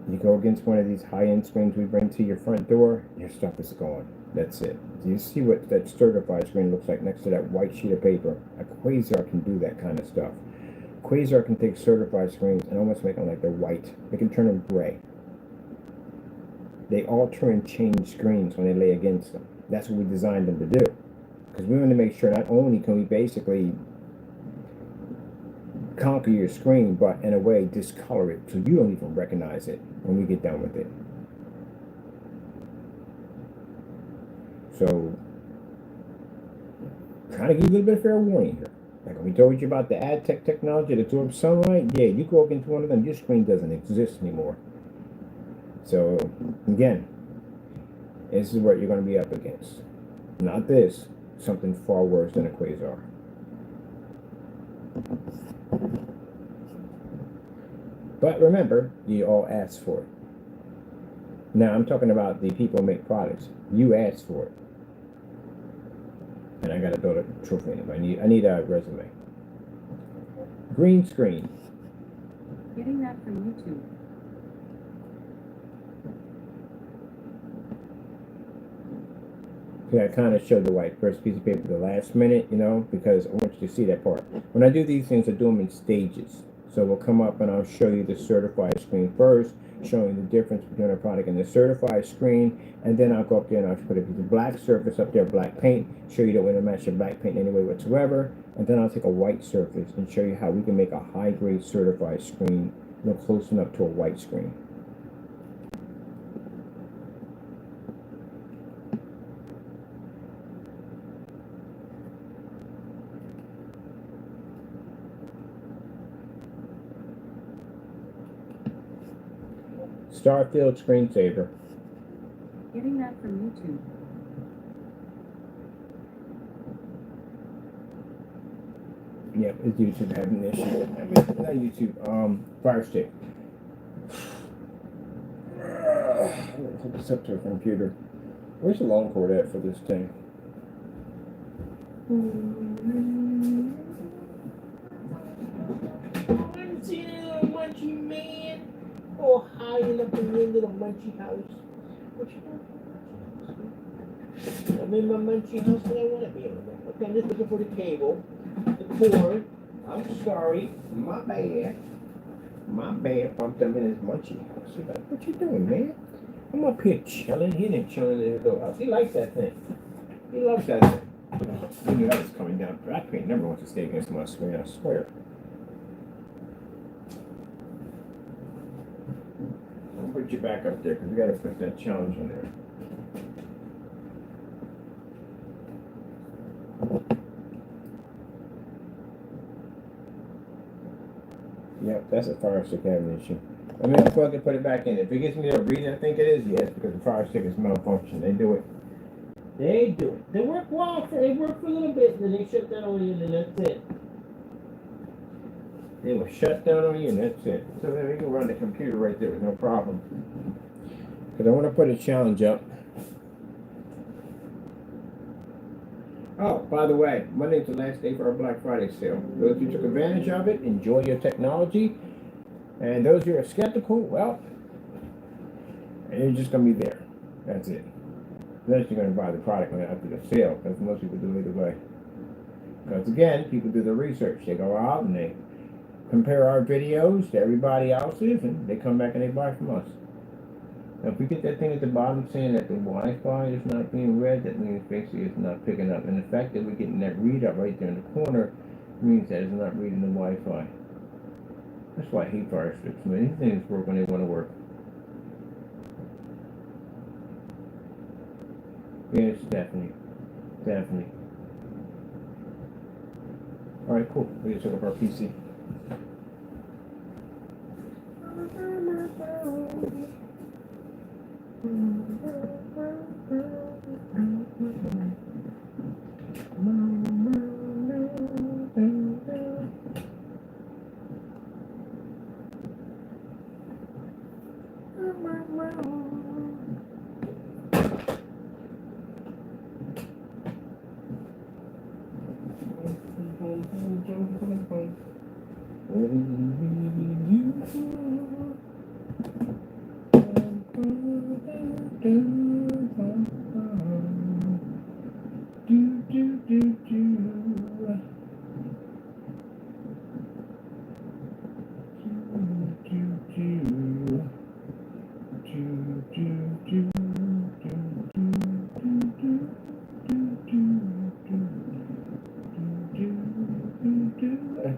You go against one of these high-end screens we bring to your front door, your stuff is gone. That's it. Do you see what that certified screen looks like next to that white sheet of paper? A Quasar can do that kind of stuff. Quasar can take certified screens and almost make them like they're white. They can turn them gray. They alter and change screens when they lay against them. That's what we designed them to do. Because we want to make sure not only can we basically conquer your screen, but in a way discolor it so you don't even recognize it when we get done with it. So, kind of give you a little bit of fair warning here. Like when we told you about the ad tech technology that absorbs sunlight, yeah, you go into one of them, your screen doesn't exist anymore. So, again, this is what you're going to be up against. Not this, something far worse than a Quasar. But remember, you all asked for it. Now, I'm talking about the people who make products. You asked for it. And I got to build a trophy. I need a resume. Green screen. Getting that from YouTube. Yeah, I kind of showed the white first piece of paper the last minute, you know, because I want you to see that part. When I do these things, I do them in stages. So we'll come up and I'll show you the certified screen first, showing the difference between a product and the certified screen, and then I'll go up there and I'll put a piece of black surface up there, black paint, show you the way to match the black paint in any way whatsoever, and then I'll take a white surface and show you how we can make a high-grade certified screen look close enough to a white screen. Starfield screensaver. Getting that from YouTube. Yep, it's YouTube having an issue. I mean, not YouTube, Fire Stick. Hook this up to a computer. Where's the long cord at for this thing? Munchy man. Oh, hiding up in your little munchy house. What you doing? I'm in my munchy house that I want to be in. Okay, I'm just looking for the cable, the cord. I'm sorry, my bad. My bad, bumped him in his munchy house. He's like, what you doing, man? I'm up here chilling. He didn't chilling in his little house. He likes that thing. He loves that thing. He knew that was coming down. But I can't never want to stay against my screen, I swear. I'll put you back up there because we got to put that challenge in there. Yep, that's a fire stick having an issue. I mean, unplug it, put it back in. If it gives me the reason I think it is, yes, because the fire stick is malfunction. They do it. They do it. They work well they work for a little bit, and then they shut down on you, and that's it. They will shut down on you, and that's it. So then we can run the computer right there with no problem. Because I want to put a challenge up. Oh, by the way, Monday's the last day for our Black Friday sale. Those who took advantage of it, enjoy your technology. And those who are skeptical, well, you're just going to be there. That's it. Unless you're going to buy the product after the sale, because most people do either way. Because again, people do the research. They go out and they compare our videos to everybody else's, and they come back and they buy from us. Now, if we get that thing at the bottom saying that the Wi-Fi is not being read, that means basically it's not picking up. And the fact that we're getting that read up right there in the corner means that it's not reading the Wi-Fi. That's why I hate fire sticks. Man, these things work when they want to work. Yes, definitely. Definitely. Alright, cool. We just hook up our PC.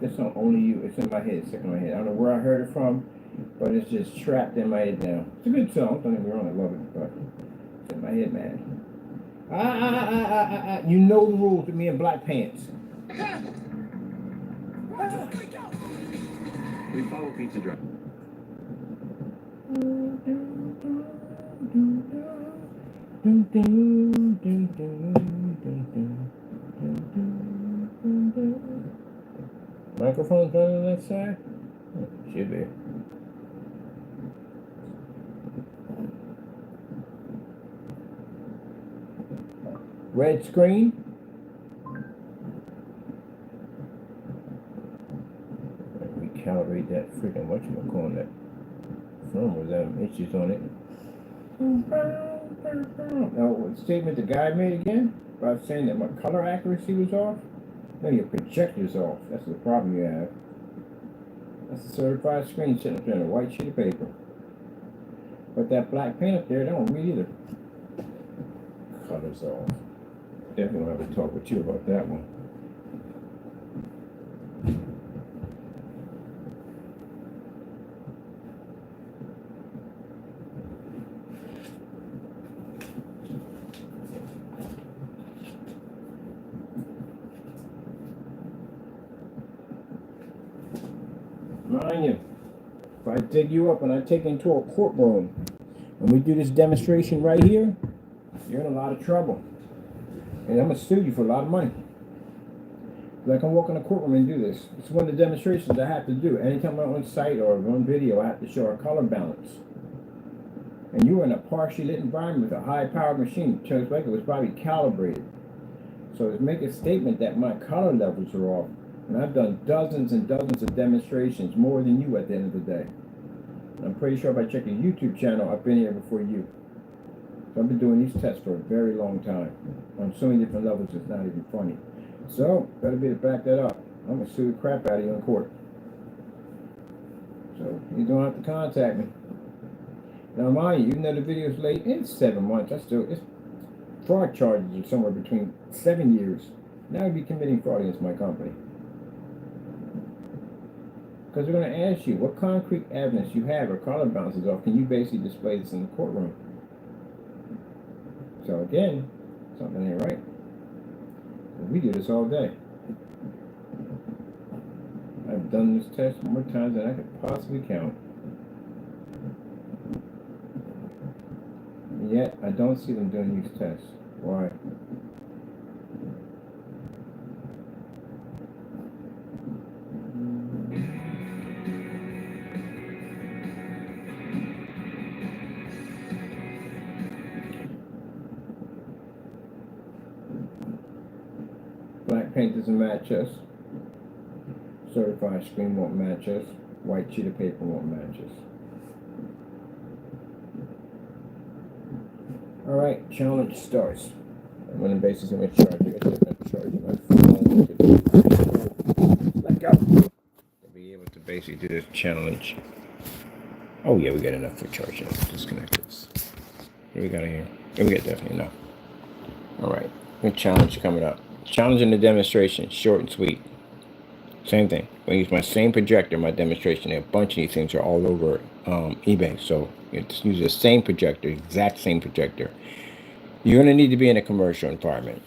That song Only You, it's in my head, it's stuck in my head. I don't know where I heard it from, but it's just trapped in my head now. It's a good song, don't get me wrong, I love it, but it's in my head, man. You know the rules with me in black pants. We follow Pizza Drive. Microphone's going on that side? Should be. Red screen. Recalibrate that freaking whatchamacallit, that phone was having issues on it. Now, what statement the guy made again about saying that my color accuracy was off? No, your projector's off. That's the problem you have. That's a certified screen sitting up there on a white sheet of paper. But that black paint up there, that don't read either. Color's off. Definitely gonna have to talk with you about that one. Mind you, I dig you up and I take you into a courtroom and we do this demonstration right here, you're in a lot of trouble. And I'm going to sue you for a lot of money. But I can walk in a courtroom and do this. It's one of the demonstrations I have to do. Anytime I'm on site or on video, I have to show a color balance. And you were in a partially lit environment with a high-powered machine. Chose like it was probably calibrated. So to make a statement that my color levels are off. And I've done dozens and dozens of demonstrations, more than you at the end of the day. And I'm pretty sure if I check your YouTube channel, I've been here before you. So I've been doing these tests for a very long time. On so many different levels, it's not even funny. So, better be to back that up. I'm going to sue the crap out of you in court. So, you don't have to contact me. Now, mind you, even though the video's late, it's 7 months. It's fraud charges are somewhere between 7 years. Now I'd be committing fraud against my company. Because they're going to ask you, what concrete evidence you have or color balances off, can you basically display this in the courtroom? So again, something ain't right. We do this all day. I've done this test more times than I could possibly count. And yet, I don't see them doing these tests. Why? Black paint doesn't match us. Certified screen won't match us. White sheet of paper won't match us. Alright, challenge starts. I'm going to basically charge you. I'm going to charge my phone. Let go. To be able to basically do this challenge. Oh yeah, we got enough for charging. Disconnect this. Here we got here. We got definitely enough. Alright, good challenge coming up. Challenge in the demonstration, short and sweet. Same thing. I'm going to use my same projector in my demonstration. A bunch of these things are all over eBay. So you just use the same projector, exact same projector. You're going to need to be in a commercial environment.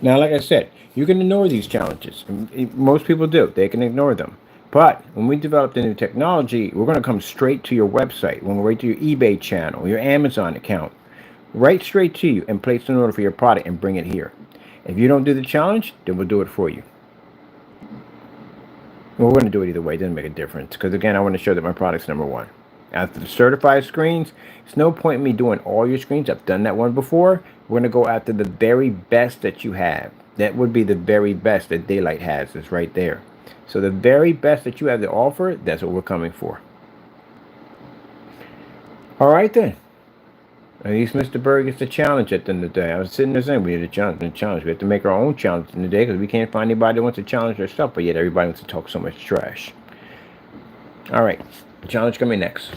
Now, like I said, you can ignore these challenges. Most people do. They can ignore them. But when we develop the new technology, we're going to come straight to your website. We're going to go right to your eBay channel, your Amazon account. Right straight to you and place an order for your product and bring it here. If you don't do the challenge, then we'll do it for you. Well, we're going to do it either way. It doesn't make a difference. Because, again, I want to show that my product's #1. After the certified screens, it's no point in me doing all your screens. I've done that one before. We're going to go after the very best that you have. That would be the very best that Daylight has. Is right there. So the very best that you have to offer, that's what we're coming for. All right, then. At least Mr. Bird gets the challenge at the end of the day. I was sitting there saying we need a challenge. We have to make our own challenge in the day because we can't find anybody that wants to challenge their stuff, but yet everybody wants to talk so much trash. All right, the challenge coming next.